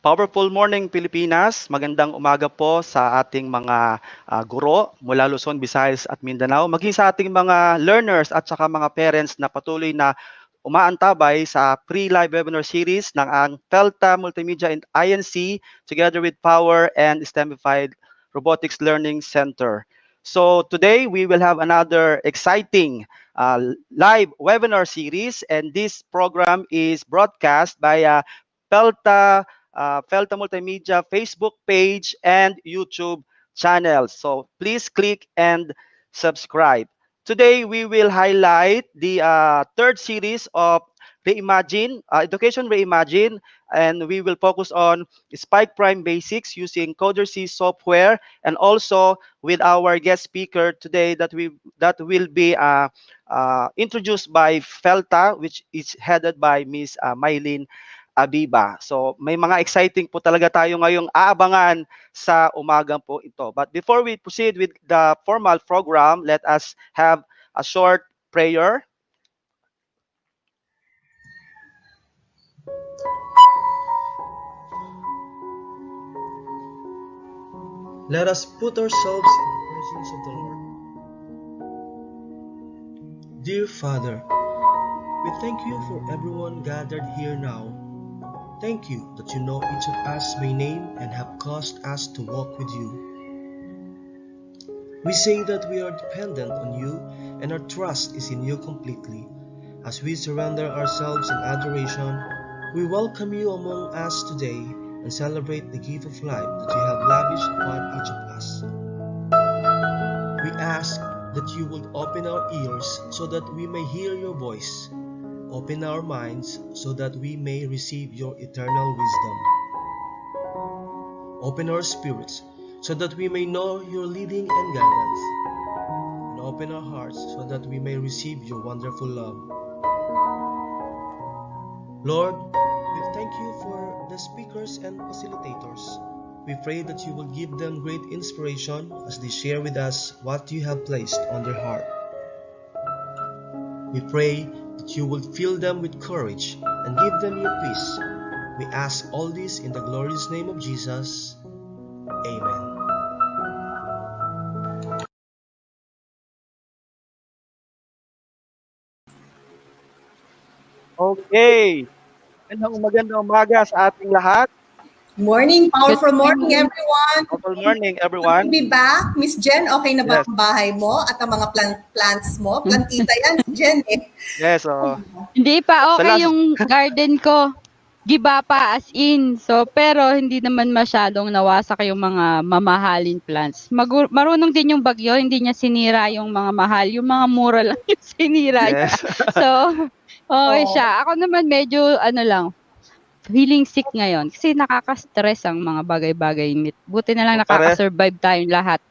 Powerful morning Pilipinas. Magandang umaga po sa ating mga guro mula Luzon, Visayas at Mindanao. Maging sa ating mga learners at saka mga parents na patuloy na umaantabay sa pre-live webinar series ng ang Pelta Multimedia and INC together with Power and STEMified Robotics Learning Center. So today we will have another exciting live webinar series, and this program is broadcast by Pelta Multimedia Facebook page and YouTube channel. So please click and subscribe. Today, we will highlight the third series of Reimagine, Education Reimagine, and we will focus on Spike Prime Basics using CoderZ software, and also with our guest speaker today that will be introduced by Felta, which is headed by Miss Mylene Abiba. So may mga exciting po talaga tayo ngayong aabangan sa umagang po ito. But before we proceed with the formal program, let us have a short prayer. Let us put ourselves in the presence of the Lord. Dear Father, we thank you for everyone gathered here now. Thank you that you know each of us by name and have caused us to walk with you. We say that we are dependent on you and our trust is in you completely. As we surrender ourselves in adoration, we welcome you among us today and celebrate the gift of life that you have lavished upon each of us. We ask that you would open our ears so that we may hear your voice. Open our minds so that we may receive your eternal wisdom. Open our spirits so that we may know your leading and guidance. And open our hearts so that we may receive your wonderful love. Lord, we thank you for the speakers and facilitators. We pray that you will give them great inspiration as they share with us what you have placed on their heart. We pray that you will fill them with courage and give them your peace. We ask all this in the glorious name of Jesus. Amen. Okay. Magandang umaga sa ating lahat. Morning, powerful morning everyone. Powerful morning everyone. Good to be back. Miss Jen, okay na ba Yes. ang bahay mo at ang mga plants mo? Plantita yan, si Jen eh. Yes, Hindi pa okay last- yung garden ko. Giba pa as in. So, pero hindi naman masyadong nawasak yung mga mamahalin plants. Marunong din yung bagyo, hindi niya sinira yung mga mahal. Yung mga mura lang yung sinira niya. yes. So, okay siya. Ako naman medyo, feeling sick ngayon. Kasi nakaka-stress ang mga bagay-bagay. Buti na lang nakaka-survive tayong lahat.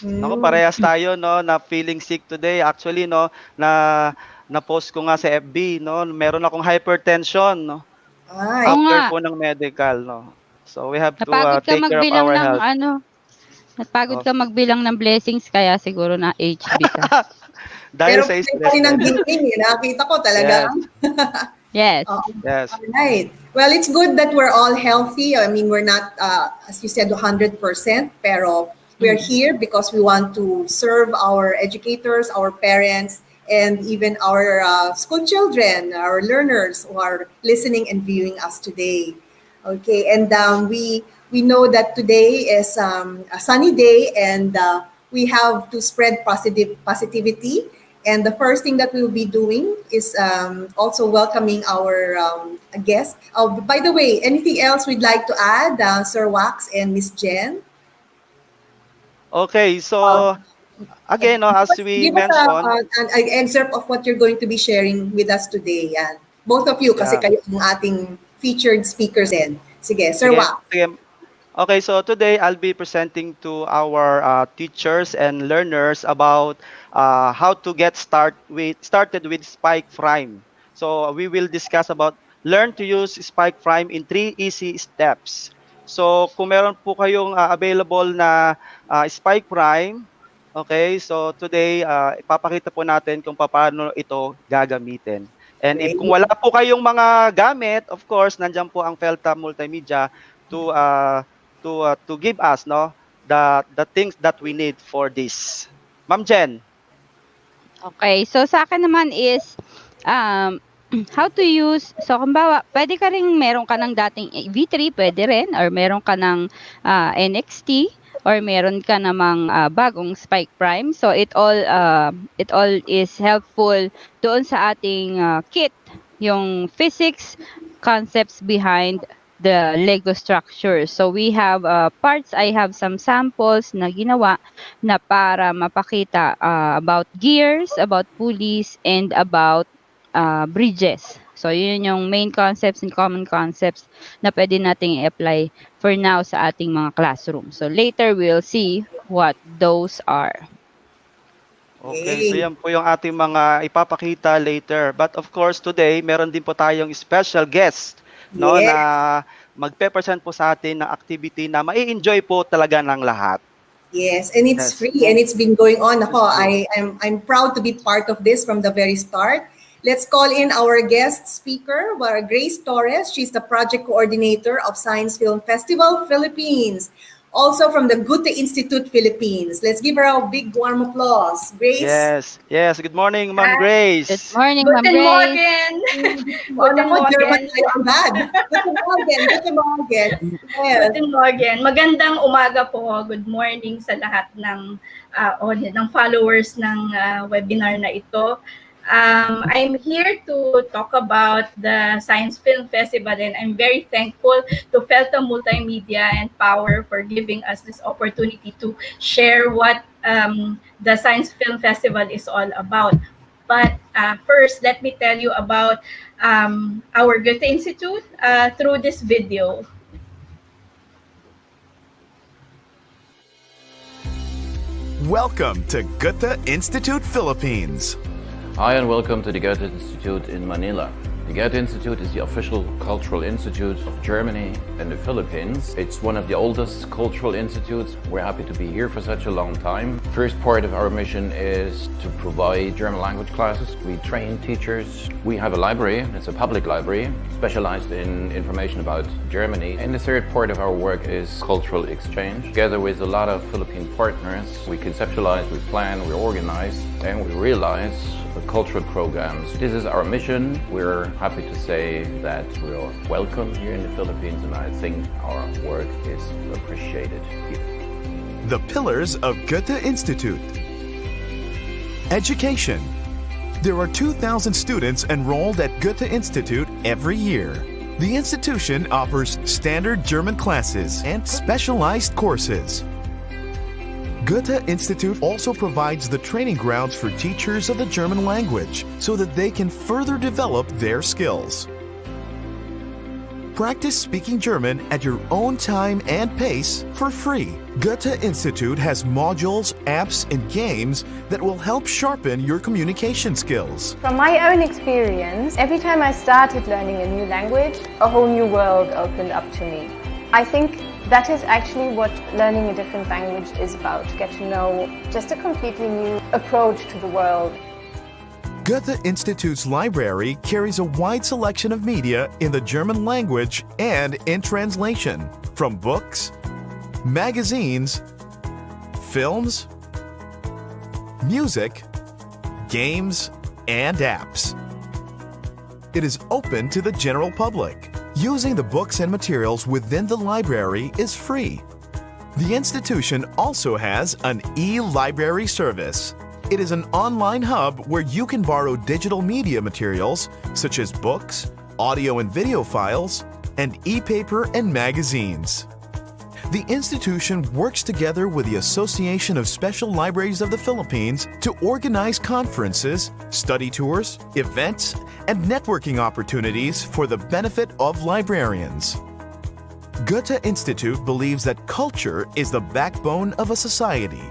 Ako, parehas tayo, no, na feeling sick today. Actually, no, na post ko nga sa FB, no, meron akong hypertension, no. Ay, After nga. po ng medical, no. So we have to Napagod ka take care of magbilang our ng health. napagod ka magbilang ng blessings kaya siguro na HB ka. Dahil pero sa pwede pa stress. rin ang ginting eh. Nakita ko talaga. Yes. Yes. All right. Well, it's good that we're all healthy. I mean, we're not, as you said, 100%, pero we're here because we want to serve our educators, our parents, and even our school children, our learners who are listening and viewing us today. Okay, and we know that today is a sunny day, and we have to spread positivity. And the first thing that we'll be doing is also welcoming our guests. Oh, by the way, anything else we'd like to add, Sir Wax and Miss Jen? Okay, so again, no, as we Give us mentioned, an excerpt of what you're going to be sharing with us today. Yan. Both of you, kasi kayo ang ating featured speakers din. Sige, Sir Wax. sige. Okay, so today I'll be presenting to our teachers and learners about how to get started with Spike Prime. So we will discuss about learn to use Spike Prime in 3 easy steps. So kung meron po kayong available na Spike Prime, okay, so today ipapakita po natin kung paano ito gagamitin. And if kung wala po kayong mga gamit, of course, nandiyan po ang Felta Multimedia to uh, to give us, no, the things that we need for this. Ma'am Jen. Okay, so sa akin naman is, um, how to use, so kumbawa, pwede ka ring meron ka ng dating V3, pwede rin, or meron ka ng NXT, or meron ka namang bagong Spike Prime. So it all is helpful doon sa ating kit, yung physics concepts behind the Lego structure. So we have parts, I have some samples na ginawa na para mapakita about gears, about pulleys, and about bridges. So, yun yung main concepts and common concepts na pwede nating i-apply for now sa ating mga classroom. So, later we'll see what those are. Okay, so Yay. yan po yung ating mga ipapakita later. But of course, today, meron din po tayong special guest, no, na Yes. magpe-present po sa atin ng activity na mai-enjoy po talaga ng lahat. Yes, and it's Yes. free and it's been going on. Ako, It's free. I'm proud to be part of this from the very start. Let's call in our guest speaker, Grace Torres. She's the project coordinator of Science Film Festival Philippines, also from the Goethe Institut Philippines. Let's give her a big warm applause. Grace. Yes, yes. Good morning, Ma'am Hi. Grace. Good morning, Ma'am Guten Grace. Morgen! Guten Ako, German Morgen! tayo agad. Guten Morgen, guten Morgen. Yes. Guten Morgen! Magandang umaga po. Good morning sa lahat ng ng followers ng webinar na ito. I'm here to talk about the Science Film Festival, and I'm very thankful to Felta Multimedia and Power for giving us this opportunity to share what the Science Film Festival is all about. But first, let me tell you about our Goethe Institute through this video. Welcome to Goethe Institute Philippines. Hi and welcome to the Goethe Institute in Manila. The Goethe Institute is the official cultural institute of Germany and the Philippines. It's one of the oldest cultural institutes. We're happy to be here for such a long time. First part of our mission is to provide German language classes. We train teachers. We have a library. It's a public library specialized in information about Germany. And the third part of our work is cultural exchange. Together with a lot of Philippine partners, we conceptualize, we plan, we organize, and we realize cultural programs. This is our mission. We're happy to say that we're welcome here in the Philippines, and I think our work is appreciated here. The pillars of Goethe Institute. Education. There are 2,000 students enrolled at Goethe Institute every year. The institution offers standard German classes and specialized courses. Goethe Institute also provides the training grounds for teachers of the German language so that they can further develop their skills. Practice speaking German at your own time and pace for free. Goethe Institute has modules, apps, and games that will help sharpen your communication skills. From my own experience, every time I started learning a new language, a whole new world opened up to me. I think that is actually what learning a different language is about, to get to know just a completely new approach to the world. Goethe Institute's library carries a wide selection of media in the German language and in translation, from books, magazines, films, music, games, and apps. It is open to the general public. Using the books and materials within the library is free. The institution also has an e-library service. It is an online hub where you can borrow digital media materials such as books, audio and video files, and e-paper and magazines. The institution works together with the Association of Special Libraries of the Philippines to organize conferences, study tours, events, and networking opportunities for the benefit of librarians. Goethe Institute believes that culture is the backbone of a society.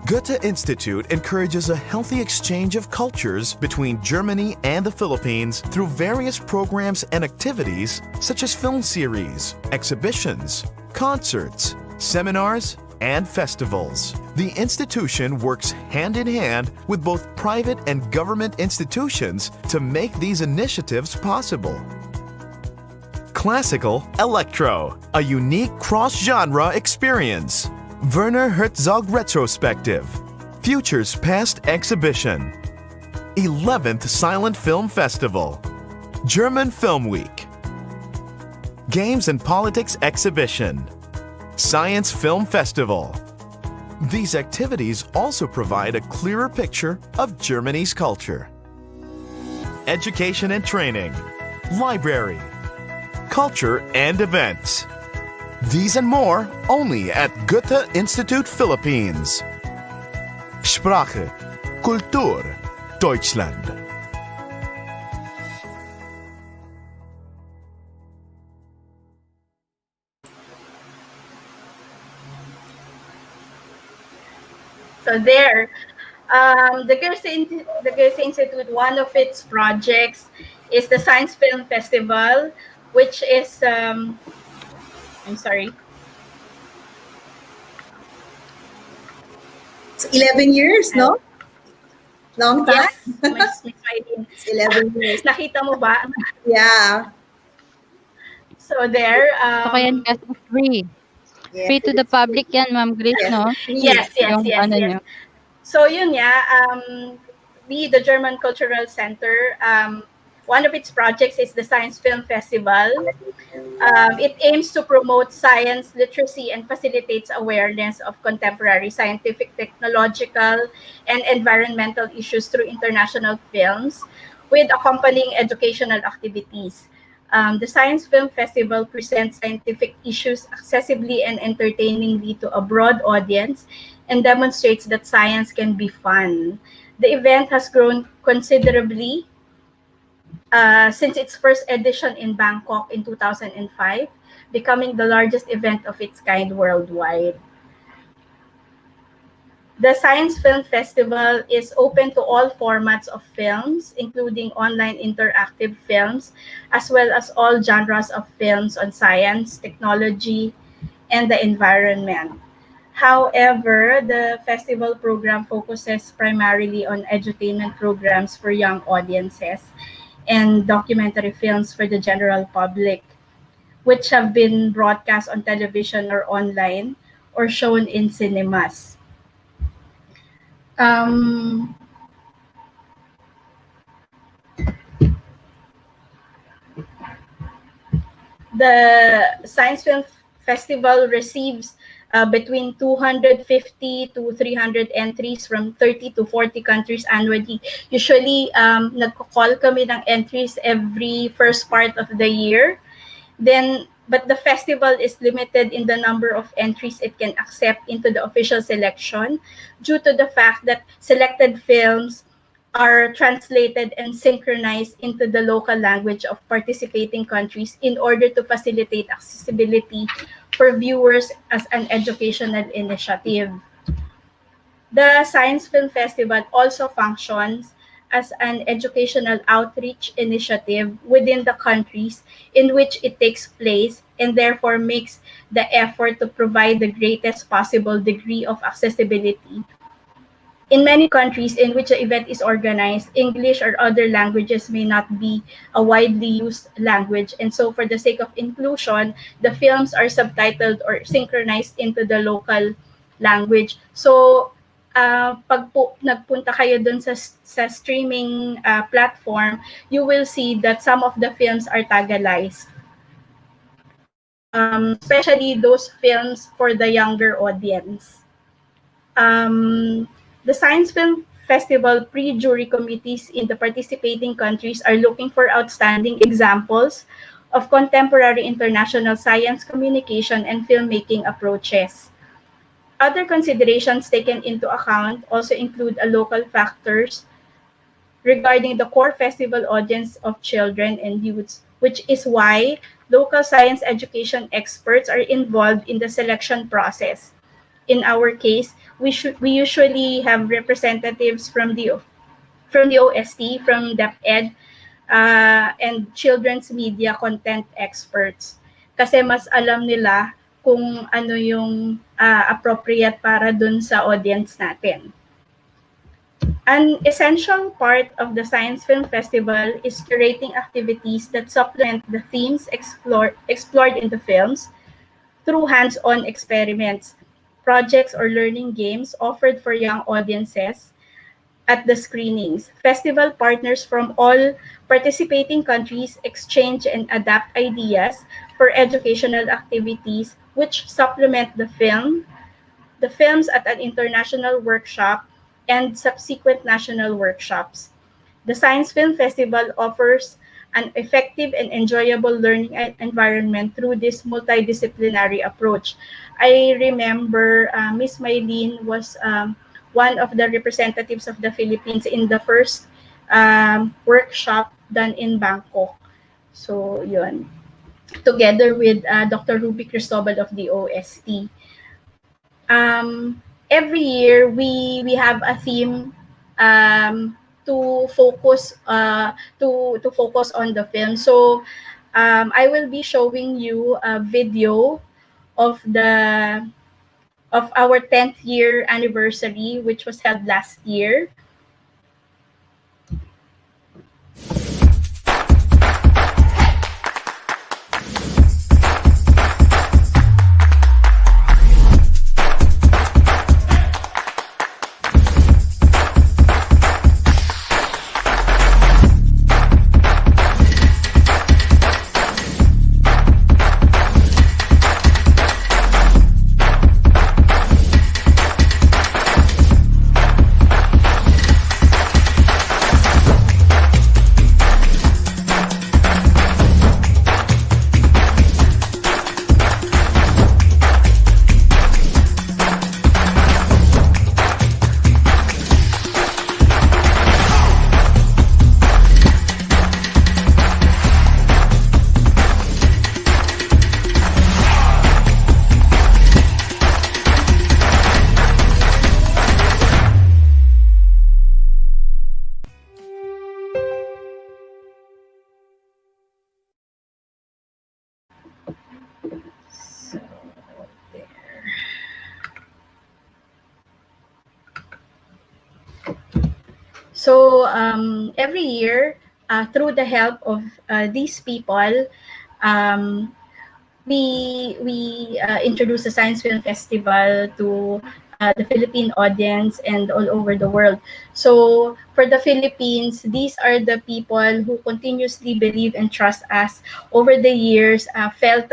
Goethe Institute encourages a healthy exchange of cultures between Germany and the Philippines through various programs and activities such as film series, exhibitions, concerts, seminars, and festivals. The institution works hand in hand with both private and government institutions to make these initiatives possible. Classical Electro, a unique cross-genre experience. Werner Herzog Retrospective, Futures Past Exhibition. 11th Silent Film Festival. German Film Week. Games and Politics Exhibition. Science Film Festival. These activities also provide a clearer picture of Germany's culture. Education and training, library, culture and events. These and more only at Goethe Institut Philippines. Sprache, Kultur, Deutschland. So there, the Goethe Institute, one of its projects is the Science Film Festival, which is, I'm sorry. It's 11 years, no? Long time? Yes, Miss Eileen. It's 11 years. Nakita mo ba? Yeah. So there, So, kaya kasi free. Yes. Free to the public yan, Ma'am Grace, Yes. no? yes, Yung ano nyo. So yun the German Cultural Center, one of its projects is the Science Film Festival. It aims to promote science literacy and facilitates awareness of contemporary scientific, technological, and environmental issues through international films with accompanying educational activities. The Science Film Festival presents scientific issues accessibly and entertainingly to a broad audience and demonstrates that science can be fun. The event has grown considerably since its first edition in Bangkok in 2005, becoming the largest event of its kind worldwide. The Science Film Festival is open to all formats of films, including online interactive films, as well as all genres of films on science, technology, and the environment. However, the festival program focuses primarily on edutainment programs for young audiences and documentary films for the general public, which have been broadcast on television or online or shown in cinemas. The Science Film Festival receives between 250 to 300 entries from 30 to 40 countries annually. Usually, nagko-call kami ng entries every first part of the year. But the festival is limited in the number of entries it can accept into the official selection due to the fact that selected films are translated and synchronized into the local language of participating countries in order to facilitate accessibility for viewers as an educational initiative. The Science Film Festival also functions as an educational outreach initiative within the countries in which it takes place and therefore makes the effort to provide the greatest possible degree of accessibility. In many countries in which the event is organized, English or other languages may not be a widely used language, and so for the sake of inclusion, the films are subtitled or synchronized into the local language. So, pag nagpunta kayo dun sa streaming platform, you will see that some of the films are Tagalized. Especially those films for the younger audience. The Science Film Festival pre-jury committees in the participating countries are looking for outstanding examples of contemporary international science communication and filmmaking approaches. Other considerations taken into account also include local factors regarding the core festival audience of children and youths, which is why local science education experts are involved in the selection process. In our case, we usually have representatives from the OST, from DepEd, and children's media content experts. Kasi mas alam nila kung ano yung appropriate para dun sa audience natin. An essential part of the Science Film Festival is curating activities that supplement the themes explored in the films through hands-on experiments, projects, or learning games offered for young audiences at the screenings. Festival partners from all participating countries exchange and adapt ideas for educational activities which supplement the films at an international workshop, and subsequent national workshops. The Science Film Festival offers an effective and enjoyable learning environment through this multidisciplinary approach. I remember Miss Mylene was one of the representatives of the Philippines in the first workshop done in Bangkok. So, yun. Together with Dr. Ruby Cristobal of the OST. Every year we have a theme to focus to focus on the film. So I will be showing you a video of the of our 10th year anniversary, which was held last year. So every year, through the help of these people, um, we introduce the Science Film Festival to the Philippine audience and all over the world. So for the Philippines, these are the people who continuously believe and trust us over the years, felt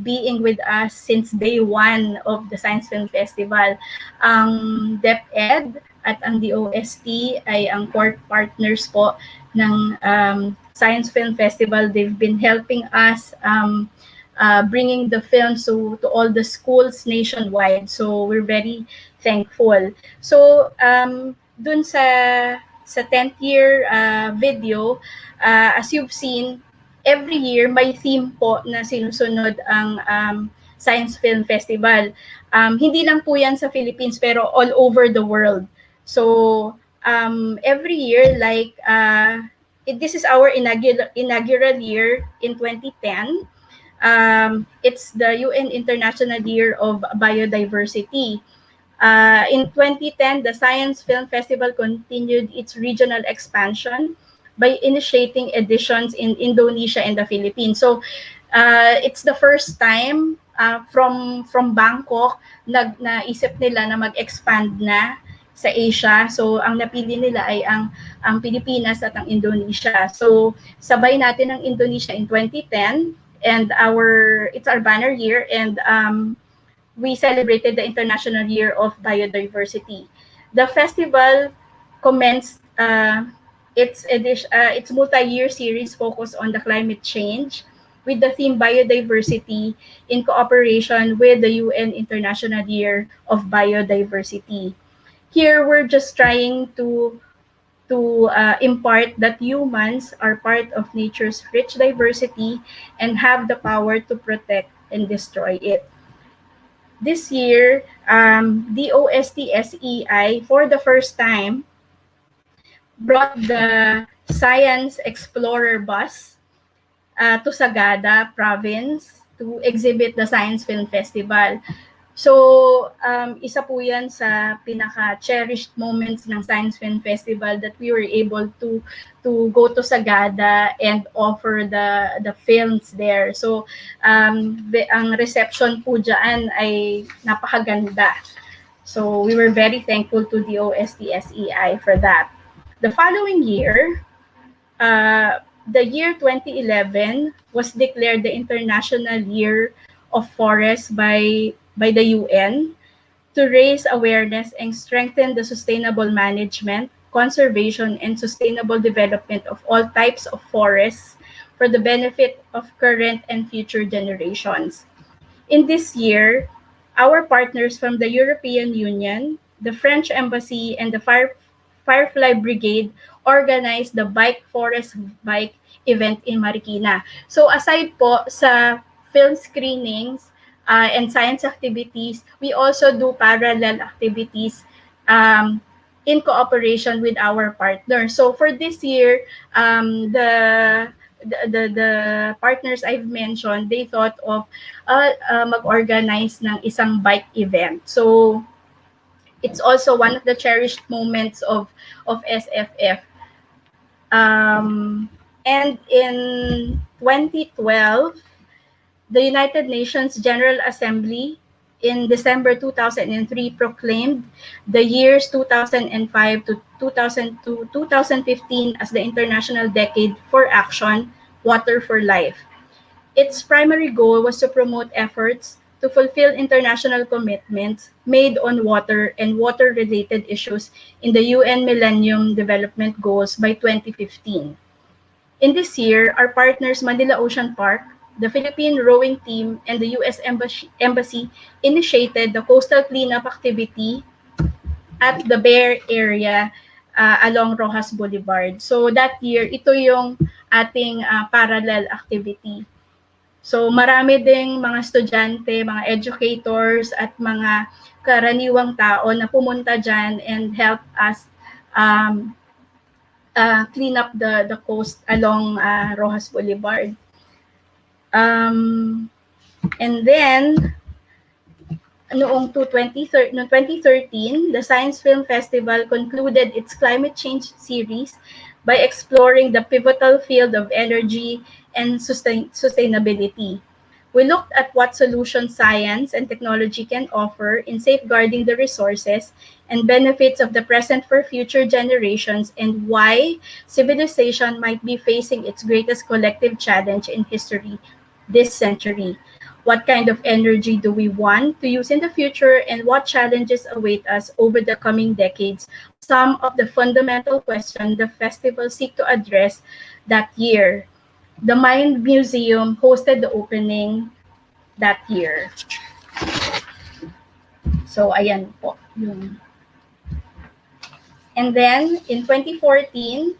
being with us since day one of the Science Film Festival. Ang DepEd at ang DOST ay ang core partners po ng Science Film Festival. They've been helping us bringing the films to all the schools nationwide. So we're very thankful. So dun sa 10th year video, as you've seen, every year may theme po na sinusunod ang Science Film Festival. Hindi lang po yan sa Philippines pero all over the world. So every year, like this is our inaugural year in 2010. It's the UN International Year of Biodiversity. In 2010, the Science Film Festival continued its regional expansion by initiating editions in Indonesia and the Philippines. So it's the first time from Bangkok naisip nila na mag-expand na sa Asia. So ang napili nila ay ang Pilipinas at ang Indonesia. So sabay natin ang Indonesia in 2010 and it's our banner year, and we celebrated the International Year of Biodiversity. The festival commenced its multi-year series focused on the climate change with the theme biodiversity in cooperation with the UN International Year of Biodiversity. Here, we're just trying to impart that humans are part of nature's rich diversity and have the power to protect and destroy it. This year, the OSTSEI, for the first time, brought the Science Explorer bus to Sagada province to exhibit the Science Film Festival. So, isa po yan sa pinaka-cherished moments ng Science Film Festival that we were able to go to Sagada and offer the films there. So, ang reception po dyan ay napakaganda. So, we were very thankful to the OSTSEI for that. The following year, the year 2011 was declared the International Year of Forests by the UN to raise awareness and strengthen the sustainable management, conservation, and sustainable development of all types of forests for the benefit of current and future generations. In this year, our partners from the European Union, the French Embassy, and the Firefly Brigade organized the Bike Forest Bike event in Marikina. So aside po sa film screenings and science activities, we also do parallel activities in cooperation with our partners. So for this year, the partners I've mentioned, they thought of mag-organize ng isang bike event. So it's also one of the cherished moments of SFF. And in 2012, the United Nations General Assembly in December 2003 proclaimed the years 2005 to 2015 as the International Decade for Action, Water for Life. Its primary goal was to promote efforts to fulfill international commitments made on water and water-related issues in the UN Millennium Development Goals by 2015. In this year, our partners Manila Ocean Park, the Philippine rowing team, and the US Embassy initiated the coastal cleanup activity at the Bear area along Rojas Boulevard. So that year, ito yung ating parallel activity. So marami ding mga estudyante, mga educators, at mga karaniwang tao na pumunta dyan and help us clean up the coast along Rojas Boulevard. And then, noong 2013, the Science Film Festival concluded its climate change series by exploring the pivotal field of energy and sustainability. We looked at what solutions science and technology can offer in safeguarding the resources and benefits of the present for future generations, and why civilization might be facing its greatest collective challenge in history this century. What kind of energy do we want to use in the future, and what challenges await us over the coming decades are some of the fundamental questions the festival seek to address that year. The Mind Museum hosted the opening that year. So, ayan po. And then, in 2014,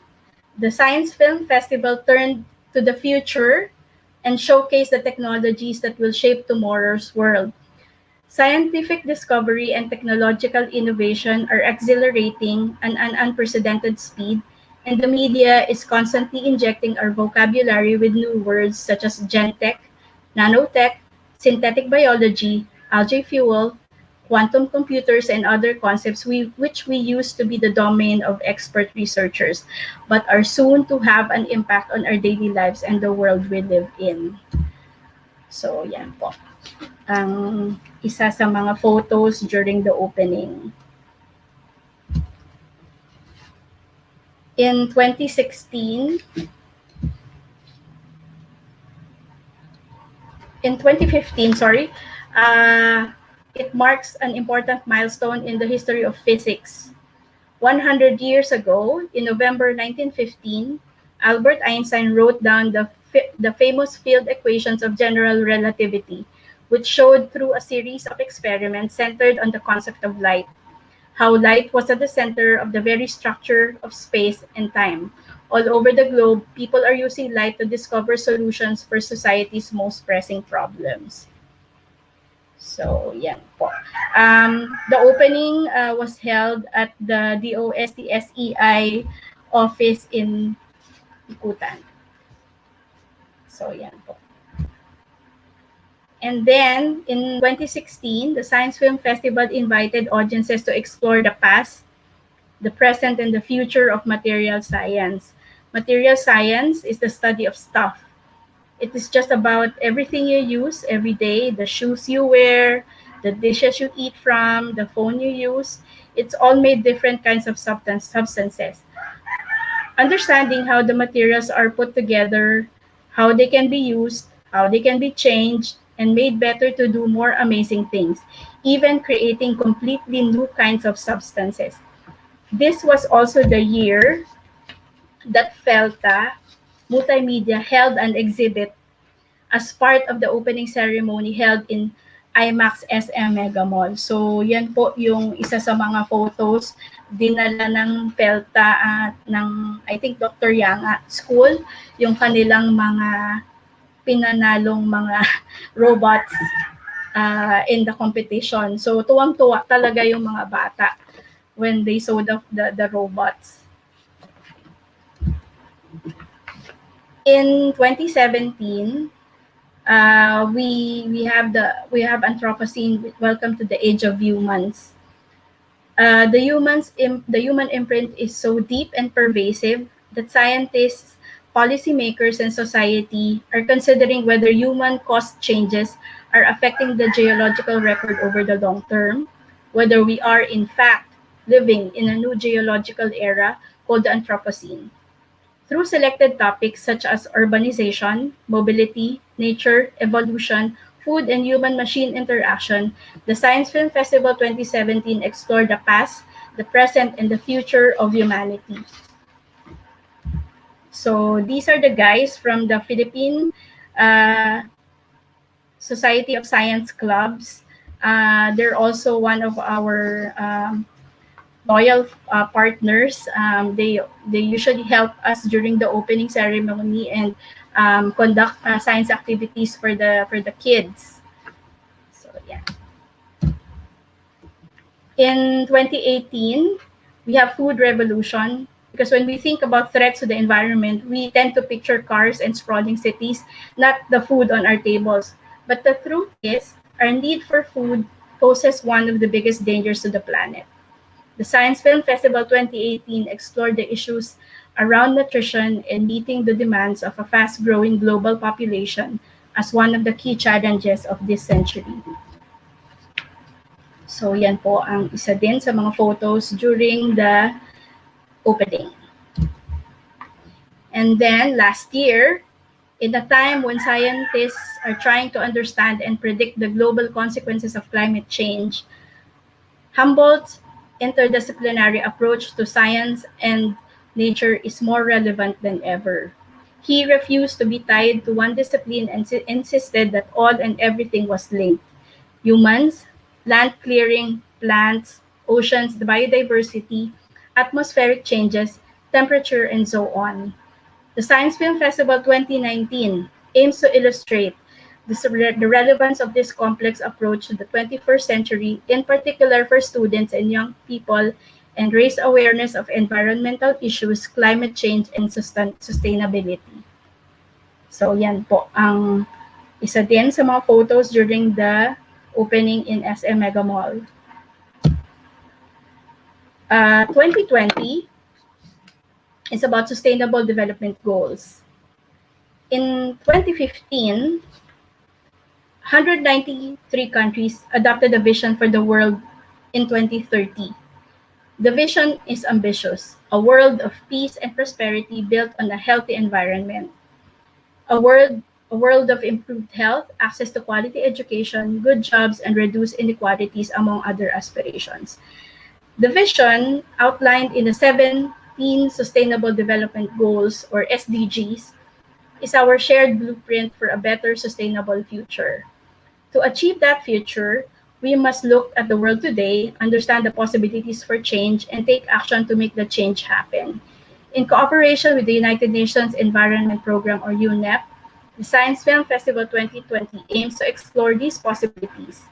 the Science Film Festival turned to the future and showcased the technologies that will shape tomorrow's world. Scientific discovery and technological innovation are accelerating at an unprecedented speed, and the media is constantly injecting our vocabulary with new words such as gentech, nanotech, synthetic biology, algae fuel, quantum computers, and other concepts which we used to be the domain of expert researchers, but are soon to have an impact on our daily lives and the world we live in. So, yan po. Ang isa sa mga photos during the opening. In 2016, in 2015, it marks an important milestone in the history of physics. 100 years ago, in November 1915, Albert Einstein wrote down the famous field equations of general relativity, which showed through a series of experiments centered on the concept of light, how light was at the center of the very structure of space and time. All over the globe, people are using light to discover solutions for society's most pressing problems. So, yan po. The opening was held at the DOSTSEI office in Ikutan. So, yan po. And then in 2016, the Science Film Festival invited audiences to explore the past, the present, and the future of material science. Material science is the study of stuff. It is just about everything you use every day, the shoes you wear, the dishes you eat from, the phone you use. It's all made different kinds of substances. Understanding how the materials are put together, how they can be used, how they can be changed, and made better to do more amazing things, even creating completely new kinds of substances. This was also the year that Felta Multimedia held an exhibit as part of the opening ceremony held in IMAX SM Mega Mall. So, yan po yung isa sa mga photos dinala ng Pelta at ng, I think, Dr. Yang at school, yung kanilang mga pinanalong mga robots in the competition. So, tuwang-tuwa talaga yung mga bata when they saw the robots. In 2017, we have Anthropocene. Welcome to the Age of Humans. The human imprint is so deep and pervasive that scientists, policymakers, and society are considering whether human-caused changes are affecting the geological record over the long term, whether we are in fact living in a new geological era called the Anthropocene. Through selected topics such as urbanization, mobility, nature, evolution, food, and human-machine interaction, the Science Film Festival 2017 explored the past, the present, and the future of humanity. So these are the guys from the Philippine Society of Science Clubs. They're also one of our loyal partners. They usually help us during the opening ceremony and conduct science activities for the kids. So yeah. In 2018, we have food revolution because when we think about threats to the environment, we tend to picture cars and sprawling cities, not the food on our tables. But the truth is, our need for food poses one of the biggest dangers to the planet. The Science Film Festival 2018 explored the issues around nutrition and meeting the demands of a fast-growing global population as one of the key challenges of this century. So yan po ang isa din sa mga photos during the opening. And then last year, in a time when scientists are trying to understand and predict the global consequences of climate change, Humboldt's interdisciplinary approach to science and nature is more relevant than ever. He refused to be tied to one discipline and insisted that all and everything was linked. Humans, land clearing, plants, oceans, the biodiversity, atmospheric changes, temperature, and so on. The Science Film Festival 2019 aims to illustrate the relevance of this complex approach to the 21st century, in particular for students and young people, and raise awareness of environmental issues, climate change, and sustainability. So yan po ang isa din sa mga photos during the opening in SM Mega Mall. 2020 is about sustainable development goals. In 2015, 193 countries adopted a vision for the world in 2030. The vision is ambitious, a world of peace and prosperity built on a healthy environment. A world of improved health, access to quality education, good jobs, and reduced inequalities, among other aspirations. The vision, outlined in the 17 Sustainable Development Goals, or SDGs, is our shared blueprint for a better sustainable future. To achieve that future, we must look at the world today, understand the possibilities for change, and take action to make the change happen. In cooperation with the United Nations Environment Program, or UNEP, the Science Film Festival 2020 aims to explore these possibilities.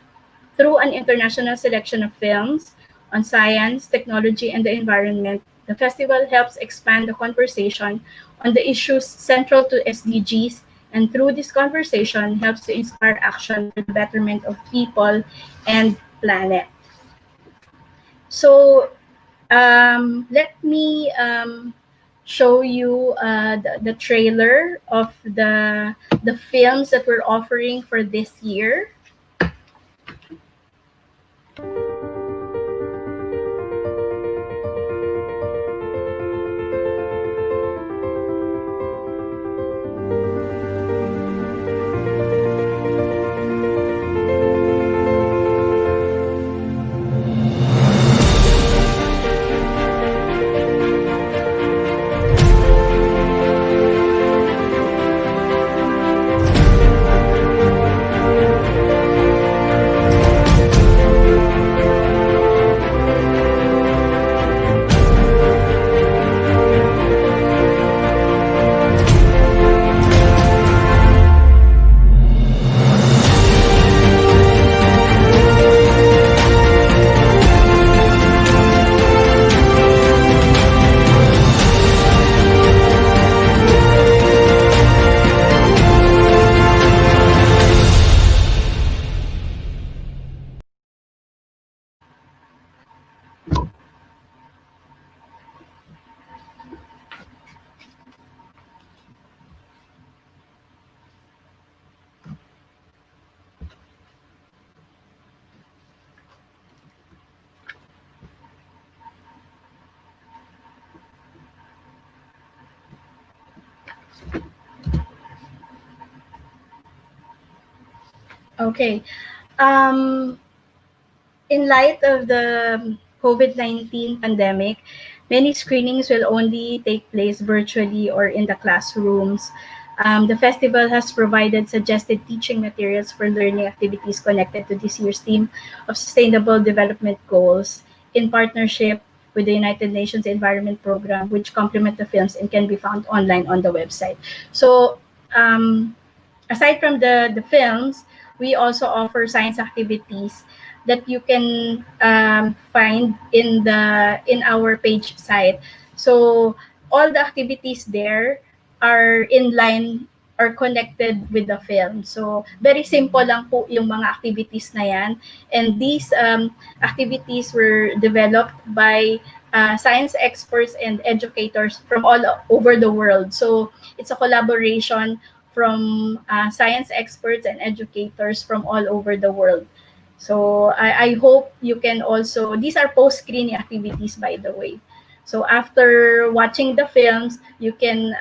Through an international selection of films on science, technology, and the environment, the festival helps expand the conversation on the issues central to SDGs And through this conversation helps to inspire action for the betterment of people and planet. So let me show you the trailer of the films that we're offering for this year. Okay. Um, in light of the COVID-19 pandemic, many screenings will only take place virtually or in the classrooms. The festival has provided suggested teaching materials for learning activities connected to this year's theme of Sustainable Development Goals in partnership with the United Nations Environment Program, which complement the films and can be found online on the website. So, um, aside from the films, we also offer science activities that you can find in our page site. So all the activities there are in line or connected with the film. So very simple lang po yung mga activities na yan. And these activities were developed by science experts and educators from all over the world. So it's a collaboration from science experts and educators from all over the world. So I hope you can also, these are post-screening activities, by the way. So after watching the films, you can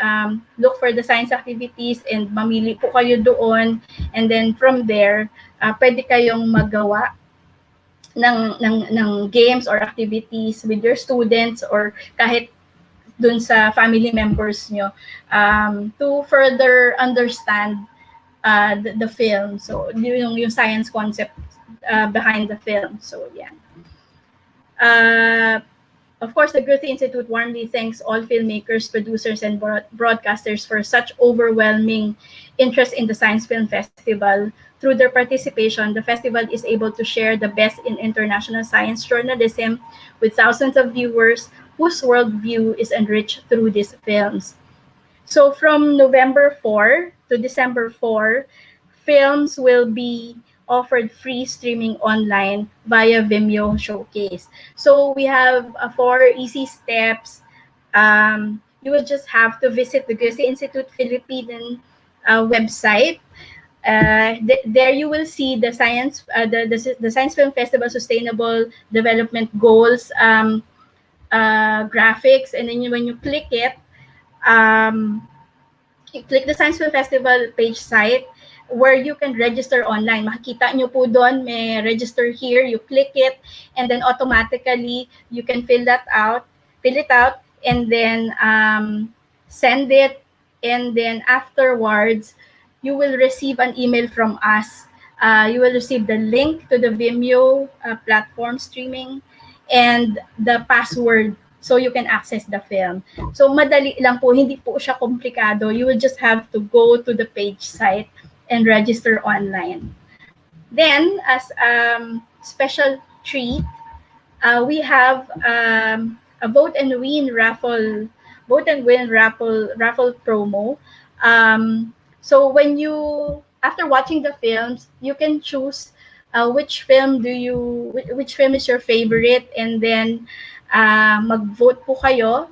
look for the science activities and mamili po kayo doon. And then from there, pwede kayong magawa ng games or activities with your students or kahit dun sa family members nyo to further understand the film. So, yung science concept behind the film. So, yeah. Of course, the Goethe Institute warmly thanks all filmmakers, producers, and broadcasters for such overwhelming interest in the Science Film Festival. Through their participation, the festival is able to share the best in international science journalism with thousands of viewers whose worldview is enriched through these films. So from November 4 to December 4, films will be offered free streaming online via Vimeo Showcase. So we have 4 easy steps. You will just have to visit the Goethe Institute Philippine website. There you will see the Science Film Festival Sustainable Development Goals graphics, and then when you click it, you click the Science Film Festival page site where you can register online. Makikita nyo po doon, may register here, you click it, and then automatically you can fill it out, and then send it, and then afterwards, you will receive an email from us. You will receive the link to the Vimeo platform streaming and the password so you can access the film. So madali lang po, hindi po siya komplikado. You will just have to go to the page site and register online. Then, as special treat, we have a vote and win raffle promo. So when you, after watching the films, you can choose which film which film is your favorite, and then mag-vote po kayo,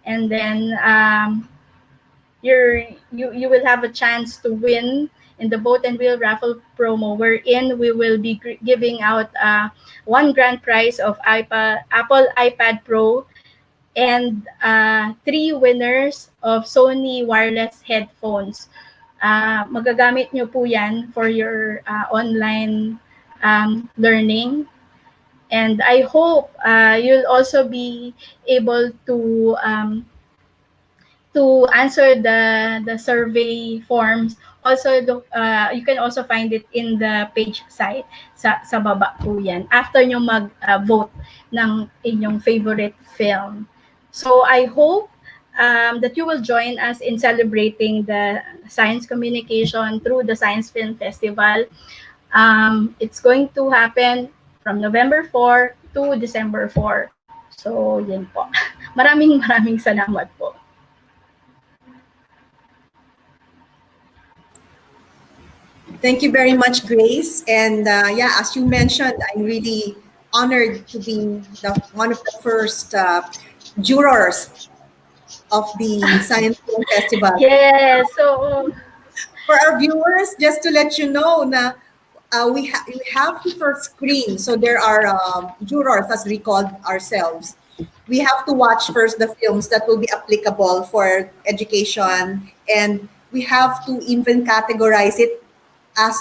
and then you will have a chance to win in the Boat and Wheel raffle promo, wherein we will be giving out one grand prize of Apple iPad Pro, and three winners of Sony wireless headphones. Magagamit nyo po yan for your online learning. And I hope you'll also be able to answer the survey forms. Also, you can also find it in the page site. Sa baba po yan. After nyo mag-vote ng inyong favorite film. So I hope that you will join us in celebrating the science communication through the Science Film Festival. It's going to happen from November 4 to December 4. So, yun po. Maraming salamat po. Thank you very much, Grace. And yeah, as you mentioned, I'm really honored to be one of the first jurors of the Science Film Festival. Yes, so for our viewers, just to let you know na we have to first screen. So there are jurors, as we call ourselves. We have to watch first the films that will be applicable for education, and we have to even categorize it as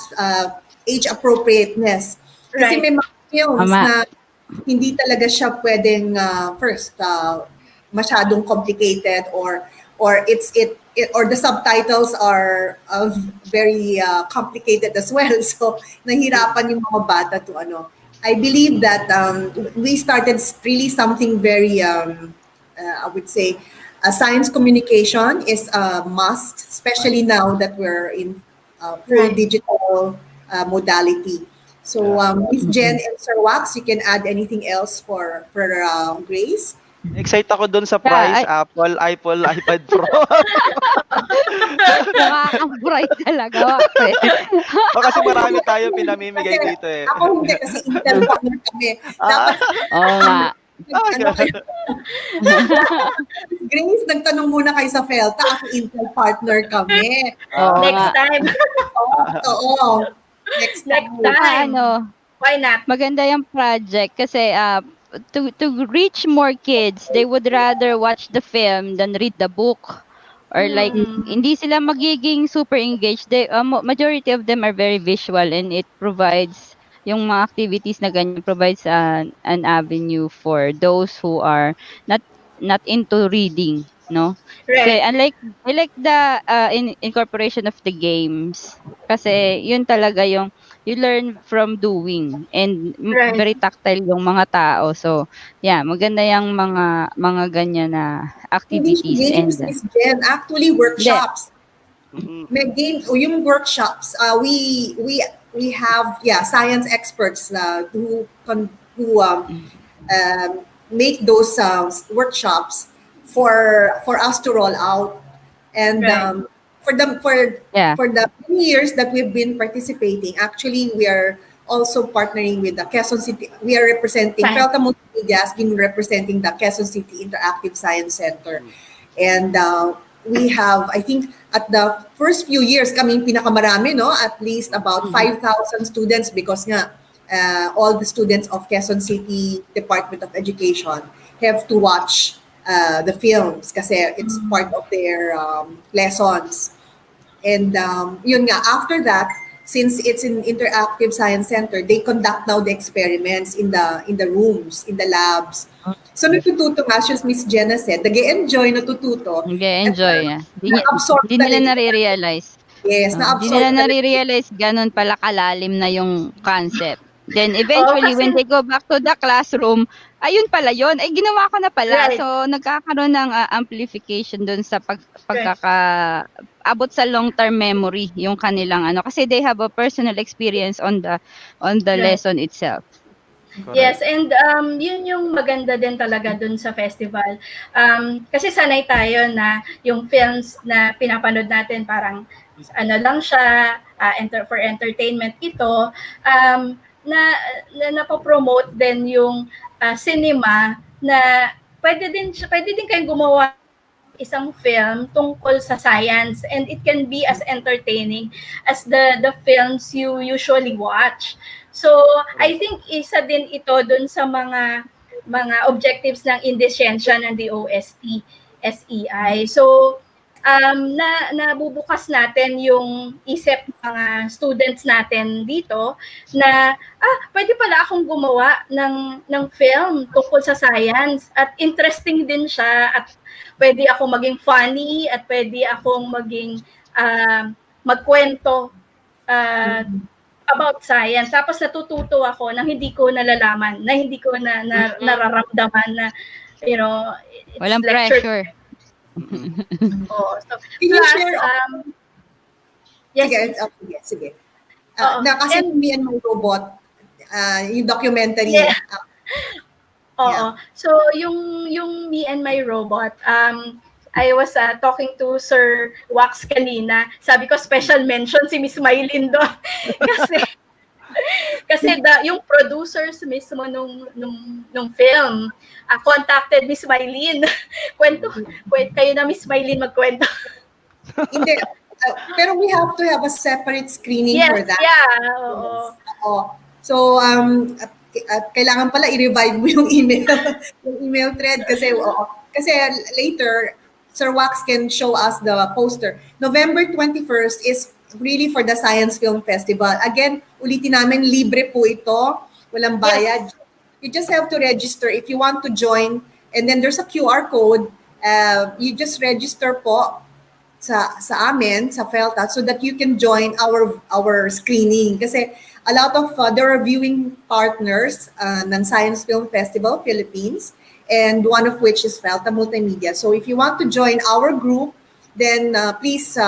age appropriateness. Kasi Right. may mga films Tama. na hindi talaga siya pwedeng first masyadong complicated, or or the subtitles are very complicated as well. So nahirapan yung mga bata to ano. I believe that we started really something very I would say science communication is a must, especially now that we're in full Right. digital modality. So Miss Jen and Sir Wax, you can add anything else for Grace? Excite ako dun sa Yeah, price, I- Apple, iPad Pro. Nakaka-bright talaga. O kasi marami tayo pinamimigay Kasi dito eh. ako hindi, kasi Intel partner kami. Dapat Oo nga. ano kayo? Grace, nagtanong muna kayo sa Felta. Ako Intel partner kami. Oo Next nga. time. Oo. Next Next time. time. Why not? Maganda yung project kasi to reach more kids, they would rather watch the film than read the book. Or like, hindi sila magiging super engaged. Majority of them are very visual, and it provides, yung mga activities na ganyan provides an avenue for those who are not into reading, no? Kasi Right. I like the incorporation of the games. Kasi yun talaga yung you learn from doing, and Right. very tactile yung mga tao. So, yeah, maganda yung mga ganyan na Hindi siya activities, games, and Miss Jen. Actually, workshops. Mm-mm. May game o yung workshops. We have science experts who make those workshops for us to roll out, and Right. yeah. for the many years that we've been participating, actually we are also partnering with the Quezon City. We are representing Fine. Felta Multimedia has been representing the Quezon City Interactive Science Center, and we have, I think, at the first few years, kaming pinakamarami, no? At least about 5,000 students, because nga, all the students of Quezon City Department of Education have to watch the films kasi it's part of their lessons. And yun nga, after that, since it's an interactive science center, they conduct now the experiments in the rooms, in the labs. So natututo nga, as Miss Jenna said, nag-enjoy, natututo. Nag-enjoy. At, Hindi na-absorb nila talaga. nare-realize. Yes, Hindi na-absorb nila talaga. nare-realize ganun pala kalalim na yung concept. Then Oo, eventually, when kasi- they go back to the classroom, ayun pala yun. Ay, ginawa ko na pala. Right. So, nagkakaroon ng amplification dun sa abot sa long-term memory yung kanilang ano. Kasi they have a personal experience on the Right. lesson itself. Yes, and yun yung maganda din talaga dun sa festival. Kasi sanay tayo na yung films na pinapanood natin parang ano lang siya, for entertainment. Ito, na, napopromote din yung cinema na pwede din kayong gumawa isang film tungkol sa science, and it can be as entertaining as the films you usually watch. So, I think isa din ito dun sa mga objectives ng Indesciencia ng DOST, SEI. So, nabubukas natin yung isip ng mga students natin dito na pwede pala akong gumawa ng film tungkol sa science, at interesting din siya, at pwede akong maging funny, at pwede akong maging magkwento about science. Tapos natututo ako nang hindi ko nalalaman, na hindi ko nararamdaman na, you know, it's Walang lecture. pressure. Oh, so, Can you plus, share? yes, Sige. Oo. Na kasi And- Me and My Robot, yung documentary. Yeah. Oo. Yeah. So, yung Me and My Robot, I was talking to Sir Wax kanina. Sabi ko, special mention si Miss Mylene doon. kasi yung producers mismo nung film contacted Miss Mylene. Kayo na Miss Mylene magkwento. Hindi. Pero we have to have a separate screening for that. Yeah. Oo. Oo. So, kailangan pala i-revive mo yung email, yung email thread kasi later, Sir Wax can show us the poster. November 21st is really for the Science Film Festival. Again, ulitin namin, libre po ito. Walang bayad. Yes. You just have to register if you want to join. And then there's a QR code. You just register po sa amin, sa FELTA, so that you can join our screening. Kasi a lot of, there are viewing partners ng Science Film Festival Philippines, and one of which is FELTA Multimedia. So if you want to join our group, then please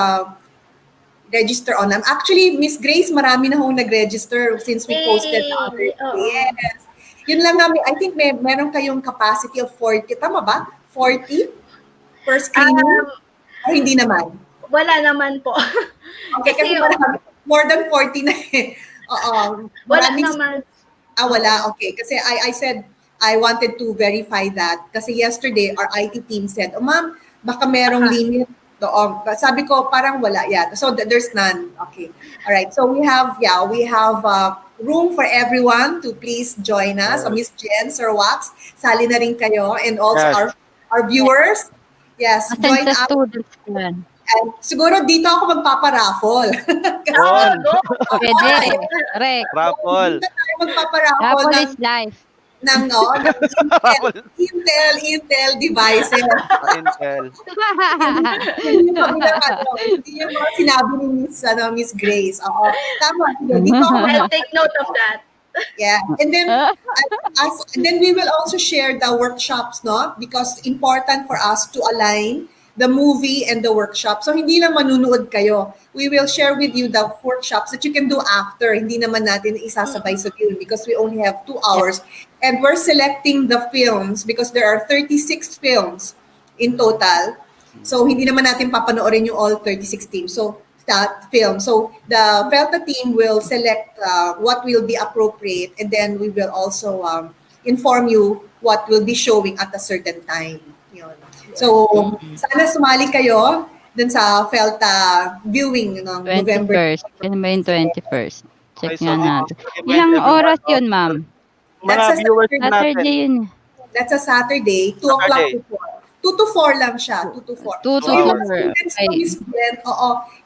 register on. Actually, Miss Grace, marami na hong nag-register since we posted the other day. Yes. Yun lang namin, I think meron kayong capacity of 40. Tama ba? 40 per screening? O hindi naman? Wala naman po. Okay, kasi marami, more than 40 na eh. Wala naman. Wala. Okay. Kasi I said, I wanted to verify that. Kasi yesterday, our IT team said, ma'am, baka merong limit. Sabi ko, parang wala. Yeah. So there's none. Okay. All right. So we have room for everyone to please join us. So Miss Jen, Sir Wax, sali na rin kayo. And also our viewers. Yes. Join us. Students yan. And siguro dito ako magpaparaffle. Pwede. Correct. Raffle. Dito tayo magpaparaffle Raffle ng is life. ng Intel devices. Intel. Hindi yung mga sinabi ni Miss Grace. Oo. Tama. Dito ako I'll take note of that. Yeah. And then then we will also share the workshops, no? Because important for us to align the movie and the workshop. So hindi lang manunood kayo. We will share with you the workshops that you can do after. Hindi naman natin isasabay sa film because we only have 2 hours. And we're selecting the films because there are 36 films in total. So hindi naman natin papanoorin yung all 36 teams. So that film. So the FELTA team will select what will be appropriate, and then we will also inform you what will be showing at a certain time. Yun. So sana sumali kayo dun sa FELTA viewing ng November 21st. Kaya ba yung 21st? Check Okay, nga so, natin. Ilang oras yun, ma'am? Mga viewers natin. Saturday yun. That's a Saturday, 2 o'clock to 4. 2 to 4 lang siya, 2 to 4. 2 to So yung mga 4. students Okay. ng Miss Glenn,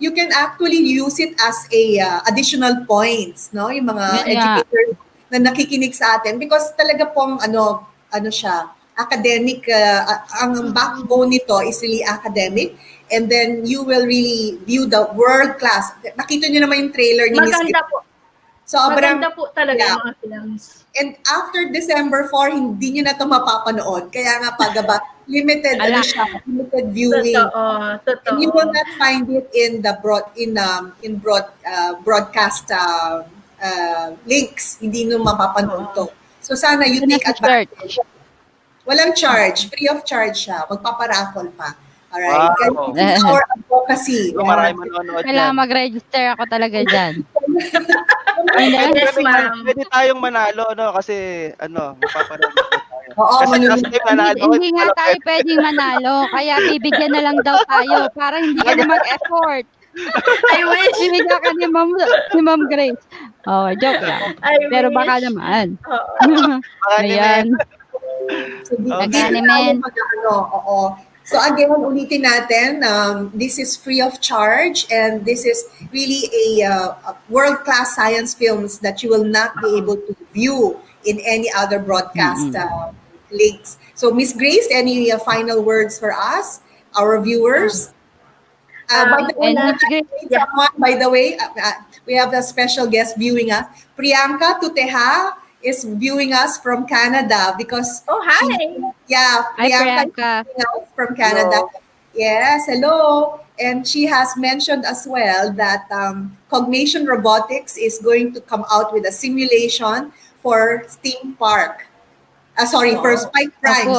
you can actually use it as a additional points, no? Yung mga Yan nga. educators na nakikinig sa atin because talaga pong ano siya, academic, ang backbone nito is really academic, and then you will really view the world class. Nakita niyo naman yung trailer ni Miss Maganda Glenn. po. Sobrang Maganda po talaga yeah. yung mga films. And after December 4, hindi nyo na ito mapapanood. Kaya nga limited viewing. Totoo. And you will not find it in the broadcast links. Hindi nyo mapapanood to. So sana you Ito na take sa advantage. church. Walang charge, free of charge siya. Magpaparaffle pa. Alright? Kaya Wow. this is our advocacy. No, marami manonood Kailangan niyan. mag-register ako talaga dyan. Hindi. Yes, Pwede, ma'am. pwede tayong manalo, no? Kasi, magpaparegister tayo. Oo, Kasi last manunod. time Hindi, nanalo, hindi nga wala tayo pwede. pwedeng manalo. Kaya bibigyan na lang daw tayo para hindi ka na mag-effort. I wish. Bibigyan ka ni Ma'am Grace. Oh, joke lang. I Pero baka wish. naman. Oo. Baka ni Men. Ayan. So, di Okay. tayo men. mag-ano. Oo. So again, ulitin natin, this is free of charge and this is really a world-class science films that you will not be able to view in any other broadcast links. So Miss Grace, any final words for us, our viewers? By the way, And Miss Grace, Yeah. someone, by the way, we have a special guest viewing us. Priyanka Tuteha is viewing us from Canada because Oh, hi. hi Priyanka Priyanka. is viewing us from Canada. Yes, hello. And she has mentioned as well that Cognition Robotics is going to come out with a simulation for Steam Park. For Opo. Spike Prime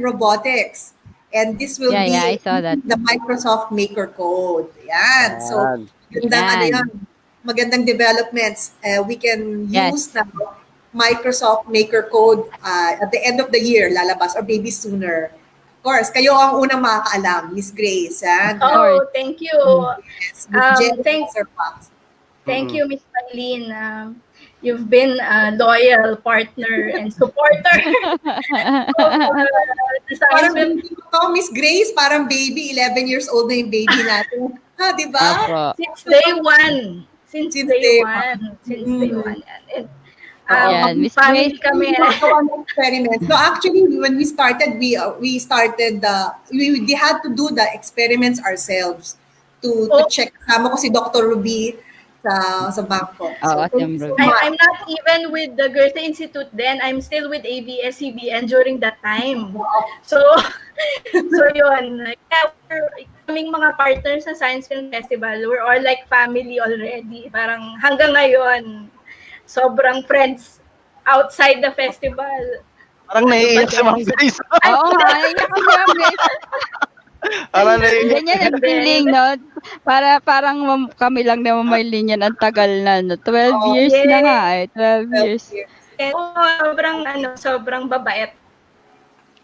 Robotics. And this will Yeah, I be saw that. the Microsoft Maker Code. Yan. So, Yan. magandang magandang developments. We can use Yes. now Microsoft Maker Code at the end of the year, lalabas, or maybe sooner. Of course, kayo ang unang makakaalam, Miss Grace. Yan. Oh, thank you. Yes, Miss Jen, Thanks. Sir Fox. Thank you, Miss Eileen. You've been a loyal partner and supporter of the science Parang film. baby ko to, Miss Grace, parang baby, 11 years old na yung baby natin. Ha, di ba? Opo. Since day one. Since Since day day one. Since day one. And, Yan, Miss family Grace. kami. Gumagawa ng experiments. No, actually, when we started, we had to do the experiments ourselves to check. Kasama ko si Dr. Ruby sa bangko. Oo, thank you so Ruby. much. I'm not even with the Goethe Institute then. I'm still with ABS-CBN during that time. So, yun. Kaya kaming mga partners sa Science Film Festival, we're all like family already. Parang hanggang ngayon, sobrang friends outside the festival. Parang naiiyak si Ma'am Grace. Oo nga, naiyak ko si Ma'am Grace. Parang naiiyak. Ganyan ang feeling, no? Parang kami lang naman may linya ang tagal na, no? 12 years na nga eh. 12 years. And, sobrang babait.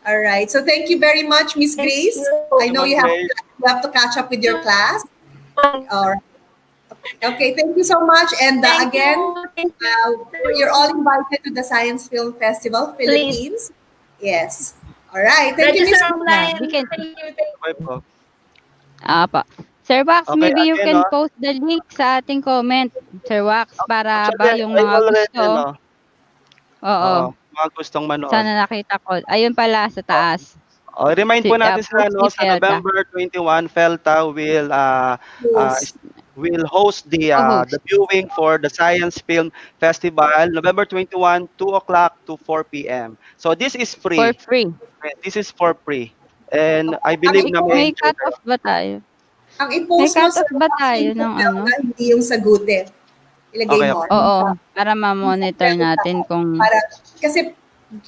All right. So thank you very much, Miss Thank Grace. you. I know you have to catch up with your class. All right. Okay, thank you so much. And Thank again, you. you're all invited to the Science Film Festival, Philippines. Yes. All right. Thank you, Miss. Register online. We can- Thank you. Okay po. Apa. Sir Wax, Okay, maybe you again, can post the link sa ating comment, Sir Wax, para ba Actually, yung I mga already, gusto. Oo. mga gustong manood. Sana nakita ko. Ayun pala sa taas. Remind po natin sa post sa ni Felta. November 21, Felta will host the Co-host. viewing for the Science Film Festival, November 21, 2 o'clock to 4 p.m. So this is free. For free. This is for free. And I believe na May may cut-off ba tayo? Ang i-post May mo cut-off ba tayo ng ano? Hindi yung sa Goethe. Ilagay Okay, mo. Oo, para ma-monitor natin kung... Kasi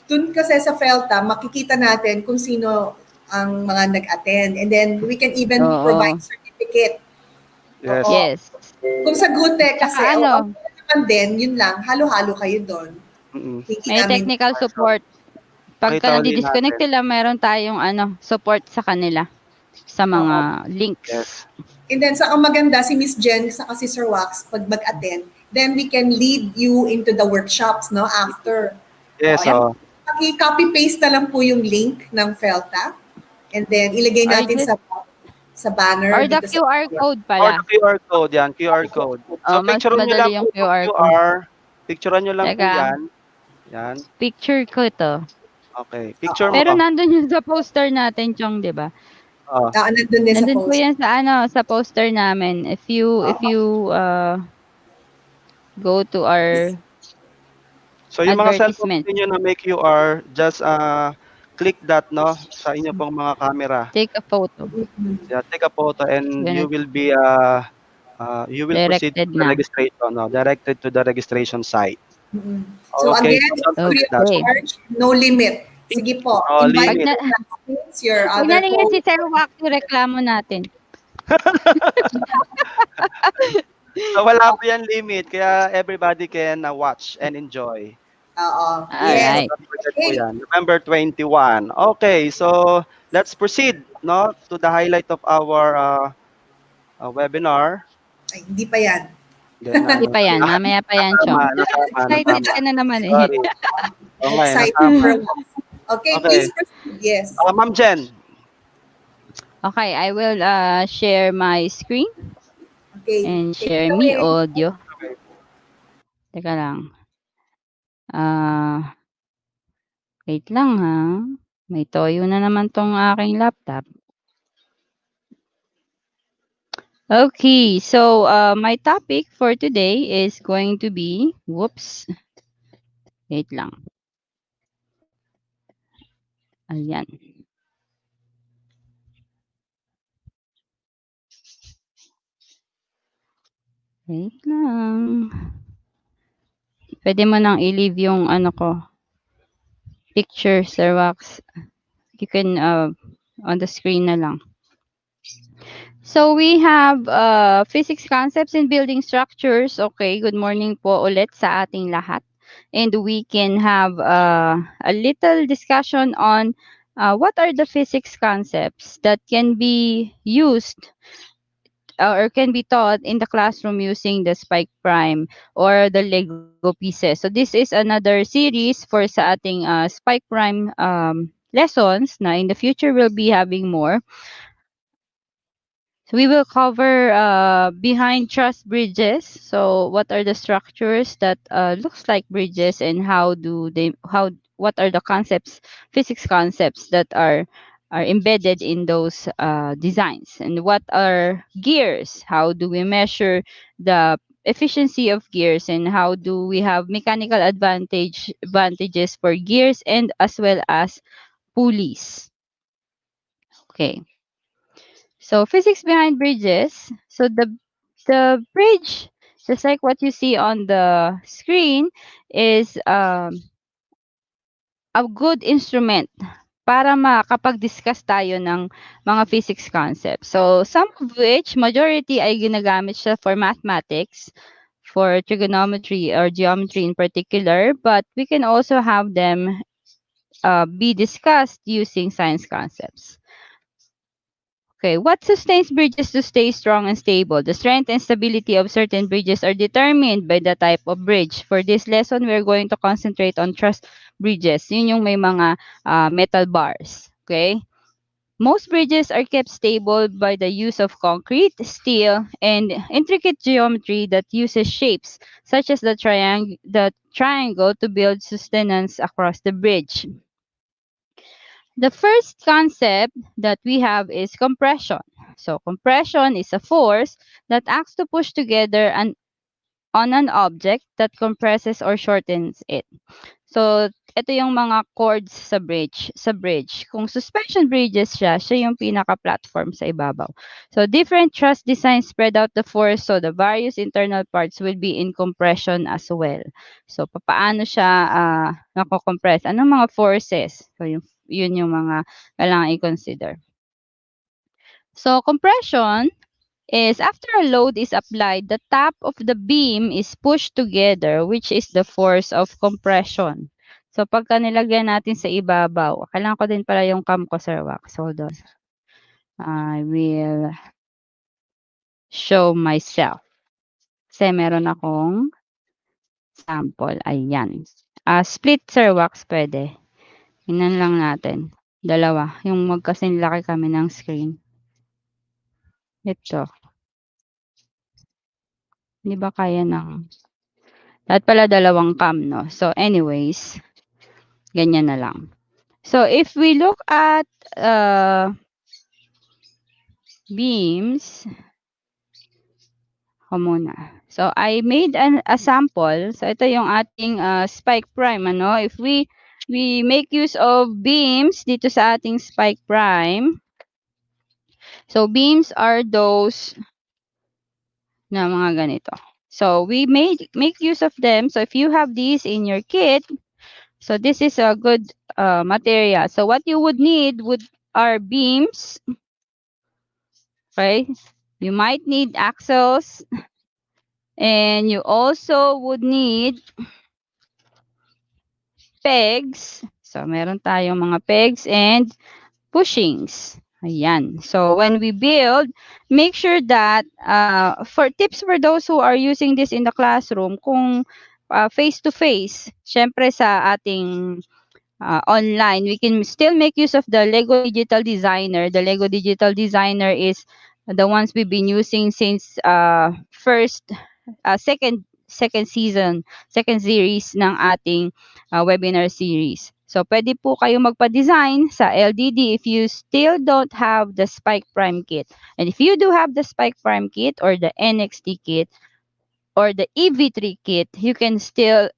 dun kasi sa Felta, makikita natin kung sino ang mga nag-attend. And then we can even Oo. provide certificate. Yes. Oo. Yes. Kung sa Goethe kasi, Saka ano? naman din, yun lang, halo-halo kayo doon. Mm-mm. Hindi May namin- technical support. Pagka Makita ulit nadi-disconnect natin. sila, meron tayong support sa kanila sa mga links. Yes. And then sa maganda, si Miss Jen, saka si Sir Wax, pag mag-attend, then we can lead you into the workshops, no, after. Yes. Oo. Copy-paste na lang po yung link ng Felta. And then ilagay Or natin sa banner. Or the dito sa- QR code Or pala. the QR code, yan, QR code. So, Mas picturean nyo madali lang yung po yung QR QR. Picturean nyo lang po Teka. yan. Yan. Picture ko to. Okay. Picture mo. Pero nandun yun sa poster natin, Chong, di ba? nandun din sa Nandun post. po yan sa poster namin. If you go to our So, yung mga cellphone advertisement. niyo na may QR, just click that, no, sa inyo pong mga camera. Take a photo. Yeah, take a photo and Ganun. you will be proceed Directed to the na. registration, no, directed to the registration site. Mm. So Okay, again, so don't it's free forget of that. Okay. charge, no limit. Sige po, No invite 'Pag limit. na your classmates, your 'Pag other nalingyan si Sir Wack, ireklamo natin. So wala po yan limit, kaya everybody can watch and enjoy. Yes. So Alright. don't forget po Okay. yan. November 21. Okay, so let's proceed no to the highlight of our webinar. Ay, hindi pa yan. Then Hindi pa 'yan, mamaya pa 'yan, nasama, Chong. nasama, Excited nasama. ka na naman, eh. Sorry. Okay, Excited nasama. for once. Okay, Okay. please proceed. Yes. Ma'am Jen. Okay, I will, share my screen Okay, and take it share me away. audio. Teka lang, ah, wait lang, ha. May toyo na naman 'tong aking laptop. Okay, so, my topic for today is going to be whoops, wait lang, ayan, wait lang. Puwede mo nang i-leave yung ano ko, picture, Sir Wax. You can, on the screen na lang. So we have physics concepts in building structures. Okay, good morning po ulit sa ating lahat. And we can have a little discussion on what are the physics concepts that can be used or can be taught in the classroom using the Spike Prime or the Lego pieces. So this is another series for sa ating Spike Prime lessons na in the future we'll be having more. So we will cover behind truss bridges. So what are the structures that looks like bridges and how what are the concepts, physics concepts that are embedded in those designs, and what are gears? How do we measure the efficiency of gears, and how do we have mechanical advantages for gears and as well as pulleys? Okay. So physics behind bridges. So the bridge, just like what you see on the screen, is a good instrument para makapag-discuss tayo ng mga physics concepts. So some of which, majority ay ginagamit siya for mathematics, for trigonometry or geometry in particular, but we can also have them be discussed using science concepts. Okay, what sustains bridges to stay strong and stable? The strength and stability of certain bridges are determined by the type of bridge. For this lesson, we're going to concentrate on truss bridges. Yun yung may mga metal bars. Okay? Most bridges are kept stable by the use of concrete, steel, and intricate geometry that uses shapes such as the triangle to build sustenance across the bridge. The first concept that we have is compression. So compression is a force that acts to push together on an object that compresses or shortens it. So ito yung mga chords sa bridge. Kung suspension bridges siya yung pinaka-platform sa ibabaw. So different truss designs spread out the force, so the various internal parts will be in compression as well. So papaano siya nako-compress? Anong mga forces? So yun yung mga kailangan i-consider. So compression is after a load is applied, the top of the beam is pushed together, which is the force of compression. So pagka nilagyan natin sa ibabaw, kailangan ko din pala yung cam ko, Sir Wax. Hold on. I will show myself. Kasi meron akong sample. Ayan. Split, Sir Wax, pwede. Tingnan lang natin. Dalawa. Yung magkasing laki kami ng screen. Ito. Hindi ba kaya ng... Dapat pala dalawang cam, no? So anyways, ganyan na lang. So if we look at beams, muna. So I made a sample. So ito yung ating spike prime, ano? If we make use of beams dito sa ating spike prime. So beams are those na mga ganito. So we make use of them. So if you have these in your kit, so this is a good material. So what you would need would are beams, right? You might need axles, and you also would need pegs. So meron tayong mga pegs and bushings. Ayan. So when we build, make sure that for tips for those who are using this in the classroom, kung face-to-face, syempre sa ating online, we can still make use of the Lego Digital Designer. The Lego Digital Designer is the ones we've been using since second season, second series ng ating webinar series. So, pwede po kayo magpa-design sa LDD if you still don't have the Spike Prime kit. And if you do have the Spike Prime kit or the NXT kit, or the EV3 kit, you can still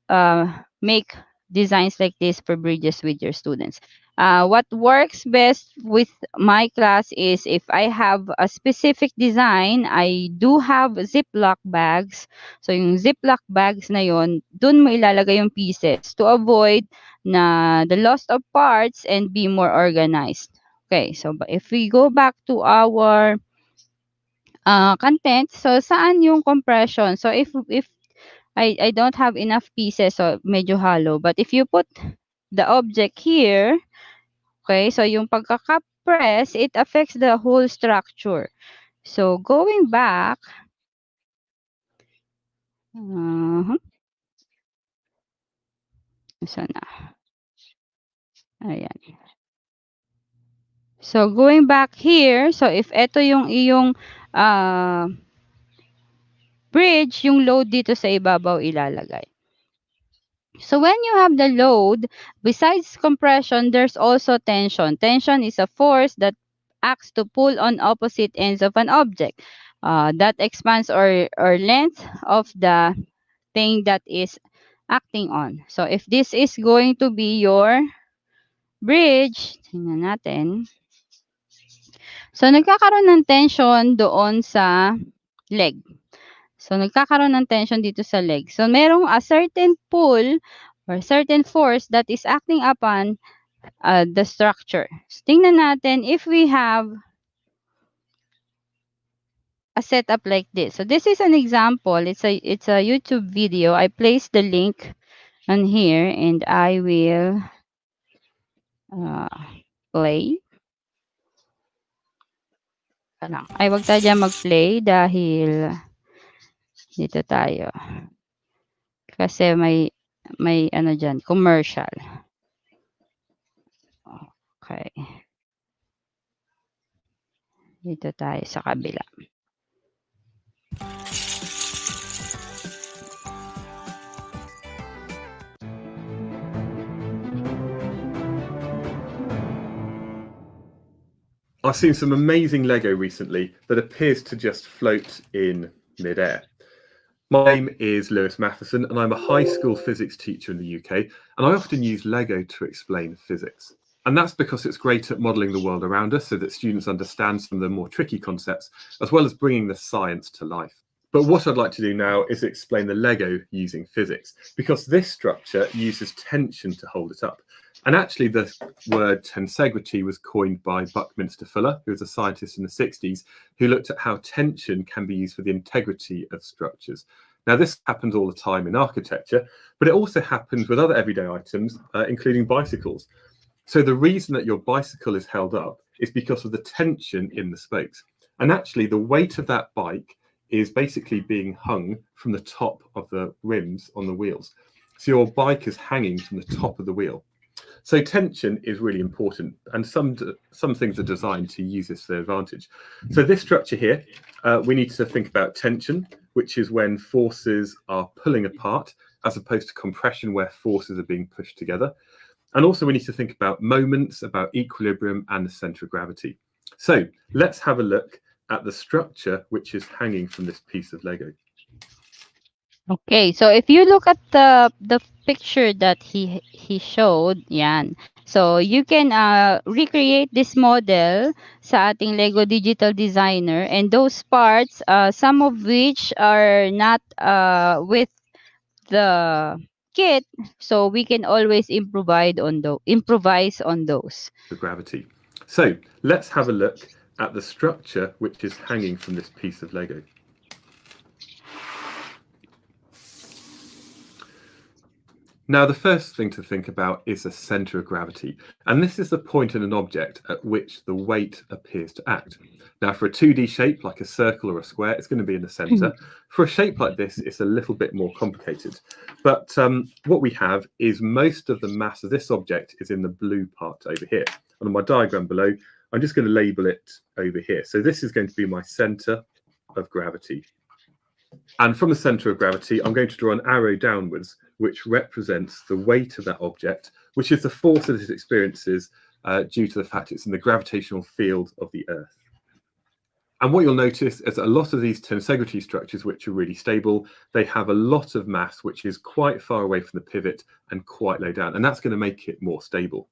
make designs like this for bridges with your students. What works best with my class is if I have a specific design, I do have Ziploc bags. So yung Ziploc bags na yon, dun mo ilalagay yung pieces to avoid na the loss of parts and be more organized. Okay, so if we go back to our content. So, saan yung compression? So, if I don't have enough pieces, so medyo hollow. But if you put the object here, okay, so yung pagkaka-press, it affects the whole structure. So, going back, saan na? Ayan. So, going back here, so if ito yung iyong bridge, yung load dito sa ibabaw ilalagay. So when you have the load, besides compression, there's also tension. Tension is a force that acts to pull on opposite ends of an object. That expands or length of the thing that is acting on. So if this is going to be your bridge, tingnan natin. So nagkakaroon ng tension doon sa leg. So, nagkakaroon ng tension dito sa leg. So, merong a certain pull or certain force that is acting upon the structure. So, tingnan natin if we have a setup like this. So, this is an example. It's a YouTube video. I placed the link on here and I will play. Ay, wag tayo dyan mag-play dahil dito tayo. Kasi may ano dyan, commercial. Okay. Dito tayo sa kabila. I've seen some amazing Lego recently that appears to just float in midair. My name is Lewis Matheson and I'm a high school physics teacher in the UK, and I often use Lego to explain physics. And that's because it's great at modelling the world around us so that students understand some of the more tricky concepts, as well as bringing the science to life. But what I'd like to do now is explain the Lego using physics, because this structure uses tension to hold it up. And actually the word tensegrity was coined by Buckminster Fuller, who was a scientist in the 60s, who looked at how tension can be used for the integrity of structures. Now, this happens all the time in architecture, but it also happens with other everyday items, including bicycles. So the reason that your bicycle is held up is because of the tension in the spokes. And actually, the weight of that bike is basically being hung from the top of the rims on the wheels. So your bike is hanging from the top of the wheel. So tension is really important, and some things are designed to use this to their advantage. So this structure here, we need to think about tension, which is when forces are pulling apart, as opposed to compression, where forces are being pushed together. And also we need to think about moments, about equilibrium, and the center of gravity. So let's have a look at the structure which is hanging from this piece of Lego. Okay, so if you look at the picture that he showed, yan. So you can recreate this model sa ating Lego Digital Designer, and those parts, some of which are not with the kit, so we can always improvise on those. The gravity. So let's have a look at the structure which is hanging from this piece of Lego. Now, the first thing to think about is the center of gravity, and this is the point in an object at which the weight appears to act. Now, for a 2D shape like a circle or a square, it's going to be in the center. For a shape like this, it's a little bit more complicated. But what we have is most of the mass of this object is in the blue part over here. And on my diagram below, I'm just going to label it over here. So this is going to be my center of gravity. And from the center of gravity, I'm going to draw an arrow downwards, which represents the weight of that object, which is the force that it experiences due to the fact it's in the gravitational field of the Earth. And what you'll notice is that a lot of these tensegrity structures, which are really stable, they have a lot of mass, which is quite far away from the pivot and quite low down. And that's going to make it more stable.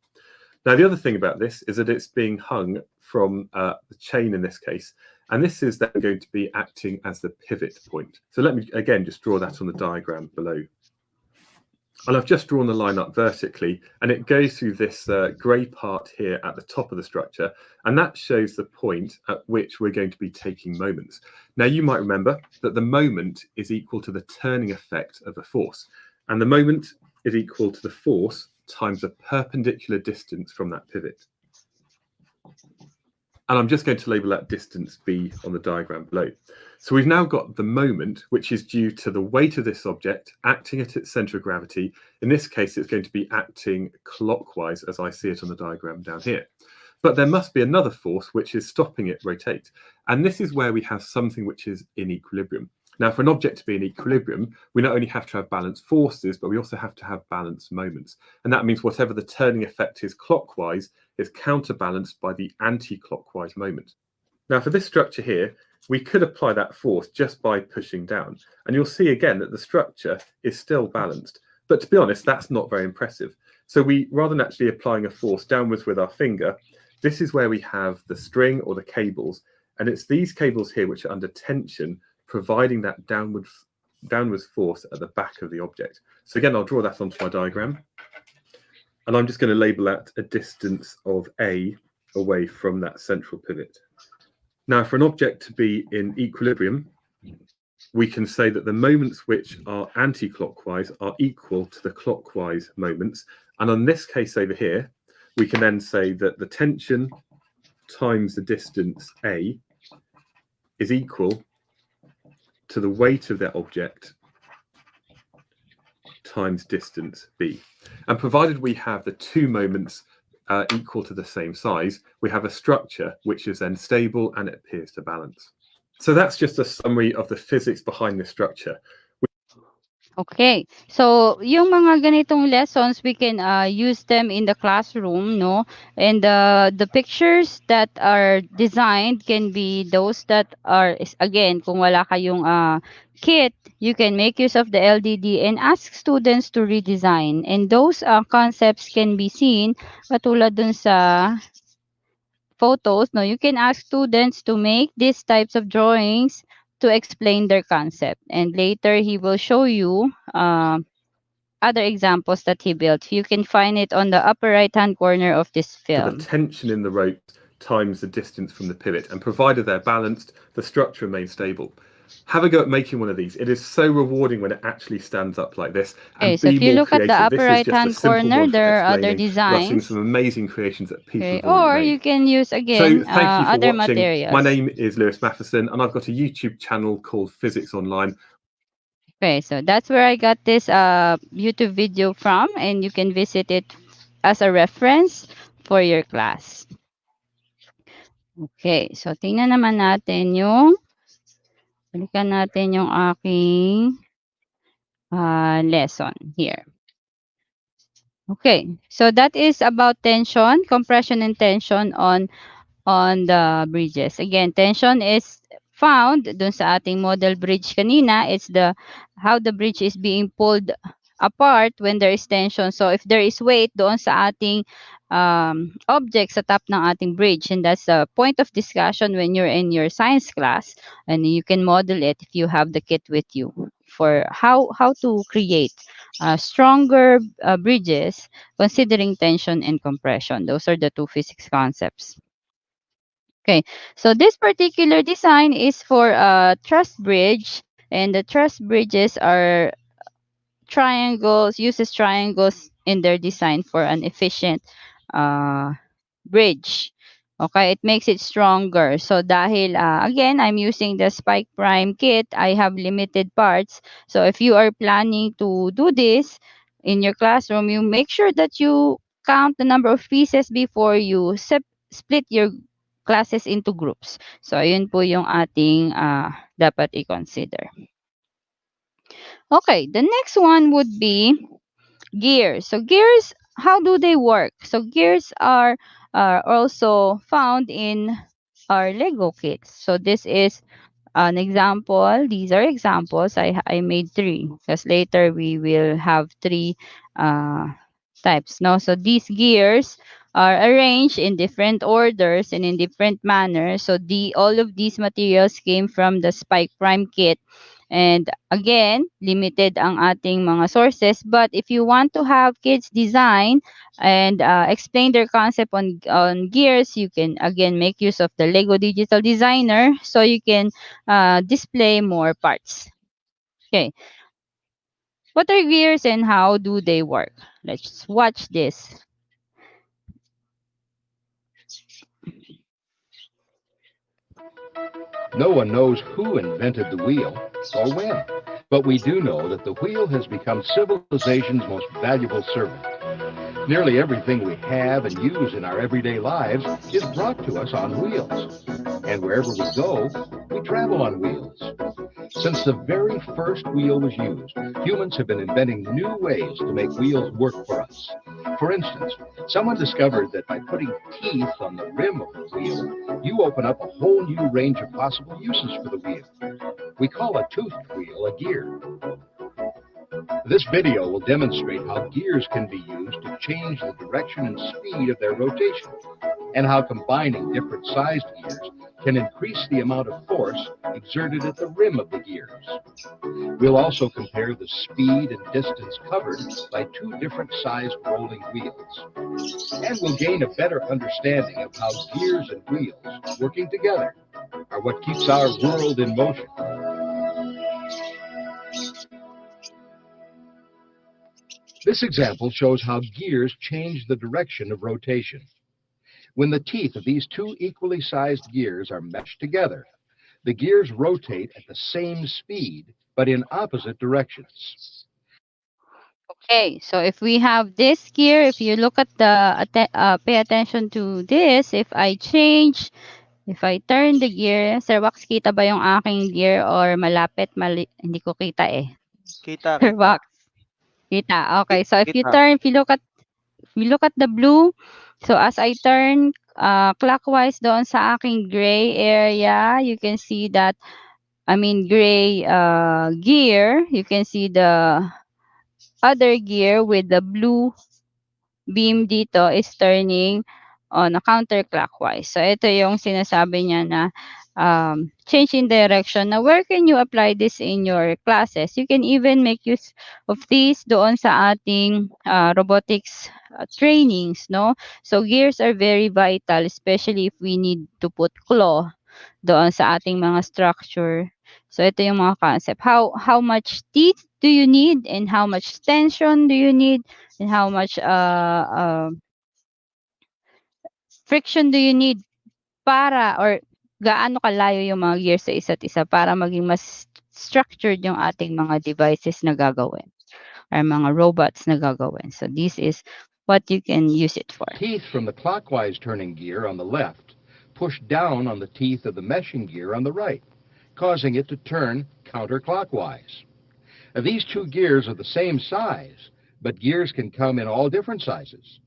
Now, the other thing about this is that it's being hung from the chain in this case. And this is then going to be acting as the pivot point. So let me, again, just draw that on the diagram below. And I've just drawn the line up vertically, and it goes through this grey part here at the top of the structure, and that shows the point at which we're going to be taking moments. Now, you might remember that the moment is equal to the turning effect of a force, and the moment is equal to the force times the perpendicular distance from that pivot. And I'm just going to label that distance B on the diagram below. So we've now got the moment, which is due to the weight of this object acting at its center of gravity. In this case, it's going to be acting clockwise as I see it on the diagram down here. But there must be another force which is stopping it rotate. And this is where we have something which is in equilibrium. Now, for an object to be in equilibrium, we not only have to have balanced forces, but we also have to have balanced moments. And that means whatever the turning effect is clockwise is counterbalanced by the anti-clockwise moment. Now, for this structure here, we could apply that force just by pushing down. And you'll see again that the structure is still balanced. But to be honest, that's not very impressive. So we, rather than actually applying a force downwards with our finger, this is where we have the string or the cables. And it's these cables here which are under tension, providing that downwards force at the back of the object. So again, I'll draw that onto my diagram. And I'm just going to label that a distance of A away from that central pivot. Now, for an object to be in equilibrium, we can say that the moments which are anti-clockwise are equal to the clockwise moments. And on this case over here, we can then say that the tension times the distance A is equal to the weight of that object times distance B. And provided we have the two moments equal to the same size, we have a structure which is then stable and it appears to balance. So that's just a summary of the physics behind this structure. Okay. So, yung mga ganitong lessons, we can use them in the classroom, no? And the pictures that are designed can be those that are, again, kung wala kayong kit, you can make use of the LDD and ask students to redesign. And those concepts can be seen, katulad dun sa photos, no? You can ask students to make these types of drawings to explain their concept. And later, he will show you other examples that he built. You can find it on the upper right-hand corner of this film. The tension in the rope times the distance from the pivot. And provided they're balanced, the structure remains stable. Have a go at making one of these. It is so rewarding when it actually stands up like this. Okay, so if you look at the upper right-hand corner, there are other designs. I've seen some amazing creations that people have or made. You can use, again, other materials. My name is Lewis Matheson, and I've got a YouTube channel called Physics Online. Okay, so that's where I got this YouTube video from, and you can visit it as a reference for your class. Okay, so tingnan naman natin yung balikan natin yung aking lesson here. Okay, so that is about tension, compression and tension on the bridges. Again, tension is found dun sa ating model bridge kanina. It's how the bridge is being pulled apart when there is tension. So if there is weight doon sa ating object sa top ng ating bridge, and that's a point of discussion when you're in your science class, and you can model it if you have the kit with you for how to create stronger bridges considering tension and compression. Those are the two physics concepts. Okay, so this particular design is for a truss bridge, and the truss bridges are uses triangles in their design for an efficient uh, bridge. Okay, it makes it stronger. So dahil again, I'm using the Spike Prime kit, I have limited parts. So if you are planning to do this in your classroom, you make sure that you count the number of pieces before you split your classes into groups. So ayun po yung ating dapat i-consider. Okay, the next one would be gears. So gears, how do they work? So gears are also found in our Lego kits. So this is an example. These are examples. I made 3 because later we will have 3 types. No, so these gears are arranged in different orders and in different manners. So all of these materials came from the Spike Prime kit. And again, limited ang ating mga sources. But if you want to have kids design and explain their concept on gears, you can again make use of the Lego Digital Designer so you can display more parts. Okay. What are gears and how do they work? Let's watch this. No one knows who invented the wheel or when, but we do know that the wheel has become civilization's most valuable servant. Nearly everything we have and use in our everyday lives is brought to us on wheels. And wherever we go, we travel on wheels. Since the very first wheel was used, humans have been inventing new ways to make wheels work for us. For instance, someone discovered that by putting teeth on the rim of the wheel, you open up a whole new range of possible uses for the wheel. We call a toothed wheel a gear. This video will demonstrate how gears can be used to change the direction and speed of their rotation, and how combining different sized gears can increase the amount of force exerted at the rim of the gears. We'll also compare the speed and distance covered by 2 different sized rolling wheels. And we'll gain a better understanding of how gears and wheels working together are what keeps our world in motion. This example shows how gears change the direction of rotation. When the teeth of these 2 equally sized gears are meshed together, the gears rotate at the same speed, but in opposite directions. Okay, so if we have this gear, if you look at pay attention to this, if I turn the gear, Sir Wax, kita ba yung aking gear or malapit? Hindi ko kita eh. Kita, Sir kita. Wax, kita. Okay, so if you Kita. look at the blue, so as I turn clockwise doon sa aking gray area, you can see that, gray gear, you can see the other gear with the blue beam dito is turning on a counterclockwise. So ito yung sinasabi niya na change in direction. Now, where can you apply this in your classes? You can even make use of these doon sa ating robotics trainings, no? So gears are very vital, especially if we need to put claw doon sa ating mga structure. So ito yung mga concept. How much teeth do you need and how much tension do you need and how much friction do you need para or gaano kalayo yung mga gears sa isa't isa para maging mas structured yung ating mga devices na gagawin or mga robots na gagawin. So this is what you can use it for. Teeth from the clockwise turning gear on the left push down on the teeth of the meshing gear on the right, causing it to turn counterclockwise. Now, these 2 gears are the same size, but gears can come in all different sizes.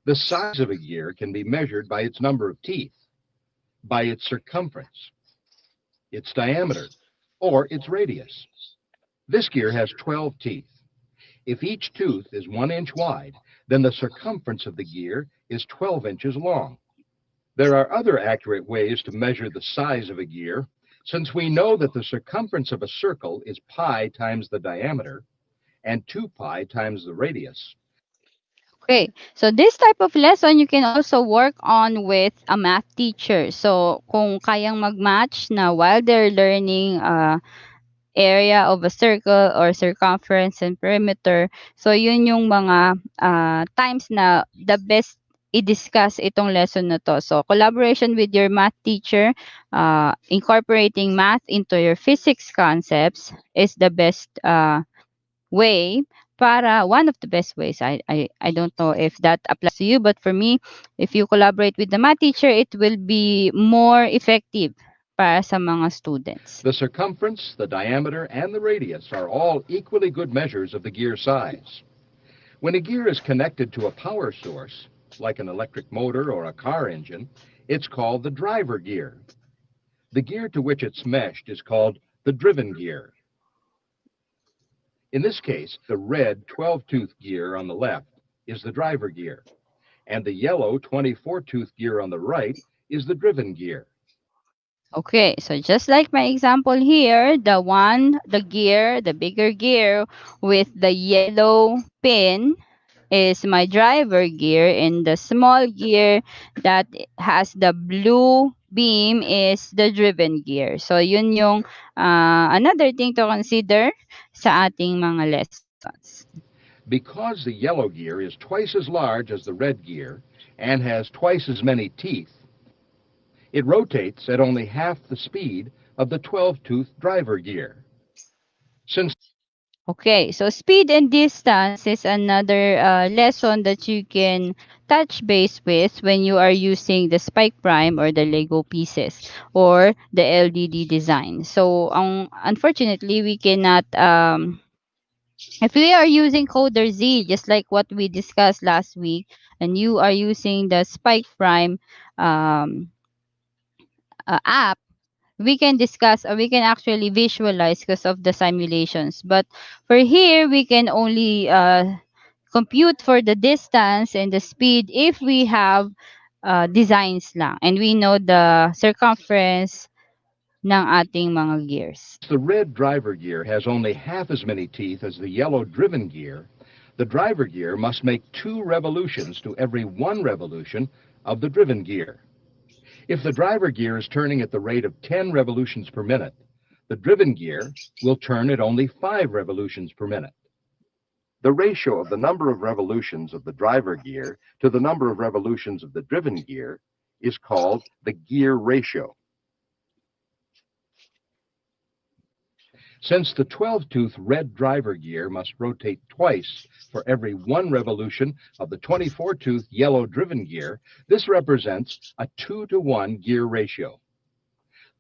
The size of a gear can be measured by its number of teeth, by its circumference, its diameter, or its radius. This gear has 12 teeth. If each tooth is 1 inch wide, then the circumference of the gear is 12 inches long. There are other accurate ways to measure the size of a gear. Since we know that the circumference of a circle is pi times the diameter and 2 pi times the radius. Okay, so this type of lesson you can also work on with a math teacher. So kung kayang mag-match na while they're learning area of a circle or circumference and perimeter, so yun yung mga times na the best i-discuss itong lesson na to. So collaboration with your math teacher, incorporating math into your physics concepts is the best way para one of the best ways. I don't know if that applies to you, but for me, if you collaborate with the math teacher, it will be more effective para sa mga students. The circumference, the diameter, and the radius are all equally good measures of the gear size. When a gear is connected to a power source, like an electric motor or a car engine, it's called the driver gear. The gear to which it's meshed is called the driven gear. In this case, the red 12-tooth gear on the left is the driver gear, and the yellow 24-tooth gear on the right is the driven gear. Okay, so just like my example here, the bigger gear with the yellow pin is my driver gear, and the small gear that has the blue beam is the driven gear. So yun yung another thing to consider sa ating mga lessons. Because the yellow gear is twice as large as the red gear and has twice as many teeth, it rotates at only half the speed of the 12-tooth driver gear. Okay, so speed and distance is another lesson that you can touch base with when you are using the spike prime or the Lego pieces or the LDD design. So, unfortunately, we cannot, if we are using CoderZ, just like what we discussed last week, and you are using the spike prime app, we can discuss or we can actually visualize because of the simulations. But for here, we can only compute for the distance and the speed if we have designs lang and we know the circumference ng ating mga gears. The red driver gear has only half as many teeth as the yellow driven gear. The driver gear must make 2 revolutions to every 1 revolution of the driven gear. If the driver gear is turning at the rate of 10 revolutions per minute, the driven gear will turn at only 5 revolutions per minute. The ratio of the number of revolutions of the driver gear to the number of revolutions of the driven gear is called the gear ratio. Since the 12-tooth red driver gear must rotate twice for every 1 revolution of the 24-tooth yellow driven gear, this represents a 2-to-1 gear ratio.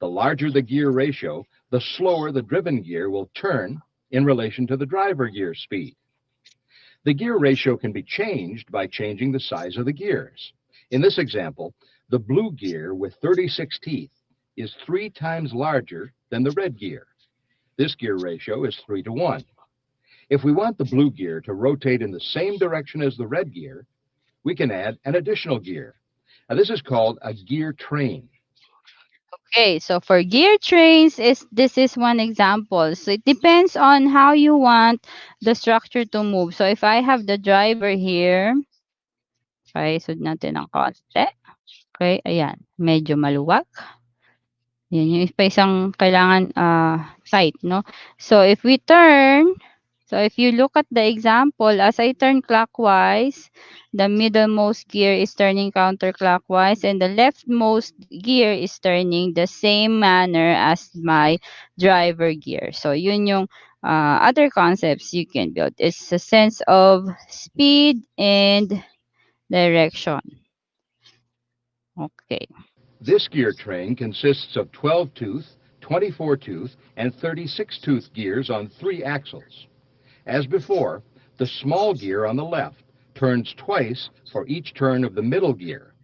The larger the gear ratio, the slower the driven gear will turn in relation to the driver gear speed. The gear ratio can be changed by changing the size of the gears. In this example, the blue gear with 36 teeth is 3 times larger than the red gear. This gear ratio is 3-to-1. If we want the blue gear to rotate in the same direction as the red gear, we can add an additional gear. Now, this is called a gear train. Okay, so for gear trains, this is one example. So it depends on how you want the structure to move. So if I have the driver here, okay, sud natin ng konti. Okay, ayan, medyo maluwag. Yan yung isang kailangan tight, no? So if we turn, so if you look at the example, as I turn clockwise, the middlemost gear is turning counterclockwise and the leftmost gear is turning the same manner as my driver gear. So yun yung other concepts you can build. It's a sense of speed and direction. Okay. This gear train consists of 12-tooth, 24-tooth, and 36-tooth gears on 3 axles. As before, the small gear on the left turns twice for each turn of the middle gear,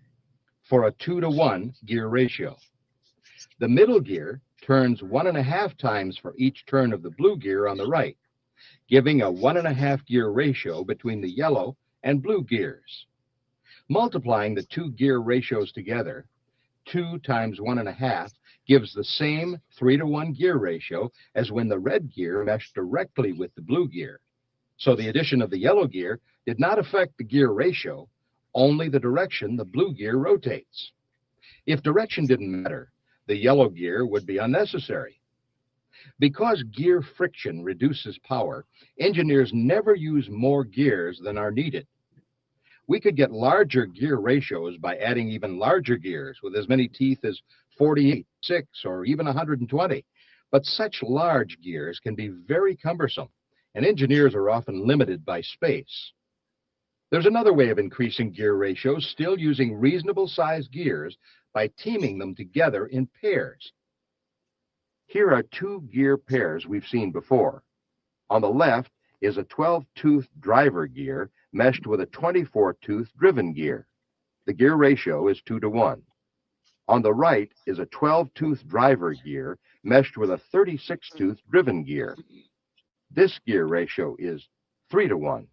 for a 2-to-1 gear ratio. The middle gear turns 1.5 times for each turn of the blue gear on the right, giving a 1.5 gear ratio between the yellow and blue gears. Multiplying the two gear ratios together, 2 times 1.5, gives the same 3-to-1 gear ratio as when the red gear meshed directly with the blue gear. So the addition of the yellow gear did not affect the gear ratio, only the direction the blue gear rotates. If direction didn't matter, the yellow gear would be unnecessary. Because gear friction reduces power, engineers never use more gears than are needed. We could get larger gear ratios by adding even larger gears with as many teeth as 48, 6, or even 120. But such large gears can be very cumbersome, and engineers are often limited by space. There's another way of increasing gear ratios, still using reasonable sized gears by teaming them together in pairs. Here are two gear pairs we've seen before. On the left is a 12-tooth driver gear meshed with a 24-tooth driven gear. The gear ratio is 2-to-1. On the right is a 12-tooth driver gear meshed with a 36-tooth driven gear. This gear ratio is 3-to-1.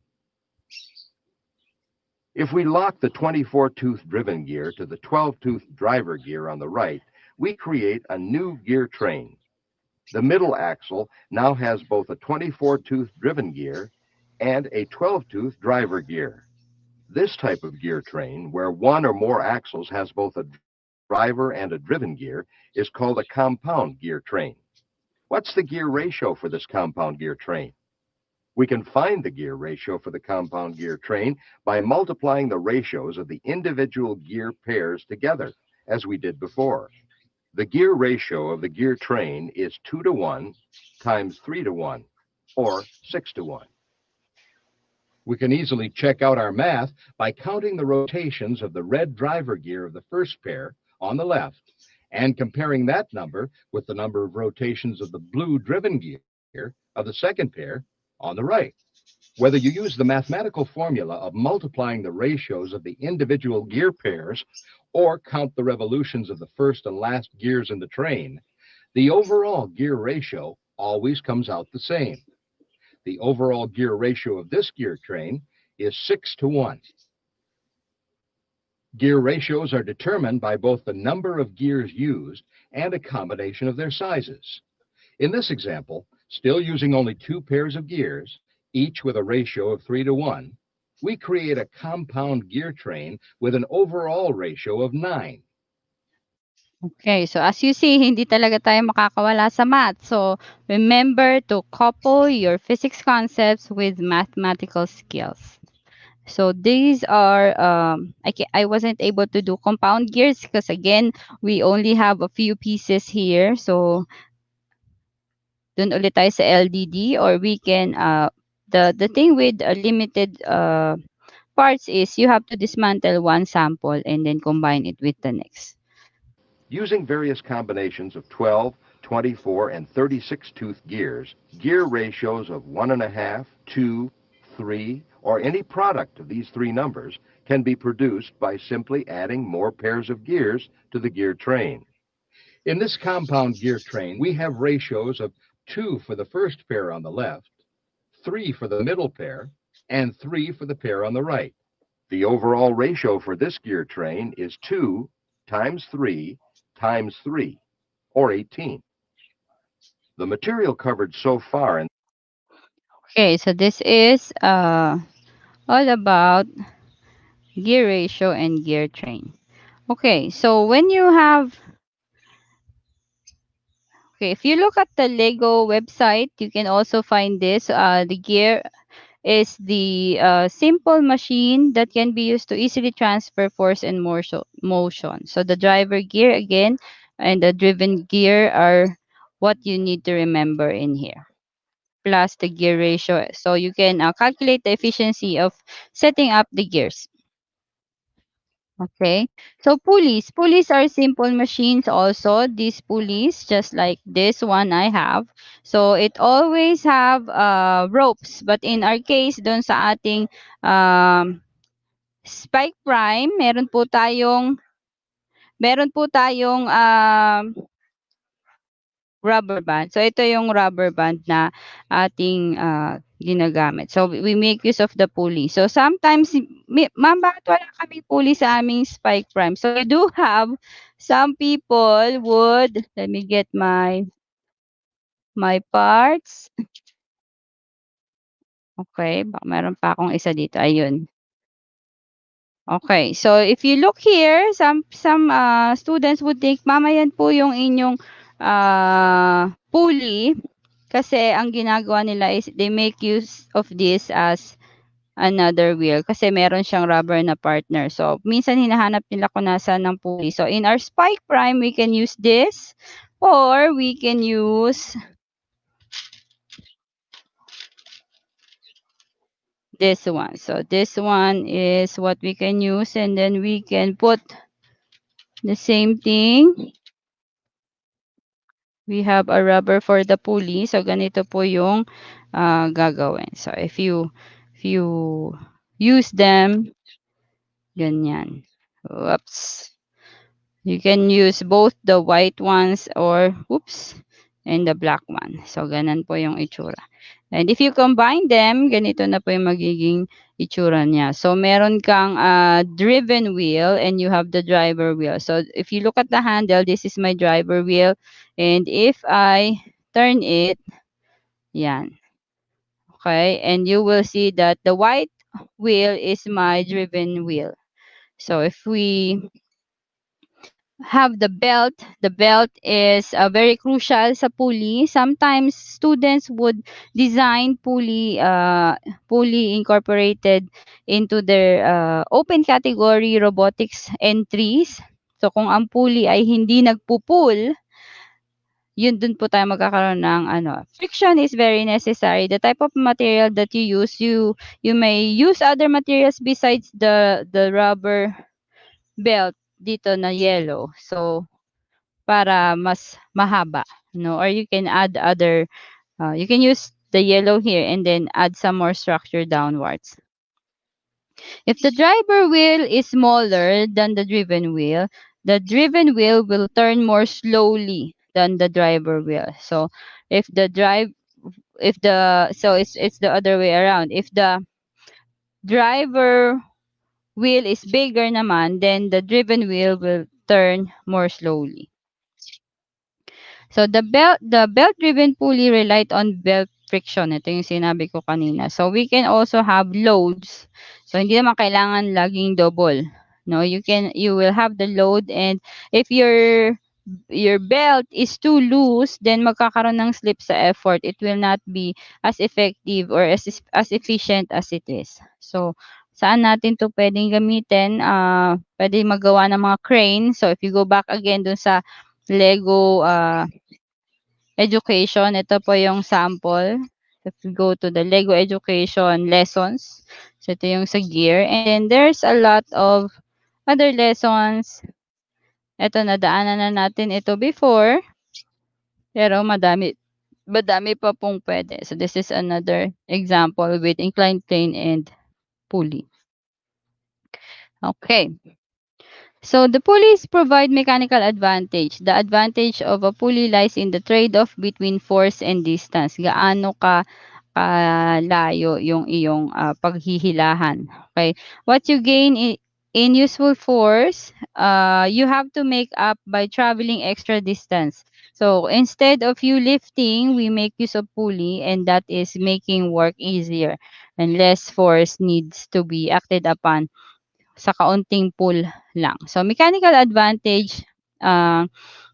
If we lock the 24-tooth driven gear to the 12-tooth driver gear on the right, we create a new gear train. The middle axle now has both a 24-tooth driven gear and a 12-tooth driver gear. This type of gear train, where one or more axles has both a driver and a driven gear, is called a compound gear train. What's the gear ratio for this compound gear train? We can find the gear ratio for the compound gear train by multiplying the ratios of the individual gear pairs together, as we did before. The gear ratio of the gear train is 2-to-1 times 3-to-1, or 6-to-1. We can easily check out our math by counting the rotations of the red driver gear of the first pair on the left and comparing that number with the number of rotations of the blue driven gear of the second pair on the right. Whether you use the mathematical formula of multiplying the ratios of the individual gear pairs or count the revolutions of the first and last gears in the train, the overall gear ratio always comes out the same. The overall gear ratio of this gear train is 6-to-1. Gear ratios are determined by both the number of gears used and a combination of their sizes. In this example, still using only two pairs of gears, each with a ratio of 3-to-1, we create a compound gear train with an overall ratio of 9. Okay, so as you see, hindi talaga tayo makakawala sa math. So remember to couple your physics concepts with mathematical skills. So these are, I wasn't able to do compound gears because again, we only have a few pieces here. So dun ulit tayo sa LDD, or we can, the thing with limited parts is you have to dismantle one sample and then combine it with the next. Using various combinations of 12, 24, and 36-tooth gears, gear ratios of 1.5, 2, 3, or any product of these three numbers can be produced by simply adding more pairs of gears to the gear train. In this compound gear train, we have ratios of 2 for the first pair on the left, 3 for the middle pair, and 3 for the pair on the right. The overall ratio for this gear train is 2 times 3 times 3, or 18. The material covered so far in Okay, so this is all about gear ratio and gear train. Okay, so when you have, okay, if you look at the Lego website, you can also find this. The gear is the simple machine that can be used to easily transfer force and motion. So the driver gear again and the driven gear are what you need to remember in here, plus the gear ratio. So you can calculate the efficiency of setting up the gears. Okay, so pulleys. Pulleys are simple machines also. These pulleys, just like this one I have. So it always have ropes. But in our case, dun sa ating Spike Prime, meron po tayong rubber band. So ito yung rubber band na ating ginagamit. So, we make use of the pulley. So, sometimes, ma'am, bakit wala kami pulley sa aming spike prime? So, we do have some people would, let me get my parts. Okay, baka meron pa akong isa dito. Ayun. Okay, so if you look here, some students would think, mama, yan po yung inyong pulley. Kasi ang ginagawa nila is they make use of this as another wheel kasi meron siyang rubber na partner. So, minsan hinahanap nila kung nasaan ng pulley. So, in our spike prime, we can use this or we can use this one. So, this one is what we can use and then we can put the same thing. We have a rubber for the pulley. So, ganito po yung gagawin. So, if you use them, ganyan. Oops. You can use both the white ones or, oops, and the black one. So, ganun po yung itsura. And if you combine them, ganito na po yung magiging itsura niya. So, meron kang driven wheel and you have the driver wheel. So, if you look at the handle, this is my driver wheel. And if I turn it, yan. Okay, and you will see that the white wheel is my driven wheel. So, if we have the belt is very crucial sa pulley. Sometimes students would design pulley incorporated into their open category robotics entries. So kung ang pulley ay hindi nagpo-pull, yun dun po tayo magkakaroon ng friction is very necessary. The type of material that you use, you may use other materials besides the rubber belt dito na yellow. So para mas mahaba, no? Or you can add other, you can use the yellow here and then add some more structure downwards. If the driver wheel is smaller than the driven wheel will turn more slowly than the driver wheel. So if the it's the other way around. If the driver wheel is bigger naman, then the driven wheel will turn more slowly. So the belt driven pulley relied on belt friction. Ito yung sinabi ko kanina. So we can also have loads. So hindi naman kailangan laging double. No, you will have the load, and if your belt is too loose, then magkakaroon ng slip sa effort. It will not be as effective or as efficient as it is. So saan natin to pwedeng gamitin? Pwede magawa ng mga crane. So if you go back again dun sa Lego education, ito po yung sample. If we go to the Lego education lessons, so ito yung sa gear. And then there's a lot of other lessons. Ito, nadaanan na natin ito before. Pero madami pa pong pwede. So this is another example with inclined plane and pulley. Okay. So the pulleys provide mechanical advantage. The advantage of a pulley lies in the trade-off between force and distance. Gaano ka kalayo yung iyong paghihilahan. Okay? What you gain in useful force, you have to make up by traveling extra distance. So instead of you lifting, we make use of pulley, and that is making work easier and less force needs to be acted upon sa kaunting pull lang. So, mechanical advantage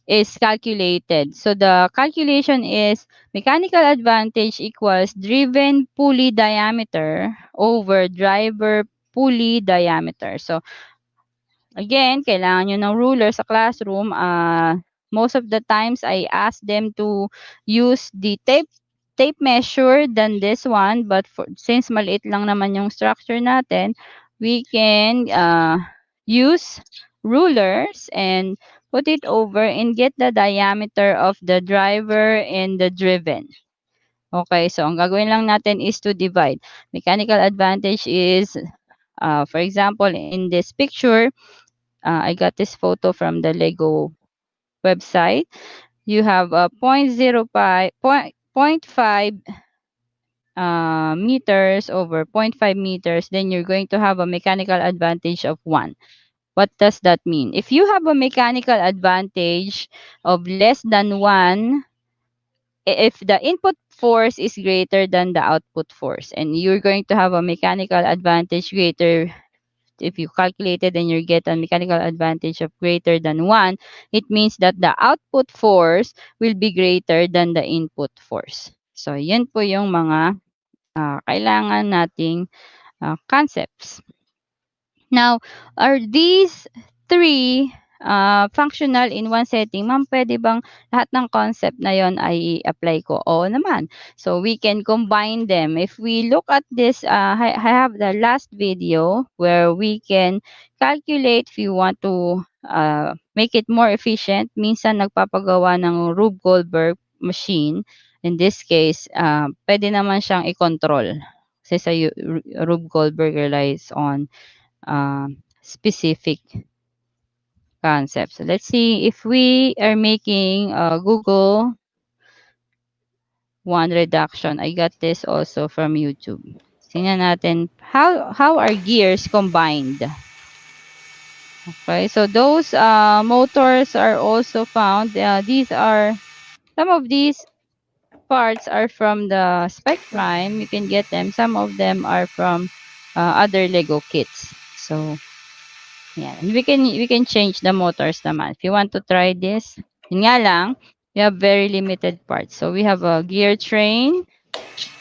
is calculated. So, the calculation is mechanical advantage equals driven pulley diameter over driver pulley diameter. So, again, kailangan nyo ng ruler sa classroom. Most of the times, I ask them to use the tape measure than this one. But since maliit lang naman yung structure natin, we can use rulers and put it over and get the diameter of the driver and the driven. Okay, so ang gagawin lang natin is to divide. Mechanical advantage is, for example, in this picture, I got this photo from the Lego website. You have a 0.05 meters over 0.5 meters, then you're going to have a mechanical advantage of 1. What does that mean? If you have a mechanical advantage of less than 1, if the input force is greater than the output force, and you're going to have a mechanical advantage greater, if you calculate it and you get a mechanical advantage of greater than 1, it means that the output force will be greater than the input force. So, yun po yung mga kailangan nating concepts. Now, are these 3 functional in one setting? Ma'am, pwede bang lahat ng concept na yon ay i-apply ko? Oo naman. So, we can combine them. If we look at this, I have the last video where we can calculate if you want to make it more efficient. Minsan, nagpapagawa ng Rube Goldberg machine. In this case, pwede naman siyang i-control. Kasi sa Rube Goldberg relies on specific concepts. So let's see if we are making Google one reduction. I got this also from YouTube. Tingnan natin how are gears combined. Okay, so those motors are also found. These are some of these parts are from the Spike Prime. You can get them. Some of them are from other Lego kits. So yeah, and we can change the motors naman. If you want to try this, yun nga lang, we have very limited parts. So we have a gear train,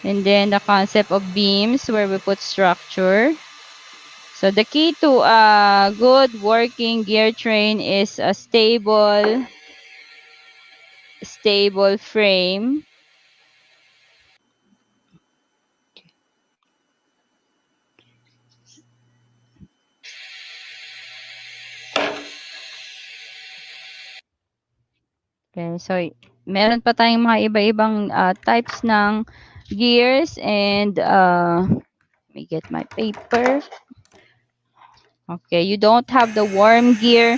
and then the concept of beams where we put structure. So the key to a good working gear train is a stable frame. Okay, so meron pa tayong mga iba-ibang types ng gears, and let me get my paper. Okay, you don't have the worm gear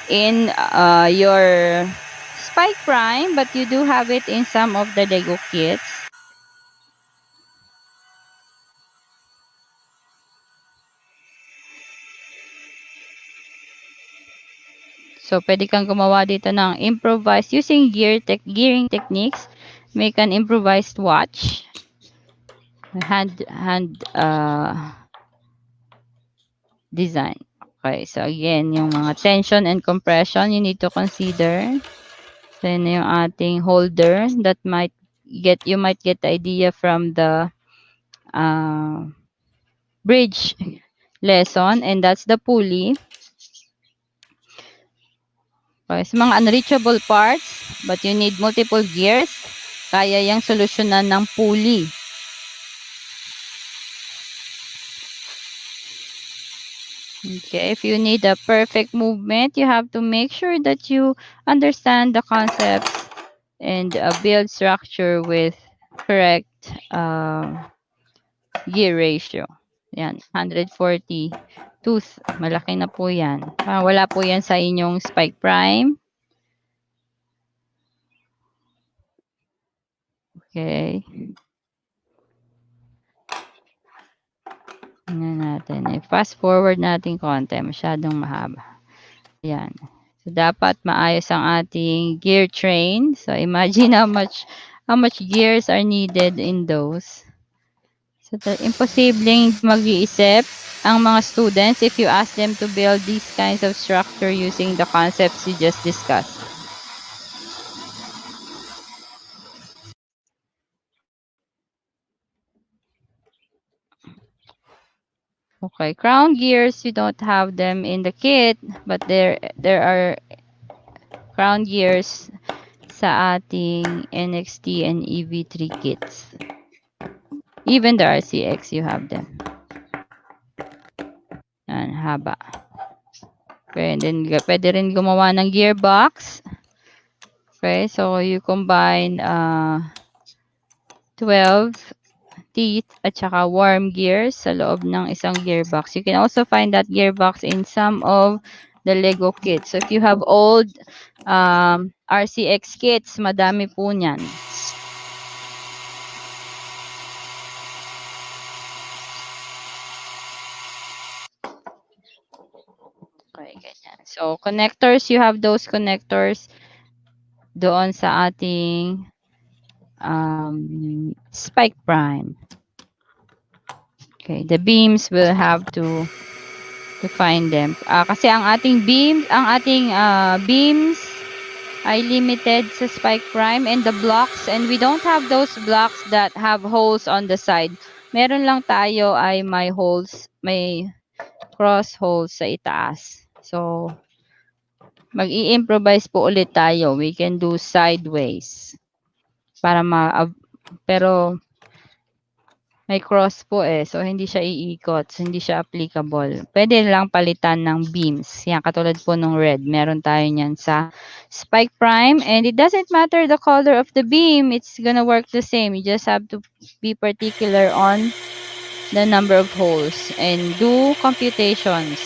in your Spike Prime, but you do have it in some of the Lego kits. So, pwede kang gumawa dito ng improvised using gearing techniques. Make an improvised watch. Hand design. Okay, so again, yung mga tension and compression you need to consider. Then yung ating holder that you might get the idea from the bridge lesson, and that's the pulley. Okay, sa mga unreachable parts, but you need multiple gears, kaya yang solusyonan ng pulley. Okay, if you need a perfect movement, you have to make sure that you understand the concepts and build structure with correct gear ratio. Yan, 140 tooth. Malaki na po yan. Wala po yan sa inyong Spike Prime. Okay. Tingnan natin. Fast forward natin konti. Masyadong mahaba. Yan. So, dapat maayos ang ating gear train. So, imagine how much gears are needed in those. So, imposibleng mag-iisip ang mga students if you ask them to build these kinds of structure using the concepts you just discussed. Okay, crown gears, you don't have them in the kit, but there are crown gears sa ating NXT and EV3 kits. Even the RCX, you have them. Yan, haba. Okay, and then pwede rin gumawa ng gearbox. Okay, so you combine 12 teeth at saka worm gears sa loob ng isang gearbox. You can also find that gearbox in some of the Lego kits. So if you have old RCX kits, madami po niyan. So, connectors, you have those connectors doon sa ating spike prime. Okay, the beams will have to find them. Kasi ang ating beams ay limited sa spike prime and the blocks, and we don't have those blocks that have holes on the side. Meron lang tayo ay may holes, may cross holes sa itaas. So, mag-i-improvise po ulit tayo. We can do sideways para pero may cross po so hindi siya iikot, so hindi siya applicable. Pwede lang palitan ng beams. Yan, katulad po nung red. Meron tayo niyan sa spike prime, and it doesn't matter the color of the beam. It's gonna work the same. You just have to be particular on the number of holes and do computations.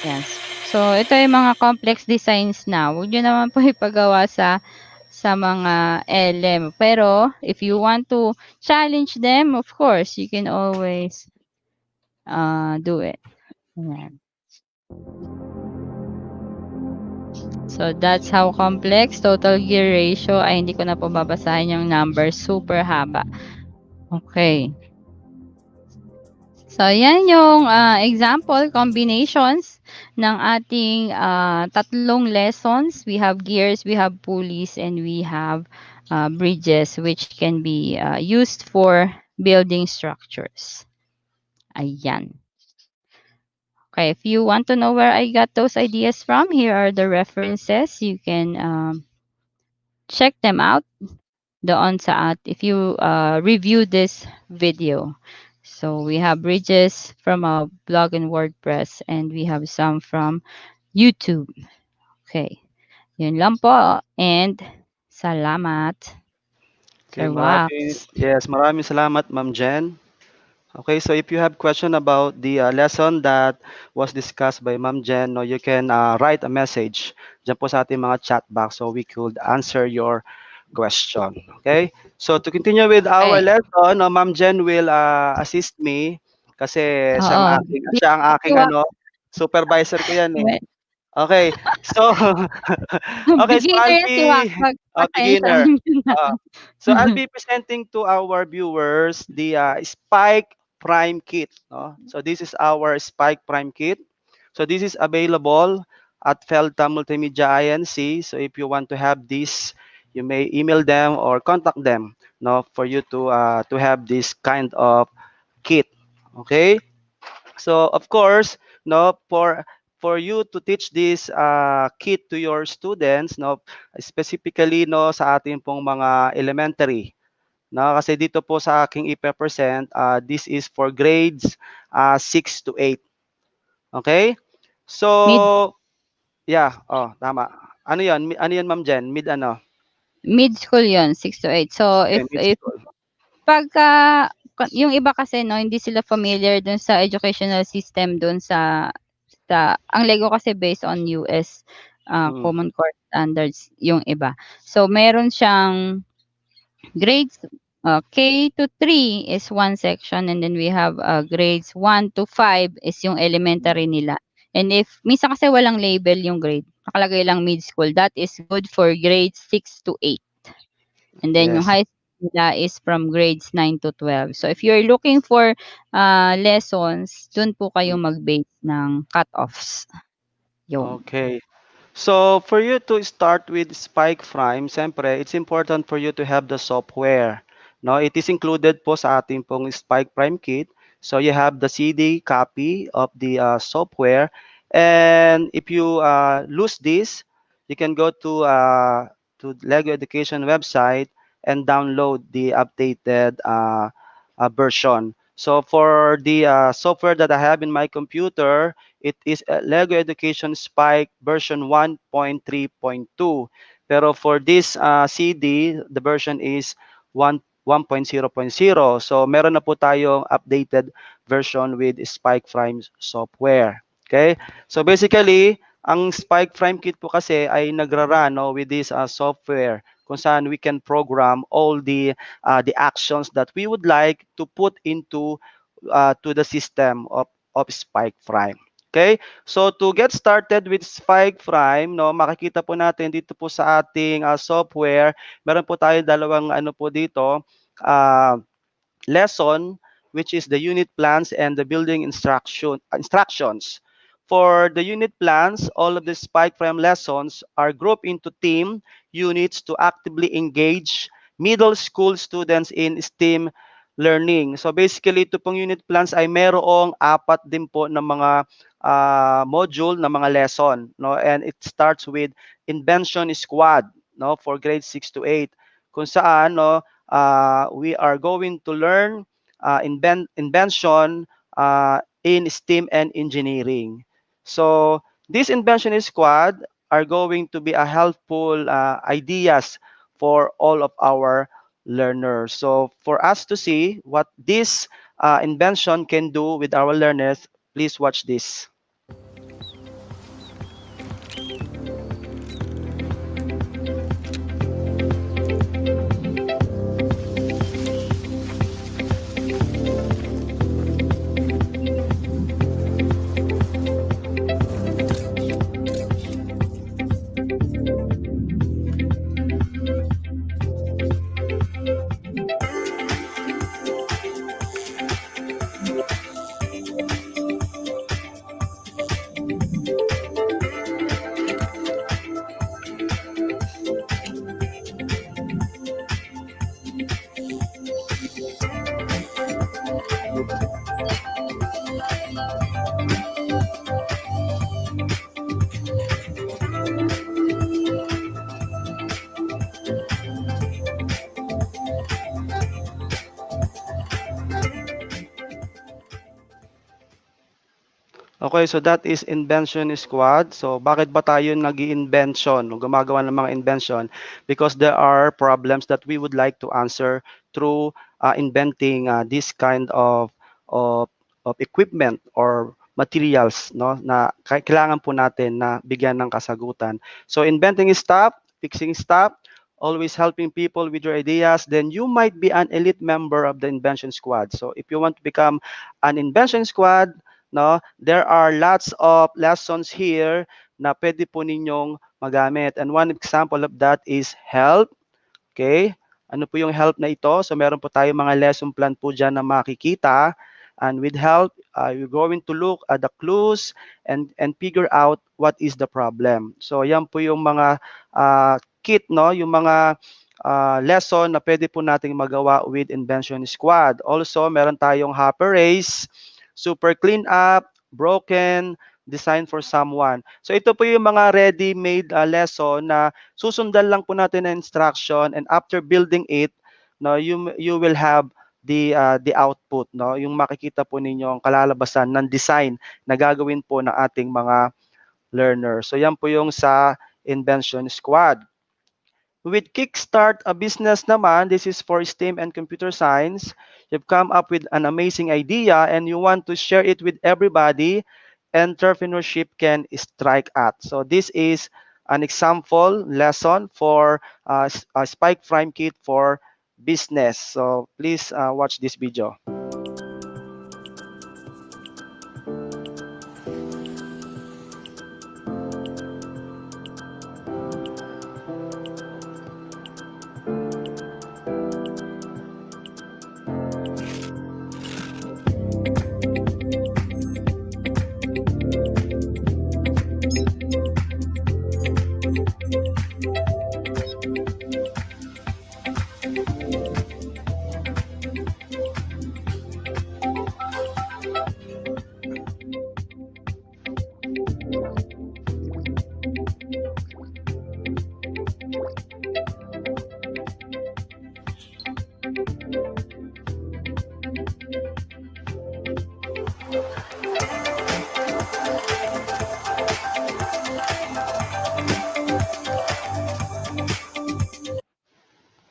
Yes. So, ito yung mga complex designs na. Huwag nyo naman po ipagawa sa mga LM. Pero, if you want to challenge them, of course, you can always do it. Ayan. So, that's how complex. Total gear ratio. Ay, hindi ko na po babasahin yung numbers. Super haba. Okay. So, yan yung example combinations ng ating tatlong lessons. We have gears, we have pulleys, and we have bridges, which can be used for building structures. Ayan. Okay, if you want to know where I got those ideas from, here are the references. You can check them out doon sa if you review this video. So we have bridges from a blog in WordPress, and we have some from YouTube. Okay. Yun lang po. And salamat, Okay, Sir Wax. maraming salamat, Ma'am Jen. Okay, so if you have question about the lesson that was discussed by Ma'am Jen, no, you can write a message dyan po sa ating mga chat box so we could answer your question. Okay, so to continue with our Okay. lesson, no, Ma'am Jen will assist me kasi Oo. siya ang aking supervisor ko yan eh. Okay. So, okay, so Beginner I'll yan si be Wakbag. a Pasensya beginner. na. Uh, so I'll be presenting to our viewers the Spike Prime Kit. No? So this is our Spike Prime Kit. So this is available at Felta Multimedia Inc. So if you want to have this, you may email them or contact them, no, for you to have this kind of kit. Okay. So of course, no, for you to teach this kit to your students, no, specifically no sa ating pong mga elementary, no, kasi dito po sa aking ipe-present, this is for grades 6 to 8. Okay? Mid, So, yeah, tama. Ano 'yon? Ano 'yon, Ma'am Jen? Mid ano? mid school yon 6 to 8. So Okay, mid if school. pagka yung iba kasi no, hindi sila familiar dun sa educational system dun sa ang Lego kasi based on US Mm. Common Core Standards yung iba. So meron siyang grades K to 3 is one section, and then we have grades 1 to 5 is yung elementary nila. And if minsan kasi walang label yung grade, nakalagay lang mid school, that is good for grades 6 to 8. And then yung Yes. high school nila is from grades 9 to 12. So if you're looking for lessons, dun po kayo mag-base ng cut-offs. Yun. Okay. So for you to start with Spike Prime, siyempre, it's important for you to have the software. No, it is included po sa ating pong Spike Prime kit. So you have the CD copy of the software, and if you lose this, you can go to Lego Education website and download the updated version. So for the software that I have in my computer, it is Lego Education Spike version 1.3.2. Pero for this CD, the version is 1.0.0. So meron na po tayong updated version with Spike Prime software. Okay? So basically, ang Spike Prime Kit po kasi ay nagrarun no, with this software kung saan we can program all the actions that we would like to put into to the system of Spike Prime. Okay? So to get started with Spike Prime, no, makikita po natin dito po sa ating software, meron po tayo dalawang ano po dito, uh, lesson, which is the unit plans and the building instructions. For the unit plans, all of the Spike Prime lessons are grouped into team units to actively engage middle school students in STEAM learning. So basically, ito pong unit plans ay merong apat din po ng mga module na mga lesson, no? And it starts with invention squad, no, for grade 6 to 8, kung saan, no, we are going to learn invention in STEAM and engineering. So this invention squad are going to be a helpful ideas for all of our learners. So for us to see what this invention can do with our learners, please watch this. Okay, so that is invention squad. So bakit ba tayo nag-i-invention o gumagawa ng mga invention? Because there are problems that we would like to answer through inventing this kind of equipment or materials, no, na kailangan po natin na bigyan ng kasagutan. So inventing stuff, fixing stuff, always helping people with your ideas, then you might be an elite member of the invention squad. So if you want to become an invention squad, no, there are lots of lessons here na pwede po ninyong magamit. And one example of that is health. Okay? Ano po yung help na ito? So meron po tayong mga lesson plan po dyan na makikita. And with help, you're going to look at the clues and figure out what is the problem. So yan po yung mga kit, no? Yung mga lesson na pwede po nating magawa with Invention Squad. Also, meron tayong Hopper Race, Super Clean Up, Broken, Design for Someone. So ito po yung mga ready-made lesson na susundan lang po natin ang instruction, and after building it, no, you will have the output, no, yung makikita po ninyo ang kalalabasan ng design na gagawin po ng ating mga learners. So yan po yung sa Invention Squad. With Kickstart a Business naman, this is for STEM and computer science. You've come up with an amazing idea and you want to share it with everybody. Entrepreneurship can strike at. So this is an example lesson for a Spike Prime Kit for business. So please watch this video.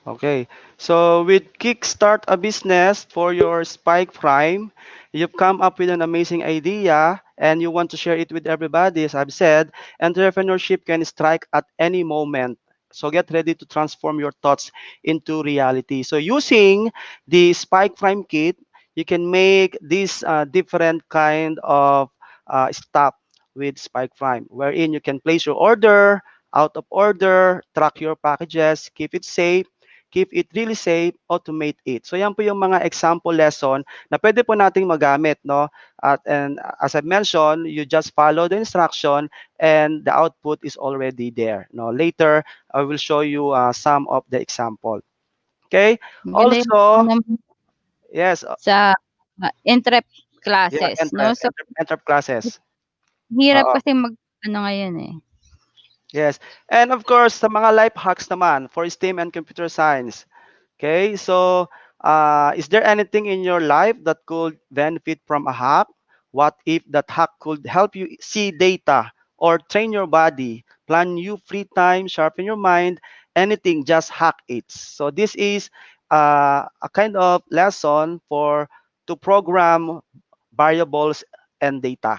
Okay, so with Kickstart a Business for your Spike Prime, you've come up with an amazing idea and you want to share it with everybody. As I've said, entrepreneurship can strike at any moment. So get ready to transform your thoughts into reality. So using the Spike Prime Kit, you can make this different kind of stop with Spike Prime, wherein you can place your order, out of order, track your packages, keep it really safe, automate it. So yan po yung mga example lesson na pwede po nating magamit, no? And as I mentioned, you just follow the instruction and the output is already there. No, later I will show you some of the example. Okay. Maganda yung Also, ano, yes, sa entrep yeah, classes, no? So, entrep classes. hirap Oo. kasi ano ngayon eh. Yes. And of course, sa mga life hacks naman for STEAM and computer science. Okay, so is there anything in your life that could benefit from a hack? What if that hack could help you see data or train your body, plan new free time, sharpen your mind, anything, just hack it. So this is a kind of lesson for to program variables and data.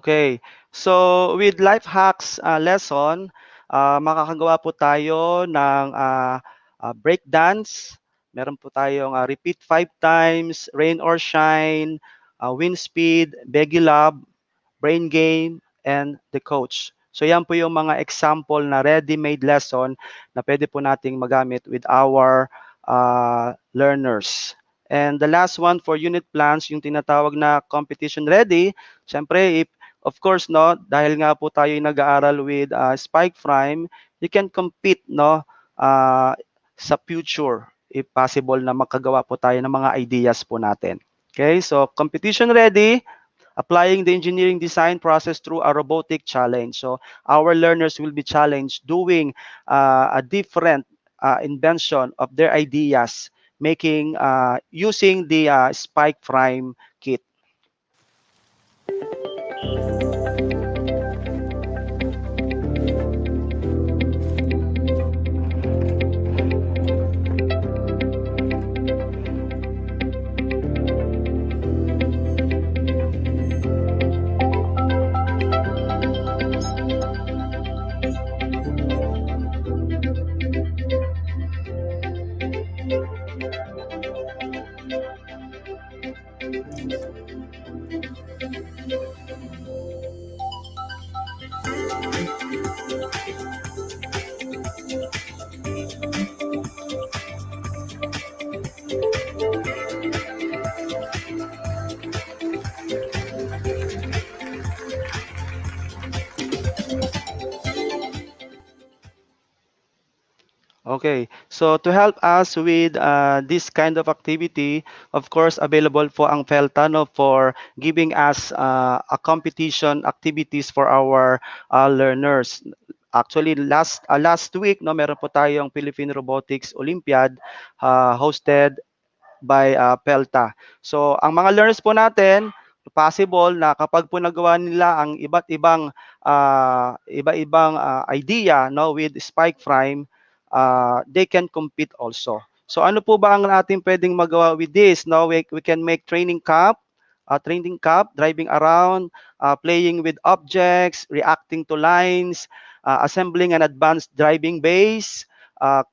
Okay. So with life hacks lesson, makakagawa po tayo ng break dance. Meron po tayong repeat 5 times, rain or shine, wind speed, beggy love, brain game, and the coach. So yan po yung mga example na ready-made lesson na pwede po nating magamit with our learners. And the last one for unit plans, yung tinatawag na competition ready. Siyempre, if of course, no, dahil nga po tayo nag-aaral with Spike Prime, you can compete, no, uh, sa future if possible na makagawa po tayo ng mga ideas po natin. Okay, so competition ready, applying the engineering design process through a robotic challenge. So our learners will be challenged doing a different invention of their ideas, making using the Spike Prime kit. Okay, so to help us with this kind of activity, of course, available po ang FELTA, no, for giving us a competition activities for our learners. Actually, last week, no, meron po tayong Philippine Robotics Olympiad hosted by PELTA. So, ang mga learners po natin, possible na kapag po nagawa nila ang iba-ibang idea, no, with Spike Prime, they can compete also. So ano po ba ang ating pwedeng magawa with this? No, we can make training camp, driving around, playing with objects, reacting to lines, assembling an advanced driving base, uh,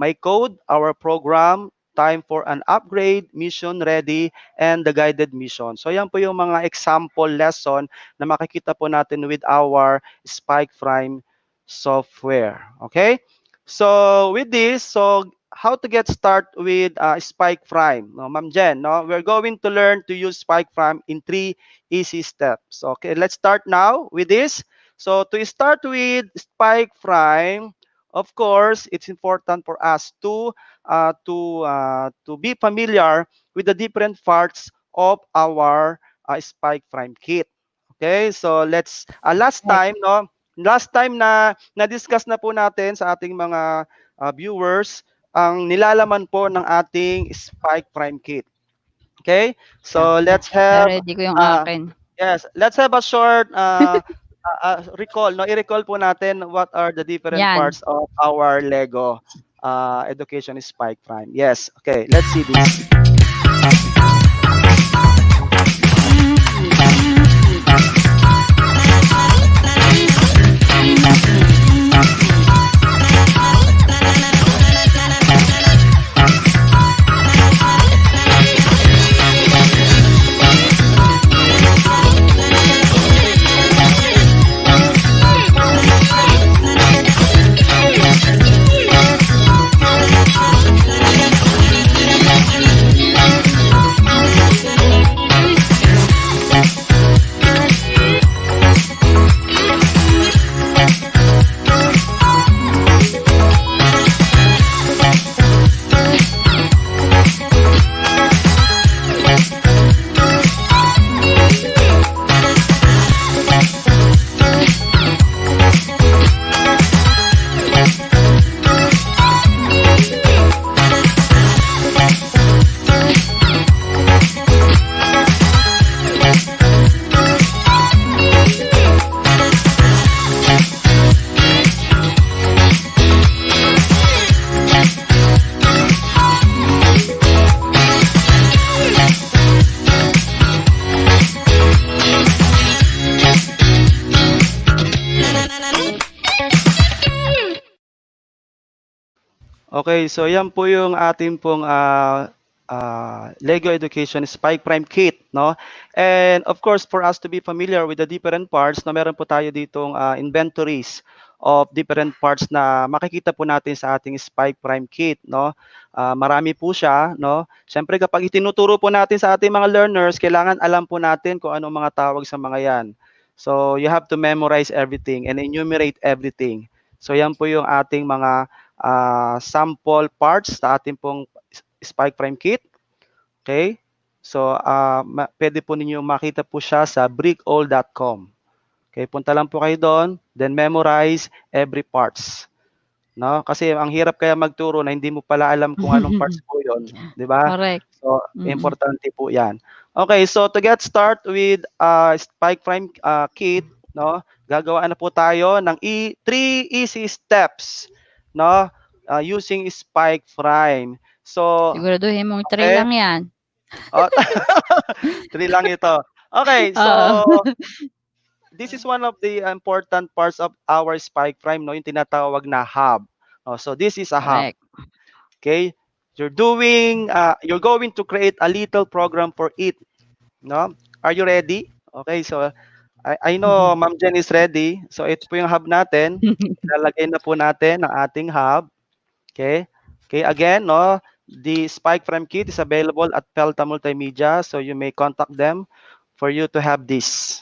my code, our program, time for an upgrade, mission ready, and the guided mission. So yan po yung mga example lesson na makikita po natin with our Spike Prime software. Okay? So with this, so how to get start with Spike Prime? No, Ma'am Jen, no, we're going to learn to use Spike Prime in 3 easy steps. Okay, let's start now with this. So to start with Spike Prime, of course, it's important for us to be familiar with the different parts of our Spike Prime kit. Okay, so let's last Right. time no, last time na-discuss na po natin sa ating mga viewers ang nilalaman po ng ating Spike Prime Kit. Okay? So let's have Na-ready ko yung uh, akin. yes, let's have a short recall, no? I-recall po natin what are the different Yan. parts of our Lego education Spike Prime. Yes. Okay, let's see this. Okay, so yan po yung ating pong Lego Education Spike Prime Kit, no? And of course, for us to be familiar with the different parts, no, meron po tayo ditong inventories of different parts na makikita po natin sa ating Spike Prime Kit, no? Marami po siya, no? Siyempre kapag itinuturo po natin sa ating mga learners, kailangan alam po natin kung anong mga tawag sa mga yan. So you have to memorize everything and enumerate everything. So yan po yung ating mga sample parts sa ating pong Spike Prime Kit. Okay? So, pwede po ninyo makita po siya sa brickall.com. Okay, punta lang po kayo doon, then memorize every parts. No? Kasi ang hirap kaya magturo na hindi mo pala alam kung anong parts po 'yon, 'di ba? Correct. So, Mm. importante po 'yan. Okay, so to get start with Spike Prime Kit, no? Gagawa na po tayo ng 3 easy steps, no? Using Spike Prime. So, Siguraduhin mong 3 okay. lang yan. Oh, 3 lang ito. Okay, so Oo. this is one of the important parts of our Spike Prime, no? Yung tinatawag na hub. Oh, so this is a hub. Correct. Okay? You're going to create a little program for it, no? Are you ready? Okay, so I know Ma'am Jen is ready. So ito po yung hub natin. Ilalagay na po natin ang ating hub. Okay? Okay, again, no? The Spike Prime Kit is available at Pelta Multimedia, so you may contact them for you to have this.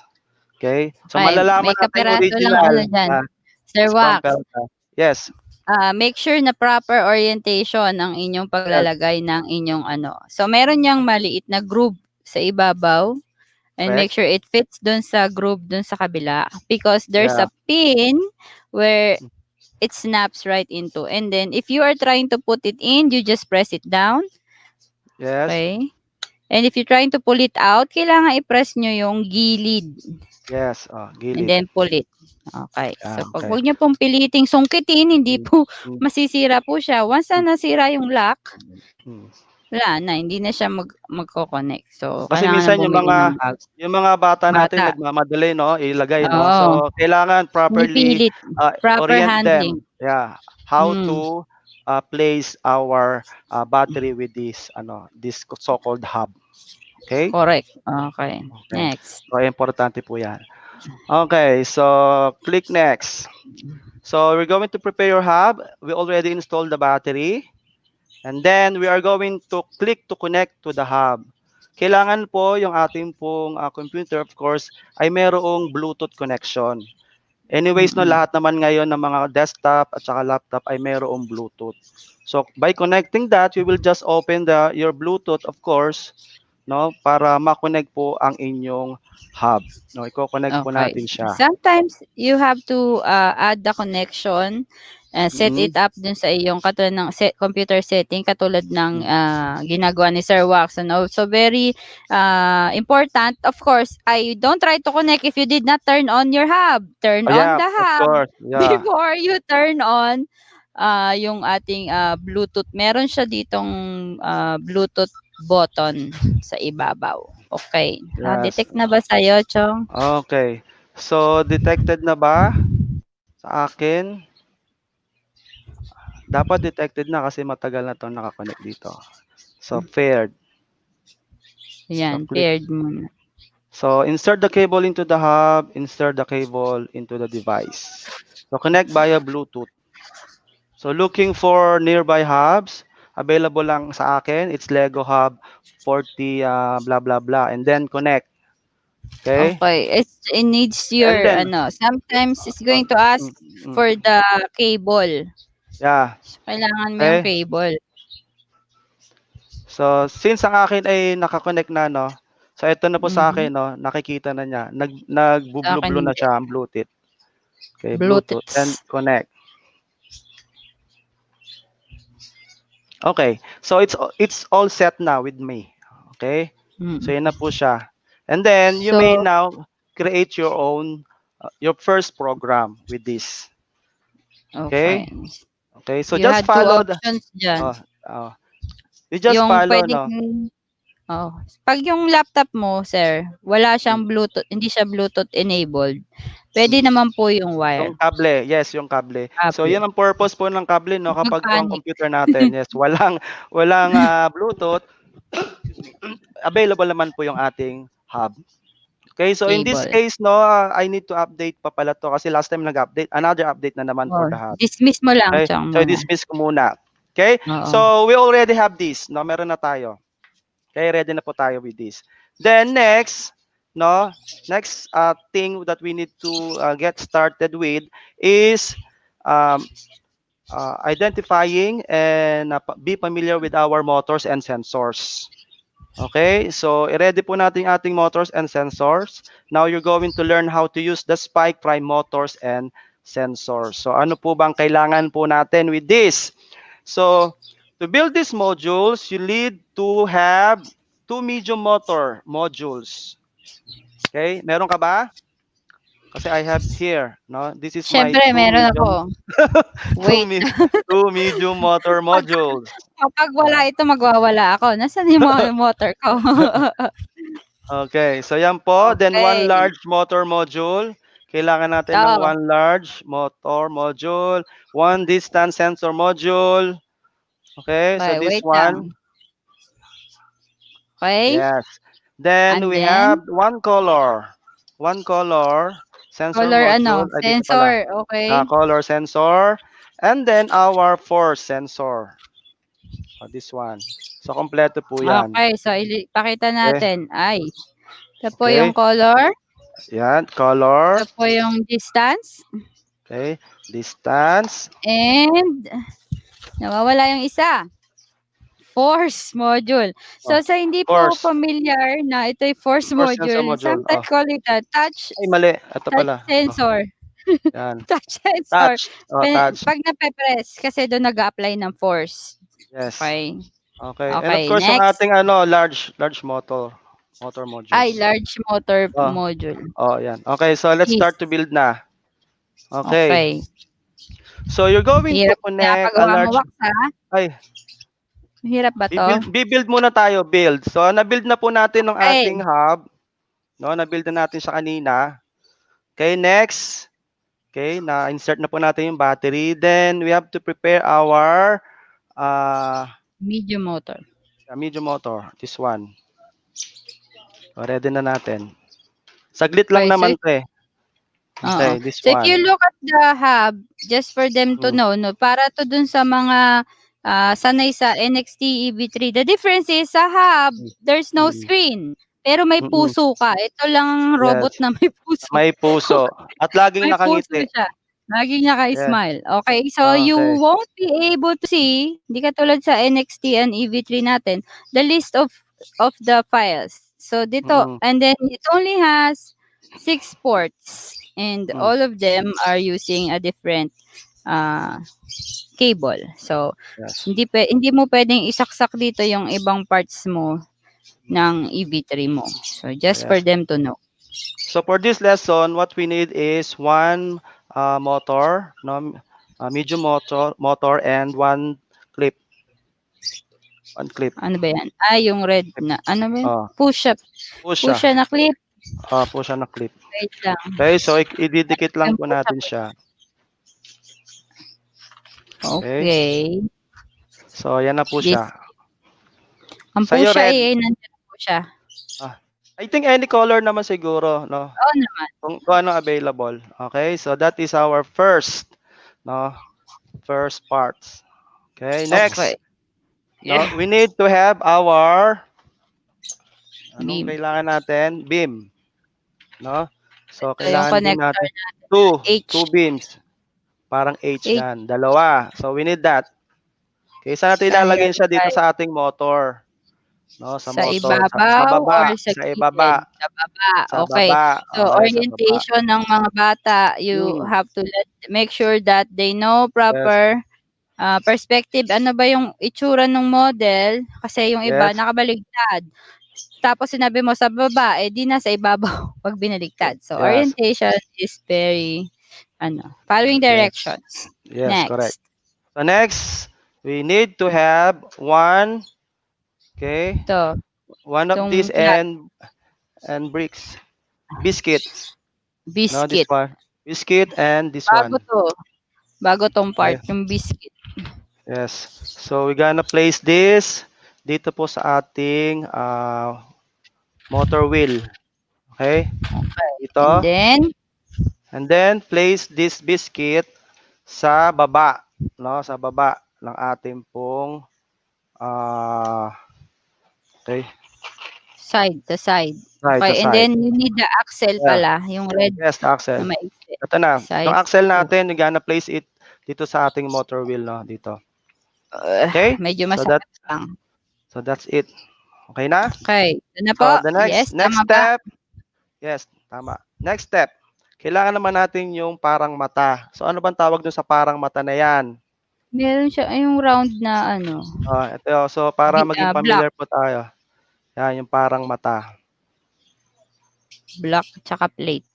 Okay? So Okay, malalaman may natin yung kapiraso lang original ano dyan. Sir is from Wax, Pelta. Yes. make sure na proper orientation ang inyong Yes. paglalagay ng inyong ano. So, meron niyang maliit na groove sa ibabaw and make Correct. sure it fits dun sa groove dun sa kabila because there's Yeah. a pin where it snaps right into. And then, if you are trying to put it in, you just press it down. Yes. Okay? And if you're trying to pull it out, kailangan i-press nyo yung gilid. Yes. And Gilid. then pull it. Okay. So, pag Okay. huwag nyo pong piliting sungkitin, hindi po Mm. masisira po siya. Once na nasira yung lock, Mm. wala na. Hindi na siya magko-connect. So, Kasi kailangan na minsan bumili ng bago. yung mga bata natin Bata. nagmamadali, no, ilagay, no. Oo. So kailangan Hindi properly pilit. Proper orient handling. them. Yeah, how Mm. to place our battery with this so-called hub. Okay? Correct. Okay. Okay. Next. So importante po 'yan. Okay, so click next. So we're going to prepare your hub. We already installed the battery. And then we are going to click to connect to the hub. Kailangan po yung ating pong computer, of course, ay merong Bluetooth connection. Anyways, no, lahat naman ngayon ng mga desktop at saka laptop ay merong Bluetooth. So by connecting that, you will just open your Bluetooth, of course. no, para ma-connect po ang inyong hub. No, iko-connect po Okay. natin siya. Sometimes you have to add the connection, set it Mm. up dun sa iyong katulad ng computer setting katulad ng Mm. ginagawa ni Sir Wax. Ano? So very important. Of course, I don't try to connect if you did not turn on your hub. Turn Oh, on yeah, the of hub course. Yeah. before you turn on yung ating Bluetooth. Meron siya ditong Bluetooth button sa ibabaw. Okay. Yes. Na-detect na ba sa'yo, Chong? Okay. So, detected na ba sa akin? Dapat detected na kasi matagal na 'tong naka-connect dito. So, paired. So, Ayan, click. paired muna. So, insert the cable into the hub, insert the cable into the device. So, connect via Bluetooth. So, looking for nearby hubs, available lang sa akin. It's Lego Hub 40 blah blah blah and then connect. Okay? Okay. It needs And your, then sometimes it's uh, going to ask mm, mm, for the cable. yeah. So, kailangan mo yung Okay? cable. So, since ang akin ay naka-connect na, no? So, ito na po sa akin, Mhm. no? Nakikita na niya. Sa akin Nagbu-blue-blue na hindi. siya ang Bluetooth. Okay, Bluetooth. And Bluetooth. connect. Okay. So, it's all set now with me. Okay? So, Mm. yun na po siya. And then, you may So, now create your own, your first program with this. okay. Okay? Okay. So, You just had two follow the, options dyan. oh, oh, you just Yung follow, pwedeng, no? oh, pag yung laptop mo, sir, wala Mm, siyang Bluetooth, hindi siya Bluetooth enabled, pwede mm. naman po yung Yung wire, kable, yes, yung kable. So, cable. yun ang purpose po ng kable, no? Huwag Kapag po ang mag-panic. computer natin, yes, walang Bluetooth, excuse me, available naman po yung ating hub. Okay, so in this Cable. case, no, I need to update pa pala to kasi last time nag-update, another update na naman for Oh, the hub. dismiss mo lang Okay, siyang so muna. i-dismiss ko muna. Okay, Oo. so we already have this, no, meron na tayo. Okay, ready na po tayo with this. Then next, no, next thing that we need to get started with is um, identifying and be familiar with our motors and sensors. Okay, so i-ready po natin yung ating motors and sensors. Now you're going to learn how to use the spike prime motors and sensors. So ano po bang kailangan po natin with this? So to build these modules, you need to have two medium motor modules. Okay, meron ka ba? Kasi I have here, no? This is my Siyempre two meron ako. medium two, Wait. two medium motor Pag modules. kapag wala ito, magwawala ako. Nasaan yung mga motor ko? Okay, so yan po. Then one Okay. large motor module. Kailangan natin ng Oo. one large motor module, one distance sensor module. Okay, so Okay, this wait one. lang. Okay? Yes. Then And we have then, one color. One color sensor color module. Ay, dito pala. sensor. Okay? Color sensor. And then our force sensor. This one. So, kompleto po yan. Okay, so pakita Okay. natin. Ay, ito po yung Okay. color. Yan. Color. Ito po yung distance. Okay. Distance. And, nawawala yung isa. Force module. So, Oh, sa hindi po force. familiar na ito ay force Force sensor module, module. sometimes Oh. call it a touch Ay, mali. Ito pala. Oh, sensor. yan. Touch sensor. Touch. Oh, touch. Pag nape-press, kasi doon nag-apply ng force. Yes. Okay. Okay. And of Okay, course, yung next. ating large motor Ay, modules. large motor Oh, module. yan. Okay, so let's Is. start to build na. Okay. Okay. So you're going to Hirap connect a pinapagawa mo, large Wax, ha? ay, Hirap ba to? Bibuild muna tayo, build. So na-build na po natin ng Okay. ating hub. No, na-build na natin siya kanina. Okay, next. Okay, na-insert na po natin yung battery. Then we have to prepare our Medium motor. medium motor. This one. Ready na natin. Saglit lang Okay, so naman 'to eh. oo. Okay, this So if you one. look at the hub, just for them to Mm, know, no, para to dun sa mga sanay sa NXT EV3. The difference is sa hub, mm, there's no mm, screen. Pero may mm. puso ka. Ito lang ang robot Yes, na may puso. may puso at laging May puso nakangiti. siya. Laging Yes. naka-smile. Okay, so you Okay. won't be able to see, hindi katulad sa NXT and EV3 natin, the list of of the files. So dito, Mm-mm. and then it only has 6 ports, and Mm. all of them are using a different uh, cable. So Yes. hindi mo pwedeng isaksak dito yung ibang parts mo ng EV3 mo. So just for Yes. them to know. So for this lesson, what we need is one motor, no, medium motor, and clip, one clip. Ano ba yan? Yung red na, ano ba yun? Oh, Push-up. push siya. Push na clip. Push siya na clip. Wait lang. Okay, so ididikit lang Yung po push-up. natin siya. Okay. Okay. So yan na po This, siya. ang Sa'yo push red. nandiyan po siya. I think any color naman siguro, no? Oo naman. Kung ano available. Okay, so that is our first, no? First parts. Okay, next. Okay. No, we need to have our anong Beam. kailangan natin? Beam, no? So Ito yung kailangan din connector natin natin. H. two beams. Parang H H. yan, dalawa. So we need that. Okay, saan natin Saan ilalagay siya dito ilalagay? sa ating motor? No, sa Sa motor, sa ibabaw or baba, sa sa gilid? ibaba, Sa baba. sa Okay. baba. So Okay, sa baba. orientation ng mga bata, you have to make sure that they know Yes. proper perspective. Ano ba yung itsura ng model? Kasi yung iba Yes. nakabaligtad. Tapos sinabi mo sa baba, di na sa ibabaw pag binaligtad. So Yes. orientation is very following directions. Yes, correct. Next. So next, we need to have one, okay, Ito. one of Itong these and bricks, biscuit. No, this biscuit. one, biscuit, and this Bago one. to. Bago tong part, Okay. yung biscuit. Yes. So we're gonna place this dito po sa ating motor wheel. Okay? Okay. Dito. And then, Place this biscuit sa baba, no? Sa baba ng ating pong okay. side to side. Side to Okay, and side. then you need the axle Yeah. pala, yung red Yes, the axle. na maiksi. Ito na. Yung Size axle 2. natin, we're gonna place it dito sa ating motor wheel, no? Dito. Okay? Medyo So masakit lang. that's it. Okay na? Okay, ito na po. So the Yes, next tama ba? step. Yes, tama. Next step. Kailangan naman natin yung parang mata. So ano bang tawag dun sa parang mata na yan? Meron siya, yung round na Ito. So para maging black. familiar po tayo. Yan, yung parang mata. Black tsaka plate.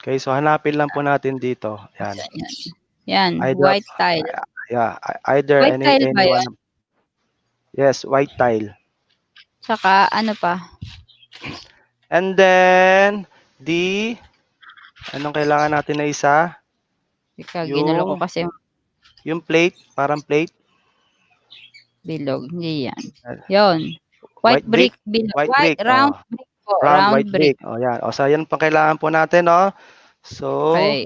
Okay, so hanapin lang po natin dito. Yan. Yan, Either, white tile. Yeah, either White tile ba anyone. yun? Yes, white tile. Tsaka ano pa? And then, anong kailangan natin na isa? Ginulo ko kasi yung plate, parang plate. Bilog. Hindi yan. Yun. White brick. Bilog. White brick. Round brick po. Round white brick. Yan. So, yan pang kailangan po natin, no? So, okay.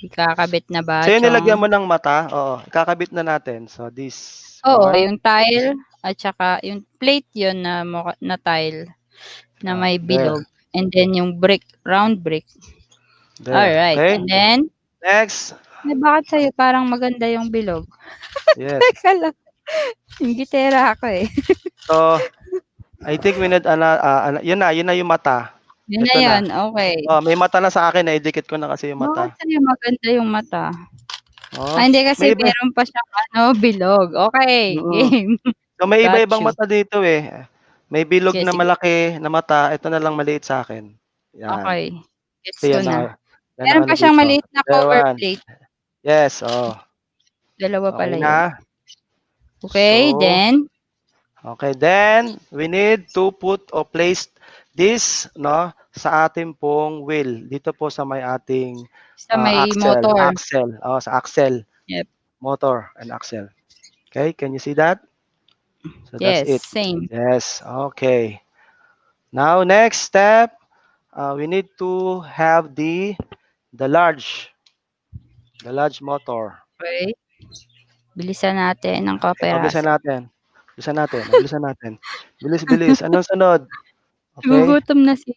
Ikakabit na ba? So, yun nilagyan mo ng mata. Oo. Ikakabit na natin. So, this Oo, one. yung tile at saka yung plate yun na tile na may bilog. There. And then yung brick, round brick. There. Alright. Okay. And then, next. Bakit sa'yo parang maganda yung bilog? Yes. Teka lang. Yung gitera ako eh. So, I think we need, yun na yung mata. Yun na yun, okay. May mata na sa akin, idikit ko na kasi yung mata. Bakit sa'yo maganda yung mata? Hindi kasi meron pa siyang bilog. Okay, game. So may iba-ibang mata dito eh. May bilog na malaki na mata, ito na lang maliit sa akin. Yan. Okay. Gets ko na. Meron pa siyang maliit na cover plate. Yes, Dalawa pala yun. Na. Okay, so, then we need to put or place this sa ating pong wheel. Dito po sa may ating sa may axle. Sa axle. Yep. Motor and axle. Okay, can you see that? So yes, that's it. Same. Yes, okay. Now next step, we need to have the large motor. Okay. Bilisan natin ng kaperas. Bilisan natin. Bilis. Anong sunod? Okay. Gugutom na si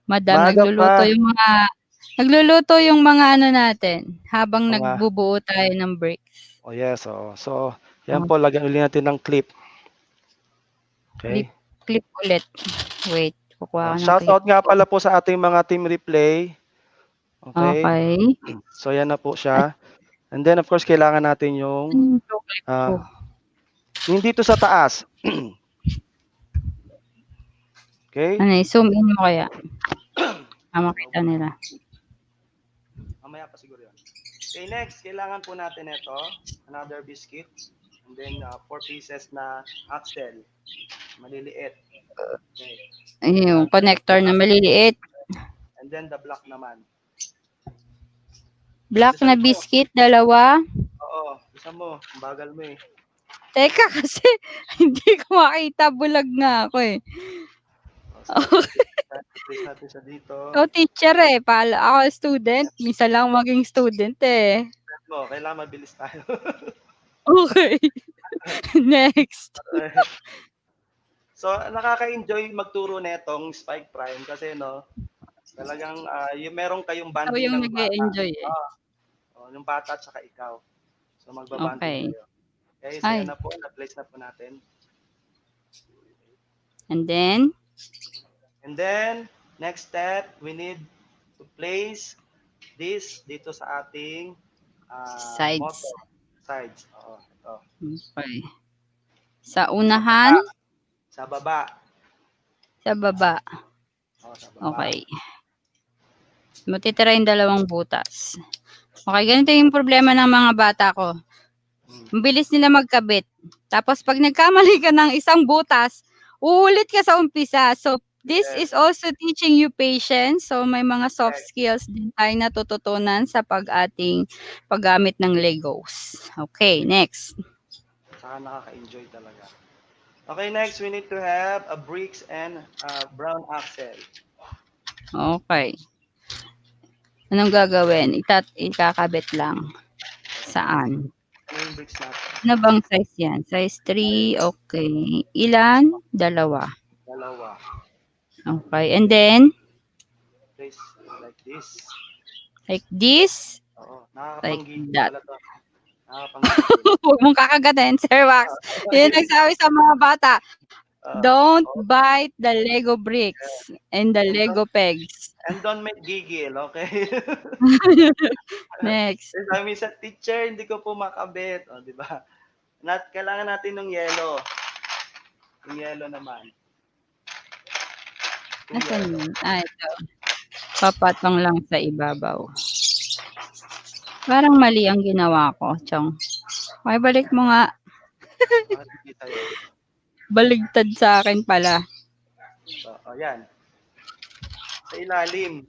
Madam. Nagluluto yung mga natin habang nagbubuo tayo ng bricks. Oh yes, so yan po, lagyan ulit natin ng clip. Okay. Clip ulit. Wait, kukuha ko ng clip. Shoutout nga pala po sa ating mga team replay. Okay. Okay. So yan na po siya. And then of course kailangan natin yung Ano yung clip ko? yung dito sa taas. Okay? Ano, zoom in mo kaya? Makita nila. Mamaya pa siguro yun. Okay, next, kailangan po natin ito. Another biscuit. And then 4 pieces na axle. Maliliit. Okay. Yung connector na maliliit. And then the black naman. Black na biscuit, dalawa. Oo, isa mo. Ang bagal mo eh. Teka kasi, hindi ko makita. Bulag nga ako eh. Place natin siya dito. Ikaw teacher eh. Ako student. Minsan lang maging student eh. Kailangan mabilis tayo. Okay. Next. So, nakaka-enjoy magturo netong Spike Prime kasi talagang yung meron kayong Ako banding yung ng bata. nag-enjoy eh. Yung bata at saka ikaw. So, magbabanding kayo. Okay, so yan na po. Na-place na po natin. And then, next step, we need to place this dito sa ating sides. motor. Sides. Oo, ito. Okay. Sa unahan? Sa baba. Sa baba. Sa baba. Okay. Matitira yung dalawang butas. Okay, ganito yung problema ng mga bata ko. Ang bilis nila magkabit. Tapos pag nagkamali ka ng isang butas, uulit ka sa umpisa. So, this is also teaching you patience. So, may mga soft skills din tayo natututunan sa paggamit ng Legos. Okay, next. Saka nakaka-enjoy talaga. Okay, next, we need to have a bricks and brown axle. Okay. Anong gagawin? Ikakabit lang. Saan? Ano yung bricks natin? Ano bang size yan? Size 3, okay. Ilan? Dalawa. Okay, and then? Place like this. Like this? Oo, like nakakapang-gigil that. pala to. Huwag mong kakagatin, Sir Wax. Yan nagsabi sa mga bata. Don't bite the Lego bricks and the Lego pegs. And don't make gigil, okay? Next. Sabi sa teacher, hindi ko po makabit. O, di ba? Kailangan natin ng yellow. Yung yellow naman. Nasaan yun? Ito. Papatong lang sa ibabaw. Parang mali ang ginawa ko, Chong. Okay, balik mo nga. Baligtad sa akin pala. So, ayan. Sa ilalim.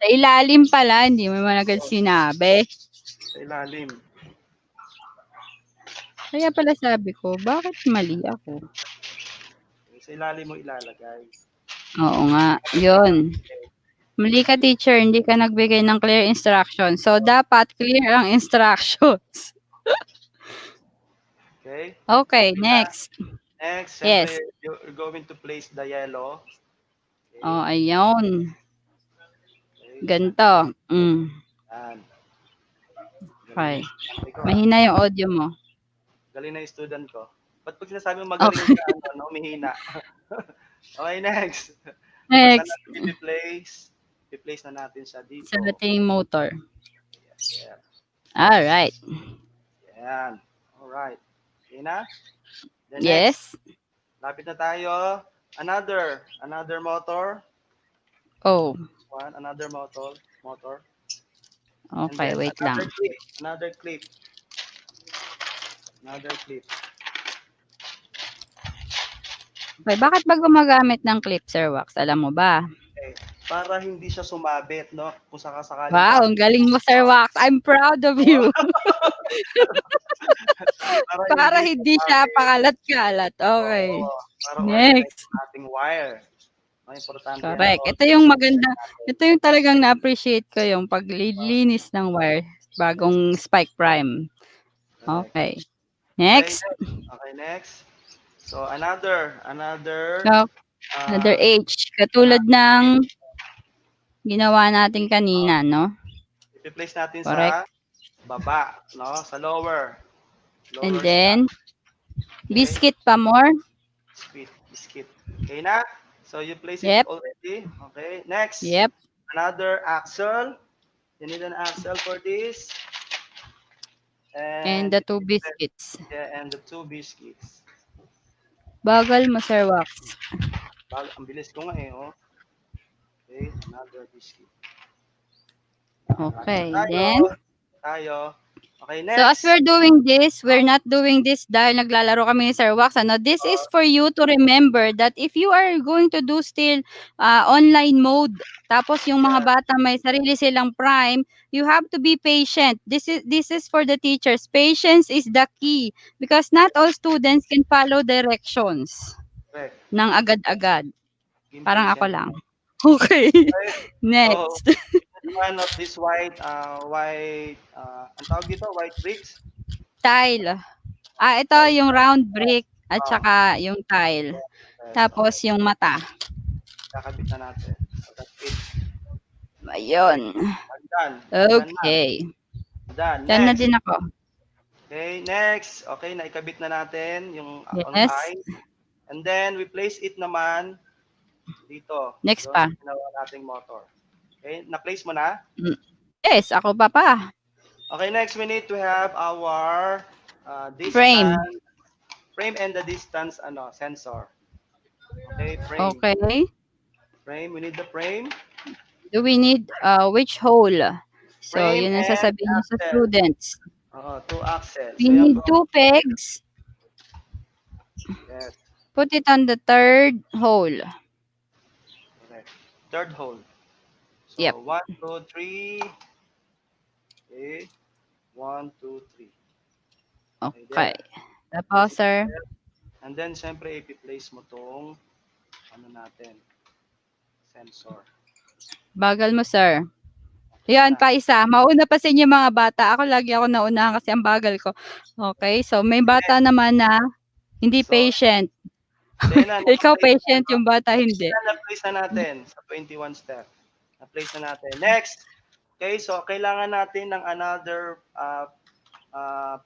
Sa ilalim pala, hindi mo naman agad sinabi. Sa ilalim. Kaya pala sabi ko, bakit mali ako? Sa ilalim mo ilalagay. Oo nga, yun. Mali ka, teacher, hindi ka nagbigay ng clear instruction. So, dapat clear ang instructions. Okay? Okay, next. Next, yes. You're going to place the yellow. Okay. Oh, ayun. Ganito. Okay. Mahina yung audio mo. Galing na yung student ko. Ba't pag sinasabi mo magaling ka, umihina? Okay, next. Next. I-place na natin siya dito. Sa ating motor. Yes. Alright. Yan. Alright. Okay na? Yes. Lapit na tayo. Another motor. Oh. Another motor. Okay, wait lang. Another clip. Okay, bakit ba gumagamit ng clip, Sir Wax? Alam mo ba? Okay. Para hindi siya sumabit, no? Kung sakasakali. Wow, ang galing mo, Sir Wax. I'm proud of you. Para hindi siya pakalat-kalat. Okay. Para next. Ating wire. Importante. Correct. Ito yung maganda. Ito yung talagang na-appreciate ko yung paglilinis ng wire bagong Spike Prime. Okay. Next. Okay, next. So another H. Katulad ng ginawa natin kanina, no? I-place natin sa baba, no? Sa lower. And then biscuit pa more. Biscuit. Okay na? So you place it Yep. already. Okay. Next, Yep. another axle. You need an axle for this. And And the 2 biscuits. yeah, and the 2 biscuits. Bagal mo, Sir Wax. Ang bilis ko nga eh, oh. Okay, another biscuit. Okay, Tayo. then Tayo. Okay, so as next. we're doing this, we're not doing this dahil naglalaro kami ni Sir Wax. Ano, this is for you to remember that if you are going to do still online mode, tapos yung mga bata may sarili silang prime, you have to be patient. This is for the teachers. Patience is the key because not all students can follow directions Correct. ng agad-agad. Game Parang ako patient. lang. Okay. Okay. So, Next. one of this white, ang tawag dito, white bricks. Tile. Ito White. yung round brick at saka yung tile. Yes, Tapos okay. yung mata. Kakabit na natin. So, that's it. Ayun. I'm done. Okay. Done. Done na Next. din ako. Okay, next. Okay, naikabit na natin yung on Yes. high. And then, we place it naman dito. Next Doon pa. sa ginawa nating motor. Okay, na-place mo na? Yes, ako pa. Okay, next we need to have our Frame. frame and the distance sensor. Okay, frame. Okay. Frame, we need the frame. Do we need which hole? So, Frame yun ang and sasabihin nyo sa axle. students. 2 axles. We need 2 pegs. Yes, Put it on the 3rd hole. correct. 3rd hole. So, Yep. 1, 2, 3. Okay. 1, 2, 3. Okay. Tapos, sir. And then, syempre, ipi-place mo tong natin, sensor. Bagal mo, sir. Yan pa isa. Mauna pa sa inyo mga bata. Lagi ako naunahan kasi ang bagal ko. Okay. So, may bata naman na hindi patient. Ikaw patient, yung bata hindi. Na-place na natin sa 21 step. Na-place na natin. Next. Okay, so kailangan natin ng another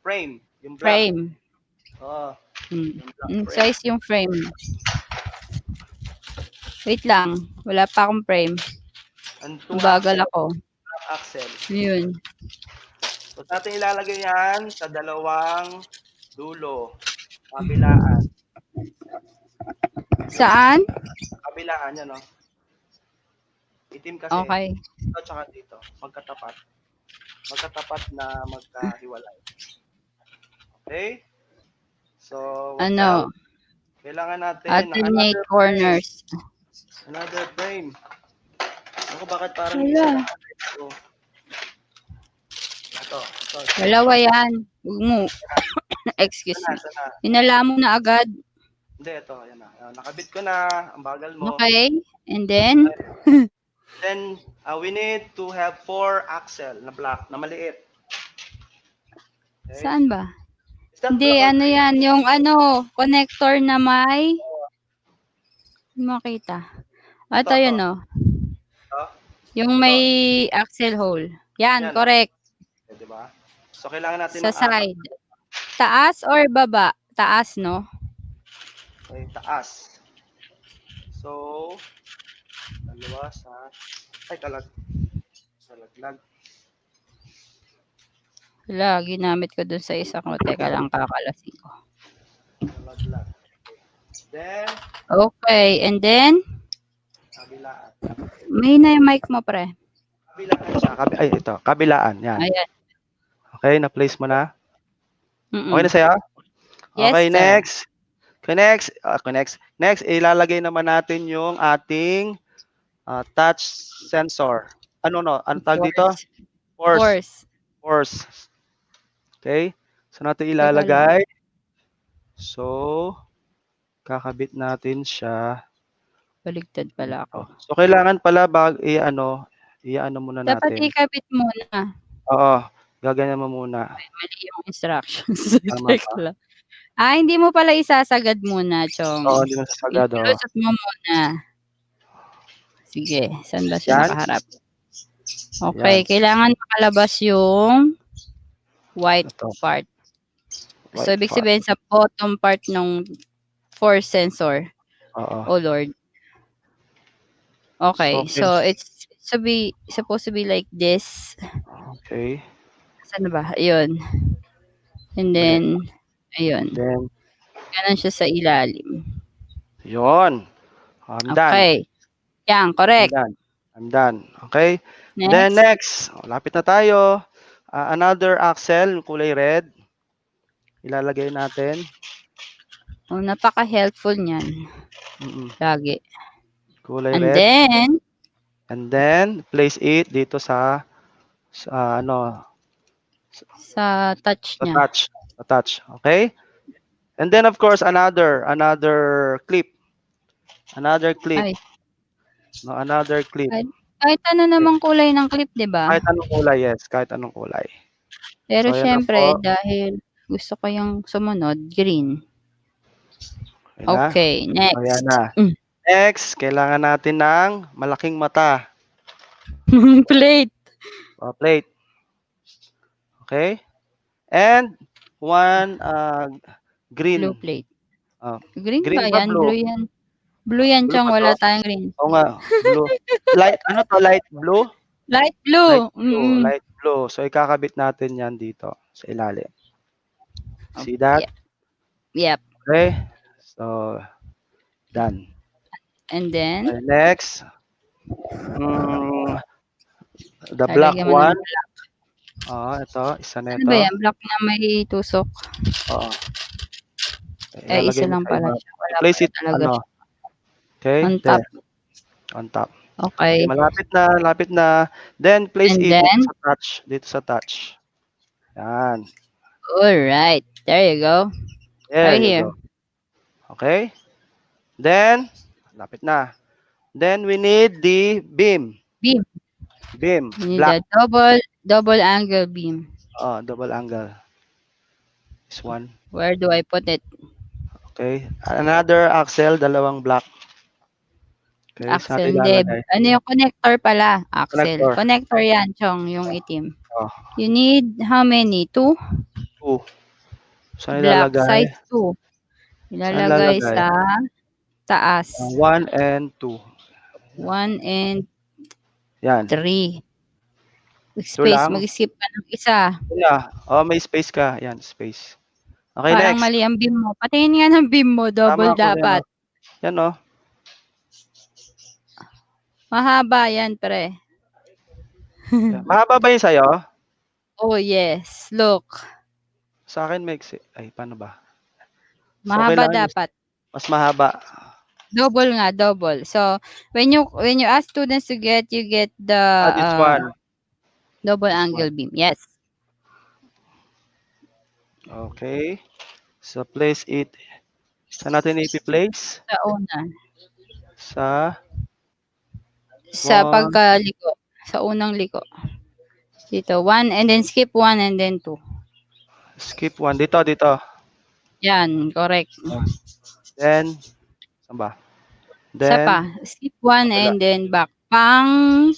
frame. Yung blank. Frame. Frame. Size yung frame. Wait lang. Wala pa akong frame. Bagal ako. Axle. Yun. So, natin ilalagay yan sa dalawang dulo. Kabilaan. Saan? Kabilaan yan, no? Itim kasi. Okay. Dito tsaka dito. Magkatapat. Magkatapat na magkahiwalay. Okay? So, kailangan natin alternate corners. Another frame. Ako, bakit parang Wala. Ito. Dalawa yan. Huwag mo. Excuse me. Hinala mo na agad. Hindi, ito. Ayan na. Nakabit ko na. Ang bagal mo. Okay. And then? Then, we need to have 4 axle na black, na maliit. Okay. Saan ba? Hindi, yan. Yung connector na may makita. Ito yun, yung may axle hole. Yan, correct. Diba? So, kailangan natin sa side. Taas or baba? Taas, no? Okay, taas. So, dalawa sa... kalaglag. Wala, ginamit ko dun sa isa ko. Teka lang, kakalasin ko. Kalaglag. Then, okay, and then? Kabilaan. May na yung mic mo, pre. Kabilaan siya. Ito. Kabilaan. Yan. Ayan. Okay, na-place mo na? Mm-mm. Okay na sa'yo? Yes, okay, sir. next. Next, ilalagay naman natin yung ating touch sensor. Ano tawag dito? Force. Okay? So, natin ilalagay. So, kakabit natin siya. Baligtad pala ako. So, kailangan pala i-ano muna natin. Dapat ikabit muna. Oo. Gaganyan mo muna. Mali yung instructions. Hindi mo pala isasagad muna, Chong. Oo, hindi mo sasagad. Ilusot mo muna. Sige, saan ba siya nakaharap? Okay, kailangan makalabas yung white part. So, ibig sabihin sa bottom part ng force sensor. Oo. Oh Lord. So, Okay, okay. so it's supposed to be like this. Okay. Saan na ba? Ayun. And Mali. then, ayun. Then, Ganon siya sa ilalim. yon. I'm done. Okay. Yan, I'm correct. done. I'm done. Okay. Then Next. next, lapit na tayo. Another axle, yung kulay red. Ilalagay natin. Oh, napaka-helpful niyan. Mm-mm. Lagi. Kulay And red. then, And then, place it dito sa ano, sa touch sa niya. touch. Sa touch. Okay? And then, of course, another clip. Another clip. Ay, No, another clip. kahit ano namang kulay ng clip, di ba? Kahit anong kulay, yes. Kahit anong kulay. Pero So, yan na syempre, po. dahil gusto ko yung sumunod, green. Okay na. Okay, So, yan next. na. Next, kailangan natin ng malaking mata. Plate. Plate. Okay? And one green. Blue plate. Uh, Green green ba ba yan? blue? Blue yan. Blue yan, Blue Chong. ba to? Wala tayong green. Oo nga, blue. Light, ano to? Light blue? Light Light blue. blue. Light blue. So, ikakabit natin yan dito sa ilalim. See that? Yep. Okay? So, done. And then, Okay, next. The black lalagyan mo ng one. black. Ito. Isa na Ano ito. ba yan? Black na may tusok. Oo. Isa Ilalagay mo lang sa pala iba. siya. Wala I-place pala it, talaga ano. siya. Okay? On There. top. On top. Okay. Malapit na, lapit na. Then, place And it then, dito sa touch. Dito sa touch. Yan. alright. There you go. There Right you here. go. Okay? Then, lapit na. Then, we need the beam. Beam. Beam. You need Black. a double angle beam. Double angle. This one. Where do I put it? Okay. Another axle, dalawang black. Okay, saan Axle. Hindi. ilalagay? Ano yung connector pala? Axle. Connector. Connector yan, Chong. Yung itim. Oh, You need how many? 2? 2. Saan Black. ilalagay? Size 2. Saan Ilalagay ilalagay? sa taas. 1 and 2. 1 and Yan. 3. Ito Space. lang. Mag-skip ka ng isa. Yeah. May space ka. Yan, space. Okay, Parang next. mali ang beam mo. Patingin nga ng beam mo. Double Tama ako dapat. yan, oh. Mahaba yan, pre. Yan. Mahaba ba yun sa'yo? Oh, yes. Look. Sa akin, ay, paano ba? Mahaba kailangan dapat. mas mahaba. Double nga, double. So, when you ask students to get, you get the This one. double This angle beam. Yes. Okay. So, place it. Saan natin ipi-place? Sa una. Sa One. pagkaliko. Sa unang liko. Dito. 1 and then skip 1 and then 2. Skip 1. Dito. Yan. Correct. Then, saan ba? Isa Then, pa. Skip 1 and then back. Pang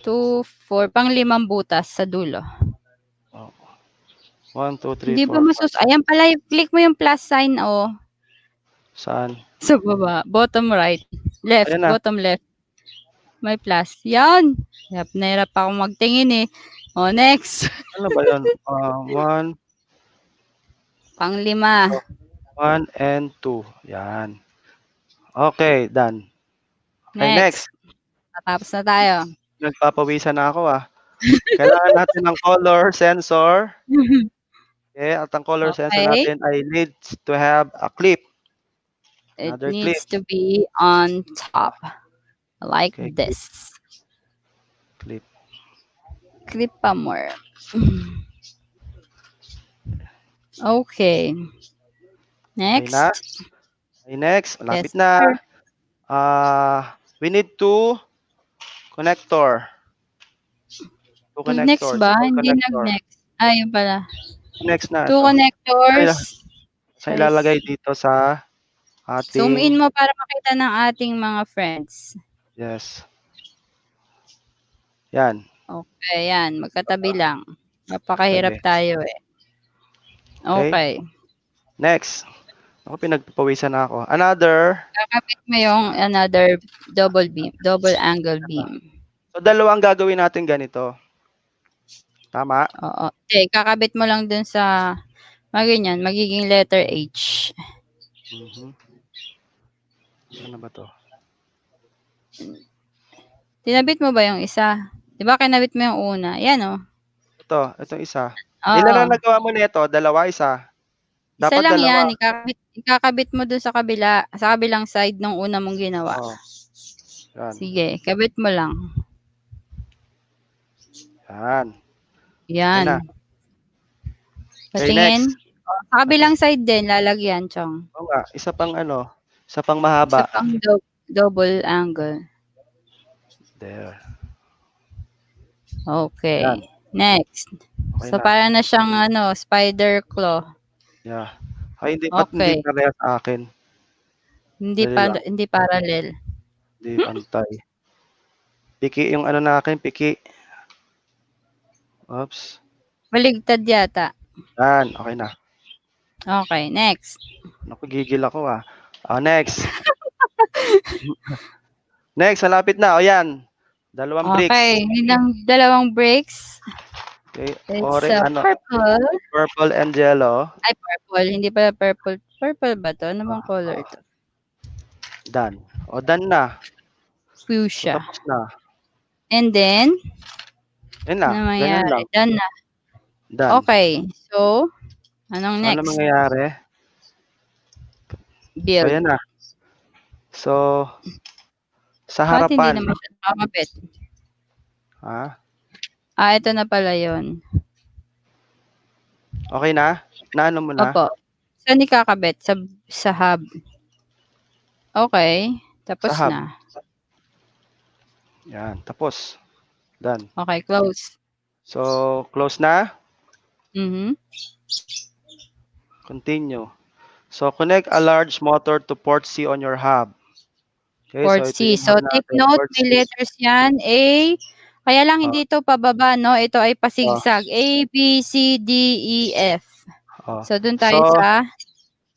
2, 4. Pang 5 butas sa dulo. 1, 2, 3, Hindi 4, ba Ayan pala. Click mo yung plus sign. Oh. Saan? Sa baba. Bottom right. Left. Ayan na. Bottom left. May plus. Yan. Nahirap ako magtingin eh. O, next. Ano ba yun? 1, Pang 5. 1 and 2. Yan. Okay, done. Okay, next. Tatapos na tayo. Nagpapawisan na ako Kailangan natin ng color sensor. Okay, at ang color sensor natin ay needs to have a clip. Another It needs to be on top. Like this. Clip. Clip pa more. Okay. Next. Okay, next. Lapit Yes, na. sir. We need two connector. Two Next connectors. ba? Two Hindi connector. nag-next. Ayun pala. Next na. 2 connectors. Sa ilalagay dito sa ating... Zoom in mo para makita ng ating mga friends. Yes. Yan. Okay, yan. Magkatabi lang. Napakahirap tayo eh. Okay. Next. Ako, pinagpapawisan na ako. Another. Kakabit mo yung another double angle beam. So, dalawang gagawin natin ganito. Tama? Oo. Okay, kakabit mo lang dun sa ganyan, magiging letter H. Ano ba to? Tinabit mo ba yung isa? Di ba kinabit mo yung una? Yan o. Itong isa. Oo. Ilan na nagawa mo nito? Dalawa, isa? Isa Dapat lang dalawa. yan. Ikakabit mo dun sa kabilang side nung una mong ginawa. Oo. Yan. Sige, kabit mo lang. Yan. Yan. Okay, Patingin. next. Sa kabilang side din, lalagyan, Chong. Oo nga. Isa pang mahaba. Isa pang double angle. There. Okay. Yan. Next. Okay So, na. para na siyang spider claw. Yeah. Ay, ba't hindi Okay. parehas sa akin? Hindi parallel. Hindi pantay. Piki yung na akin, piki. Oops. Baligtad yata. Yan, okay na. Okay, next. Naku, gigil ako next. Next, malapit na. O yan. Dalawang bricks. Okay, dalawang breaks. Okay. It's purple. Purple and yellow. Ay, purple. Hindi pala purple. Purple ba to? Ano bang color ito? Done. O, done na. Fuchsia. Tapos na. And then, Yun na. ano Ganyan mangyari? lang. Done na. Done. Okay. So, anong next? Ano mangyayari? Build. So, yan na. So, sa Bakit hindi harapan. naman siya nakakabit? Ha? Ito na pala yun. Okay na? Naano mo na? Opo. Saan ikakabit? Sa hub. Okay. Tapos Sa hub. na. Yan. Tapos. Done. Okay, close. So, close na. Continue. So, connect a large motor to port C on your hub. Okay, Port C. So, take note, may letters yan. A. Kaya lang hindi ito pababa, no? Ito ay pasigsag. A, B, C, D, E, F. So, dun tayo sa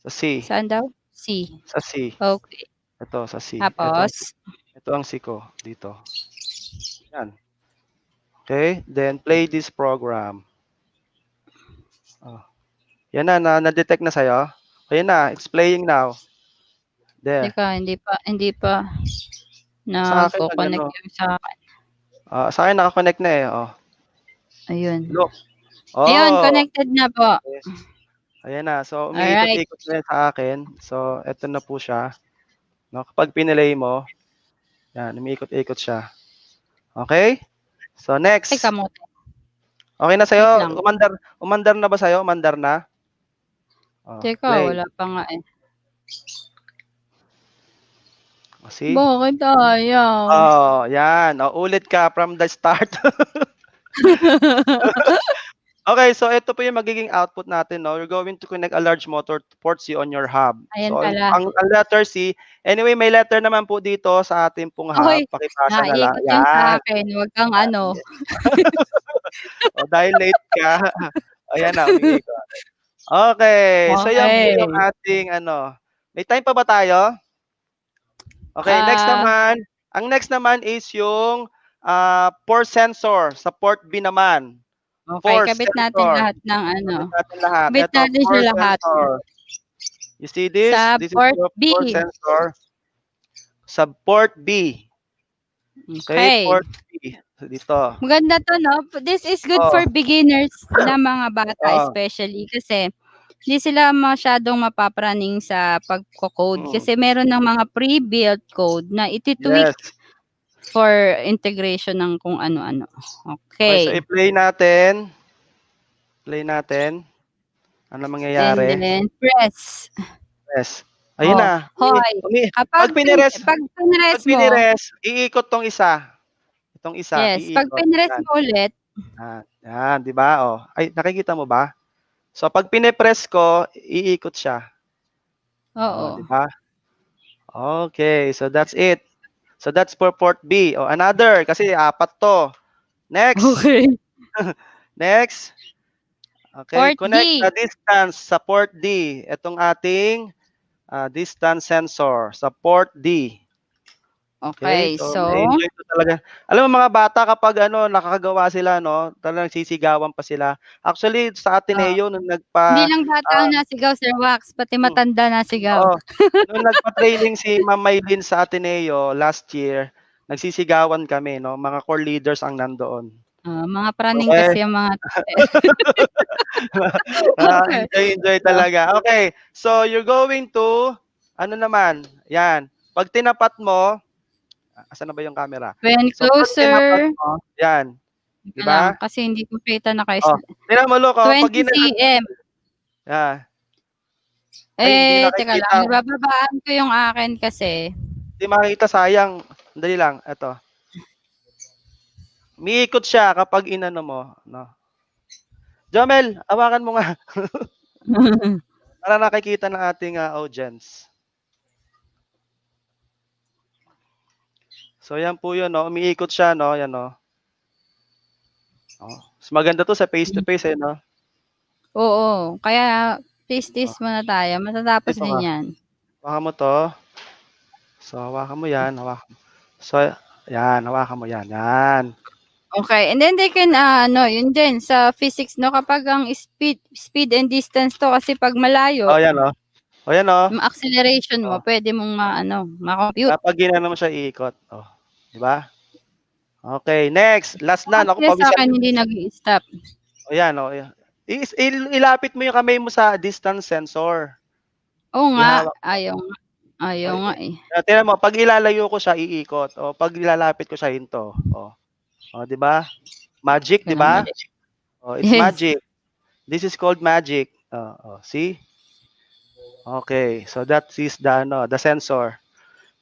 C. Saan daw? C. Sa C. Okay. Ito, sa C. Tapos? Ito ang C ko. Dito. Yan. Okay, then play this program. Yan na-detect na sa'yo. Ayan na, it's playing now. There. Teka, hindi pa nagko-connect yung sa akin. Sa akin naka-connect na eh. Ayun. Look. Ayun, connected na po. Yes. Ayan na. So, umiikot-ikot na yan sa akin. So, eto na po siya. No, kapag pinilay mo, yan, umiikot-ikot siya. Okay? So, next. Teka mo. Okay na sa'yo? Umandar na ba sa'yo? Umandar na? Teka, play. wala pa nga eh. See? Bakit ayaw? Yan. Ulit ka from the start. Okay, so ito po yung magiging output natin. No? You're going to connect a large motor to port C on your hub. Ayan so, pala. ang letter C, anyway, may letter naman po dito sa ating pong hub. Okay, Pakipasa na lang. naikot yan sa akin. Huwag kang ano. Dahil late ka. Ayan na, umiikot. Okay, so yan po yung ating May time pa ba tayo? Okay, next naman. Ang next naman is yung port sensor sa port B naman. Okay, kabit natin lahat ng Kabit natin siya lahat. You see this? This is your port sensor. Sa port B. Okay, port B. Dito. Maganda to, no? This is good for beginners na mga bata especially kasi hindi sila masyadong mapapraning sa pagko-code kasi meron ng mga pre-built code na iti-tweak for integration ng kung ano-ano. Okay. So i-play natin. Ano mangyayari? And then press. Ayun na. Pag pinires iikot tong isa. Itong isa. Yes, pag pinres mo ulit. Yan, di ba? Ay, nakikita mo ba? So, pag pinipress ko, iikot siya. Oo. Di ba? Okay, so that's it. So, that's for port B. Another, kasi 4 to. Next. Okay. Next. Okay, port connect D. the distance sa port D. Itong ating distance sensor sa port D. Okay, Okay, so so na-enjoy ko talaga. Alam mo mga bata kapag nakakagawa sila, no, talagang sisigawan pa sila. Actually, sa ah, Ateneo nung hindi lang bata ang nasigaw, Sir Wax, pati hmm, matanda nasigaw. oo, nung nagpa-training si Ma'am Maylin sa Ateneo last year, nagsisigawan kami, no, mga core leaders ang nandoon. Mga praning Okay. kasi ang mga okay. Enjoy Oh, talaga. Okay, so you're going to, ano naman, yan. Pag tinapat mo, asan na ba yung camera? when So, pag tinapat closer, mo, yan, di teka lang, ba? kasi hindi ko kita Oh, tingnan mo, look, oh, pag 20 cm. yeah. Ay, hindi Teka lang, nakikita. nabababaan ko yung akin kasi. Hindi makikita, sayang. Dali lang, eto. Umiikot siya kapag inano mo, no? Jomel, hawakan mo nga para nakikita ng ating audience. So, yan po yun, no? Umiikot siya, no? Yan, no? Oh. Mas maganda to sa face-to-face, no? Oo, kaya Oh, tis-tis muna tayo, matatapos ito ka. din yan. Hawakan mo to. So, hawakan mo yan. So, yan, hawakan mo yan. Yan. Okay, and then they can, yun din, sa physics, no, kapag ang speed and distance to, kasi pag malayo, Oh, yan, oh. Oh, yan, oh. yung acceleration mo, Oh. pwede mong ma-compute. Kapag ginano mo siya, iikot. Oh. Di ba? Okay, next. Last na. Naku, Kasi sa pawisan. akin, hindi nag-i-stop. O yan, o. Ilapit mo yung kamay mo sa distance sensor. Oo nga, Ihawak. ayaw nga eh. Tingnan mo, pag ilalayo ko siya, iikot. O pag ilalapit ko siya, hinto. O, di ba? Magic, di Kailang ba? mali. O, it's Yes. magic. This is called magic. See? Okay, so that is the sensor.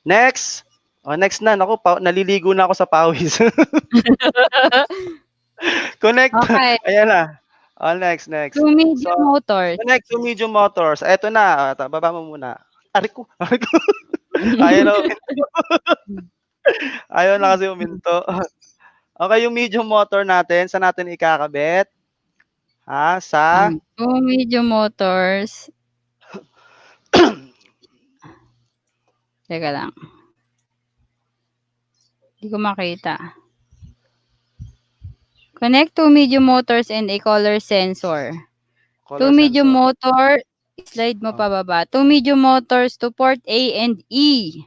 Next. Next na. Naku, naliligo na ako sa pawis. Connect. Okay, Ayan na. Next. 2 So, medium motors. connect to medium motors. Eto na. Baba mo muna. Aray ko. Ayaw na uminto. Ayaw na kasi uminto. Okay, yung medium motor natin, saan natin ikakabit? Sa? Ang 2 medium motors. Teka lang. Hindi ko makita. Connect 2 medium motors and a color sensor. 2 Color medium sensor. motor, slide mo pababa. 2 medium motors to port A and E.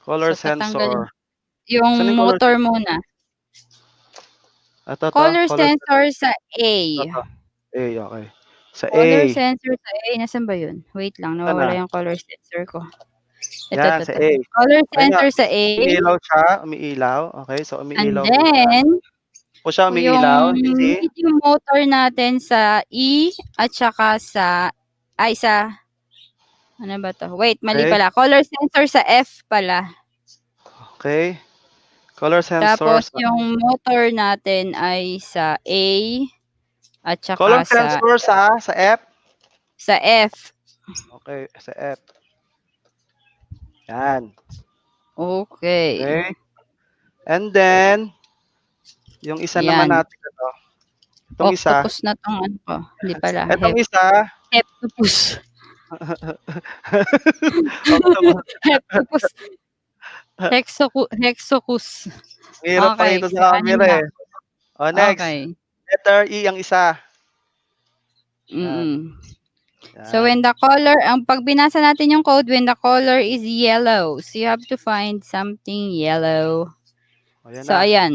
Color So, tatanggalin sensor. yung Saan yung color motor sensor? muna. Ito. Color Color sensor sa A. ito. A, okay. Sa A. Color sensor sa A. Nasaan ba yun? Wait lang, Saan na? nawawala yung color sensor ko. Yan, sa A. Color Ayun na. sensor sa A. Umiilaw siya. Umiilaw. Okay, so And umiilaw po siya. then, Po siya umiilaw. yung See? medium motor natin sa E at saka sa ano ba to? Wait, mali Okay. pala. Color sensor sa F pala. Okay. Color sensor Tapos sa yung motor natin ay sa A at color saka sensor sa F. sa F. Okay, sa F. Yan. Okay. Okay. And then yung isa naman Yan. natin ito. Itong isa. Octopus na tong ano ko. Hindi pala. Itong isa. Heptopus. Octopus. Heptopus. Hexocus. Hirap Okay, pakita so sa anim camera na. Next. Okay. Letter E ang isa. Mm. Yan. So when the color, pag binasa natin yung code, when the color is yellow, so you have to find something yellow. Ayan So na. ayan.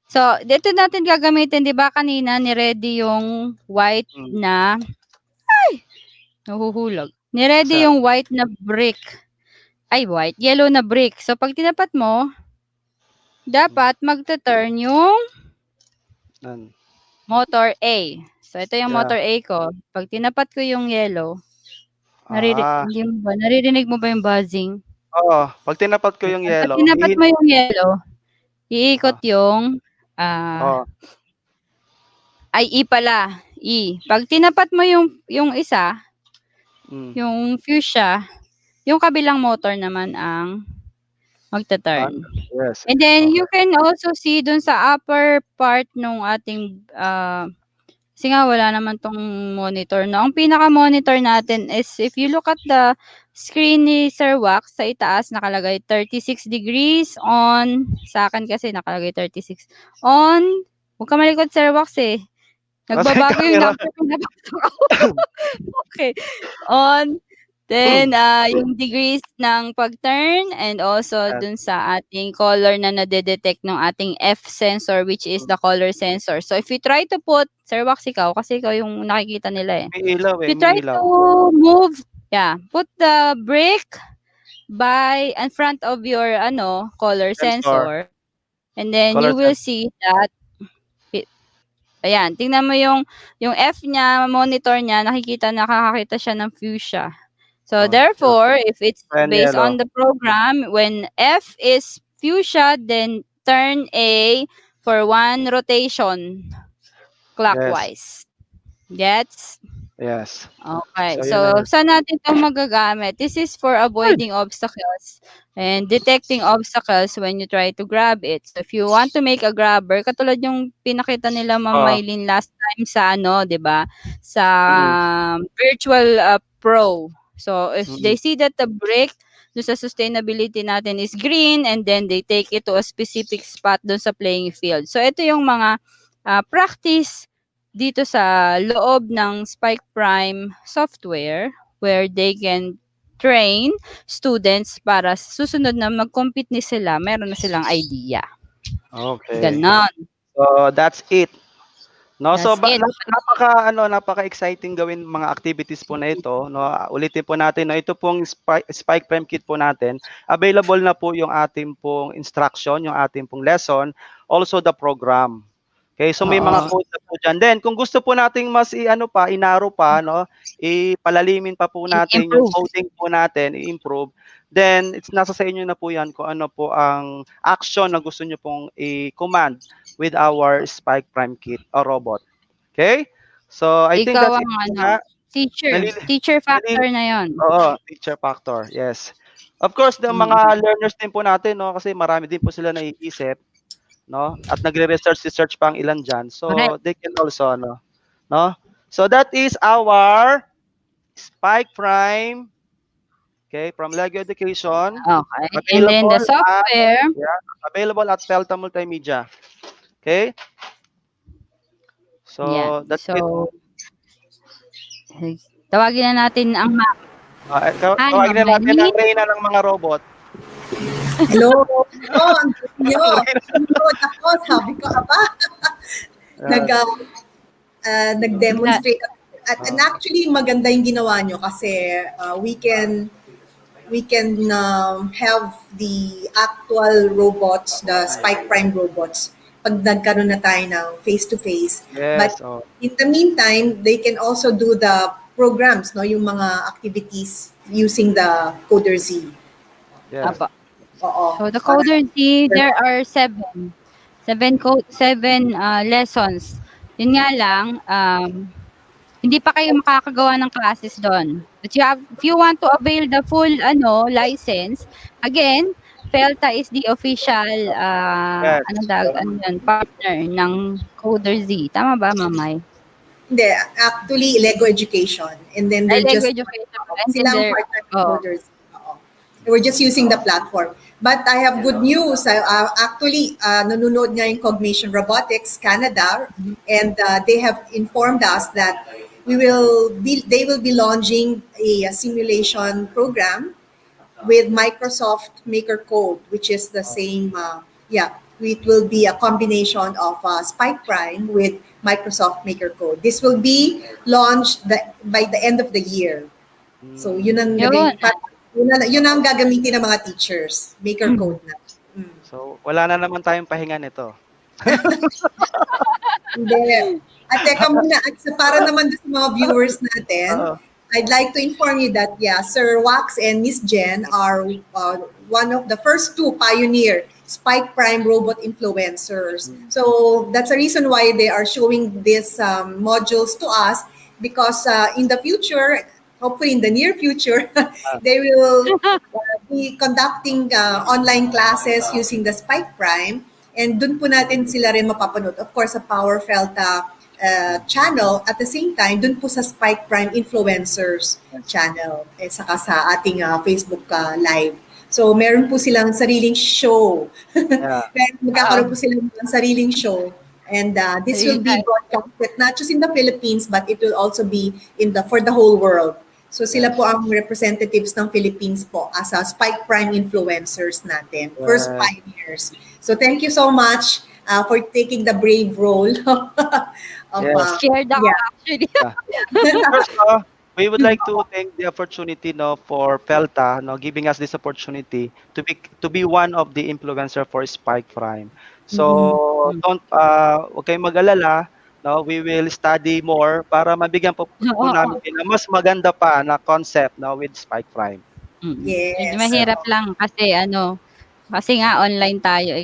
So dito natin gagamitin, 'di ba kanina ni-ready yung white na nahuhulog. Ni-ready yung white na brick. Yellow na brick. So pag tinapat mo, dapat magta-turn yung motor A. So ito yung motor A ko. Pag tinapat ko yung yellow, naririnig mo ba yung buzzing? Oo, pag tinapat ko yung Pag yellow, tinapat mo yung yellow, iikot yung E pala. E. Pag tinapat mo yung isa, yung fuchsia, yung kabilang motor naman ang magta-turn. Yes. And then you can also see dun sa upper part nung ating Kasi nga wala naman 'tong monitor 'no. Ang pinaka-monitor natin is if you look at the screen ni Sir Wax, sa itaas nakalagay 36 degrees on, sa akin kasi nakalagay 36 on. Huwag ka malikot Sir Wax, eh. Kasi Nagbabago yung camera. number pinapasok ko. Okay, on. Then, yung degrees ng pag-turn and also Yes. dun sa ating color na nade-detect ng ating F sensor which is the color sensor. So, if you try to put Sir Wax ikaw kasi ikaw yung nakikita nila, eh. May ilaw, If eh, you may try ilaw. to move, put the brick by in front of your color Sensor, sensor and then color you will sensor. see that ayan, tingnan mo yung F niya, monitor niya, nakakakita siya ng fuchsia. So, Oh, therefore, if it's and based yellow. on the program, when F is fuchsia, then turn A for 1 rotation Yes, clockwise. Gets? yes. Okay. So yun na So, yun. saan natin 'to magagamit? This is for Ay! avoiding obstacles and detecting obstacles when you try to grab it. So, if you want to make a grabber, katulad yung pinakita nila Ma'am Oo, Maylin last time sa 'di ba, sa mm, virtual pro. So, if mm. they see that the brick dun sa sustainability natin is green and then they take it to a specific spot dun sa playing field. So, ito yung mga practice dito sa loob ng Spike Prime software where they can train students para sa susunod na mag-compete ni sila, meron na silang idea. Okay. Ganon. So that's it. No, so That's it. napaka-exciting gawin mga activities po na ito, no. Ulitin po natin, no, ito pong Spike Prime Kit po natin. Available na po yung ating pong instruction, yung ating pong lesson, also the program. Okay, so may mga Oo. code na po diyan. Then kung gusto po nating mas inaro pa, no, ipalalimin pa po natin yung Improve. coding po natin, i-improve, then it's nasa sa inyo na po 'yan kung ano po ang action na gusto niyo pong i-command with our Spike Prime Kit or robot. Okay? So I think Ikaw that's it ang muna. teacher. Nalili Teacher nalili factor na yon. Oo, teacher factor. Yes. Of course, the Mm. mga learners din po natin, no, kasi marami din po sila naiisip, no, at nagre-research pa ang ilan diyan. Correct. So they can also no. So that is our Spike Prime, okay, from Lego Education, Okay. And then the available at software, yeah, available at Pelta Multimedia. Okay? yan. So that's it. So, tawagin na natin ang Hi, Tawagin Ma'am na natin Lenny. ang reyna ng mga robot. Hello, hello, ang galing nyo. Sunod ako, sabi ko, aba, nag, nag-demonstrate. And actually, maganda yung ginawa nyo kasi we can have the actual robots, the Spike Prime robots, pag nagkaroon na tayo ng face-to-face. But Yes, oh, in the meantime, they can also do the programs, no, yung mga activities using the CoderZ. yes. Apo. Oo. So the CoderZ, there are seven lessons. Yun nga lang, hindi pa kayo makakagawa ng classes doon. But if you want to avail the full license, again, Felta is the official Yes. partner ng CoderZ. Tama ba, Mamay? Hindi, actually, Lego Education. And then they're Lego just, Education. And then silang there, partner ng CoderZ. Oo. We're just using the platform. But I have good news. Actually, nanonood nga yung Cognition Robotics Canada, and they have informed us that they will be launching a simulation program with Microsoft Maker Code, which is the same. It will be a combination of Spike Prime with Microsoft Maker Code. This will be launched by the end of the year. So yun ang yun ang gagamitin ng mga teachers, Maker Code na. So wala na naman tayong pahinga nito. Hindi. At teka muna, at para naman sa mga viewers natin, I'd like to inform you that, Sir Wax and Miss Jen are one of the first two pioneer Spike Prime robot influencers. So that's the reason why they are showing these modules to us, because in the future, hopefully in the near future, they will be conducting online classes using the Spike Prime. And dun po natin sila rin mapapanood. Of course, sa Power Felta channel. At the same time, dun po sa Spike Prime Influencers channel, saka sa ating Facebook live. So, meron po silang sariling show. Yeah. Magkakaroon po silang sariling show. And this will be broadcasted not just in the Philippines, but it will also be for the whole world. So sila po ang representatives ng Philippines po as a Spike Prime influencers natin. First pioneers. So thank you so much for taking the brave role of scared ako actually. First, we would like to thank the opportunity for Felta giving us this opportunity to be one of the influencer for Spike Prime. So huwag kayong mag-alala, we will study more para mabigyan po namin na mas maganda pa na concept with Spike Prime. Medyo mahirap lang kasi kasi nga online tayo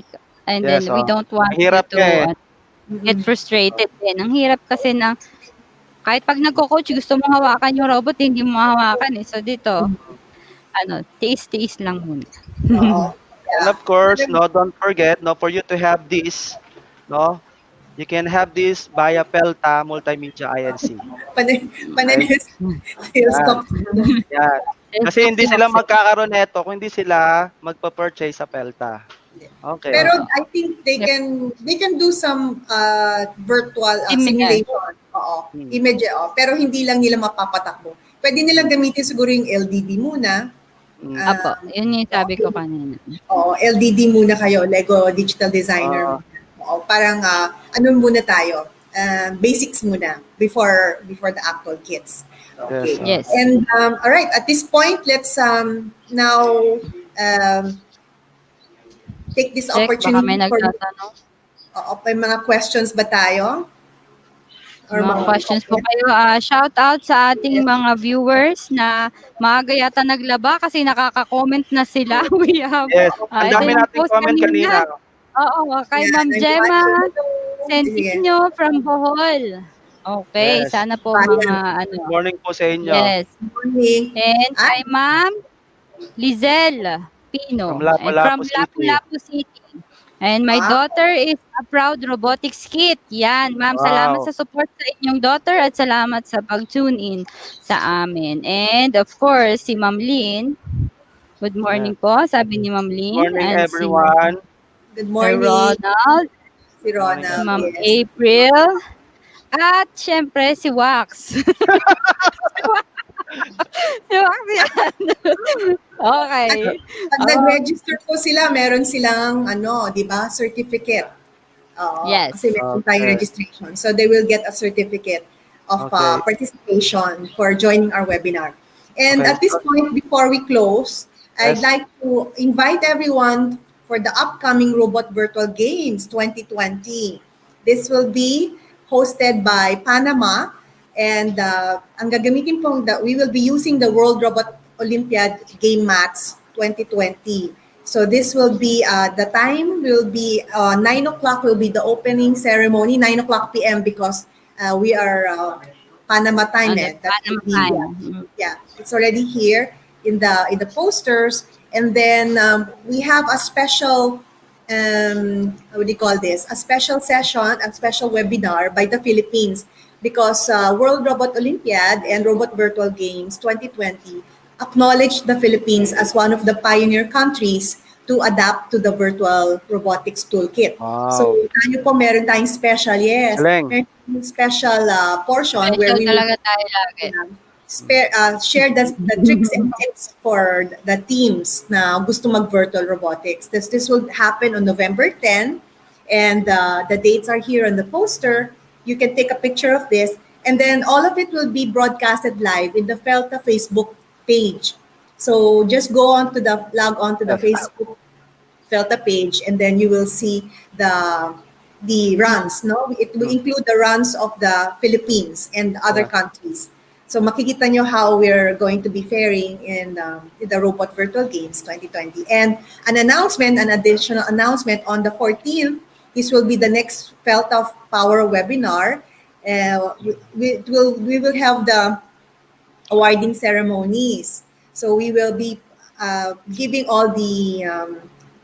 and then we don't want you mahirap to get frustrated din. Ang hirap kasi ng kahit pag nagko-coach, gusto mo hawakan yung robot, hindi mo mahawakan So dito, tiis-tiis lang muna. And of course, don't forget, for you to have this, you can have this via Pelta Multimedia INC. Yan. Kasi hindi sila magkakaroon nito kung hindi sila magpa-purchase sa Pelta. Okay. Pero I think they can do some virtual simulation. Image. Pero hindi lang nila mapapatakbo. Pwede nilang gamitin siguro yung LDD muna. Apo, yun yung sabi ko kanina. LDD muna kayo, Lego Digital Designer. Parang muna tayo, basics muna before the actual kits. Okay. Yes. And all right, at this point, let's now take this opportunity may nagtatanong. May mga questions ba tayo? Or mga questions po kayo. Shout out sa ating mga viewers na maaga yata naglaba kasi nakaka-comment na sila. We have, ang dami nating comment kanina. Oo, kay Ma'am Gemma Centinio from Bohol. Okay, sana po mga Good morning po sa inyo. Yes. Good morning. And kay Ma'am Lizelle Pino from Lapu-Lapu City. And my daughter is a proud robotics kit. Yan, ma'am, salamat sa support sa inyong daughter at salamat sa pag-tune in sa amin. And of course, si Ma'am Lynn. Good morning po, sabi ni Ma'am Lynn. Good morning, and everyone. Good morning. Ronald. Si Ronald. Ma'am April. At syempre, si Wax. Si Wax yan. Okay. Pag nag-register po sila, meron silang, di ba, certificate. Yes. Kasi meron tayong registration. So they will get a certificate of participation for joining our webinar. And at this point, before we close, I'd like to invite everyone for the upcoming Robot Virtual Games 2020. This will be hosted by Panama. And ang gagamitin pong, we will be using the World Robot Olympiad Game Mats 2020. So this will be, the time will be 9 o'clock will be the opening ceremony, 9 o'clock p.m. because we are Panama time. Panama time. Yeah, it's already here in the posters. And then we have a special, what do you call this? A special session, a special webinar by the Philippines because World Robot Olympiad and Robot Virtual Games 2020 acknowledged the Philippines as one of the pioneer countries to adapt to the virtual robotics toolkit. Wow. So tayo po meron tayong special, meron special portion where we will share the tricks and tips for the teams na gusto mag-virtual robotics. This will happen on November 10 and the dates are here on the poster. You can take a picture of this and then all of it will be broadcasted live in the Felta Facebook page. So just log on to the Facebook Felta page and then you will see the runs. It will include the runs of the Philippines and other countries. So makikita nyo how we're going to be faring in the Robot Virtual Games 2020. And an additional announcement on the 14th, this will be the next Felta of Power webinar. We will have the awarding ceremonies. So we will be giving all the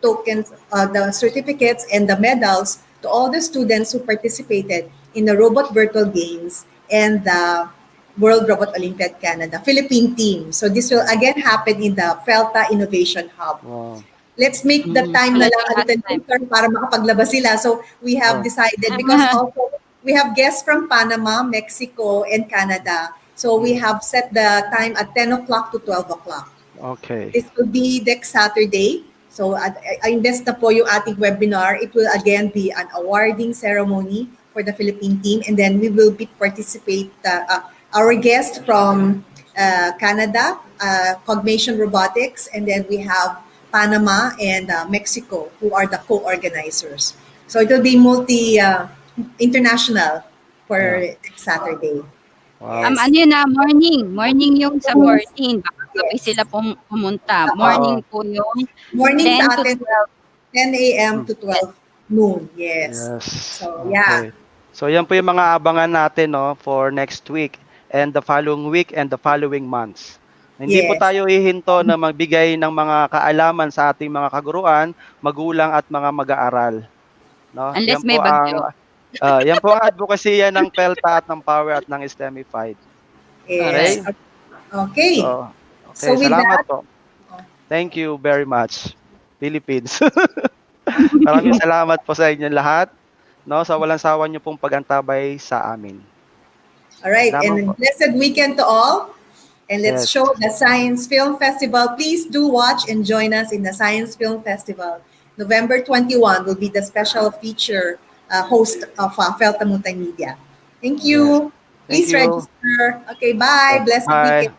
tokens, the certificates and the medals to all the students who participated in the Robot Virtual Games and the World Robot Olympiad Canada Philippine team. So this will again happen in the Felta Innovation Hub. Wow. Let's make the time na Like lang a last little time. later para makapaglabas sila. So we have Oh, decided, because also we have guests from Panama, Mexico, and Canada. So we have set the time at 10 o'clock to 12 o'clock. okay. This will be next Saturday. So invest na po yung ating webinar. It will again be an awarding ceremony for the Philippine team. And then we will be participate, our guest from Canada, Cognition Robotics. And then we have Panama and Mexico, who are the co-organizers. So it will be international for Yeah. next Saturday. Wow. Yes. Ano yun morning yung sa morning. Baka gabi Yes. sila pumunta. Oo. Morning po yung Morning 10 sa to atin, 12. 10 a.m. Hmm. to 12 noon. Yes. Yes. So, yeah. Okay. So yan po yung mga abangan natin, no, for next week and the following week and the following months. Hindi po Yes. tayo hihinto na magbigay ng mga kaalaman sa ating mga kaguruan, magulang at mga mag-aaral, no? Unless may bagyo. Yan po ang advocacy ng PELTA at ng Power at ng STEMified. Yes. Okay? Okay. So, So okay, with salamat that, po. Thank you very much, Philippines. Maraming salamat po sa inyong lahat, no, sa walang sawa niyo pong pagantabay sa amin. all right. Salamat And po. blessed weekend to all. And let's Yes. show the Science Film Festival. Please do watch and join us in the Science Film Festival. November 21 will be the special feature host of Felta Multimedia. Thank you. Thank Please you. register. Okay, bye. Blessed Bye. weekend.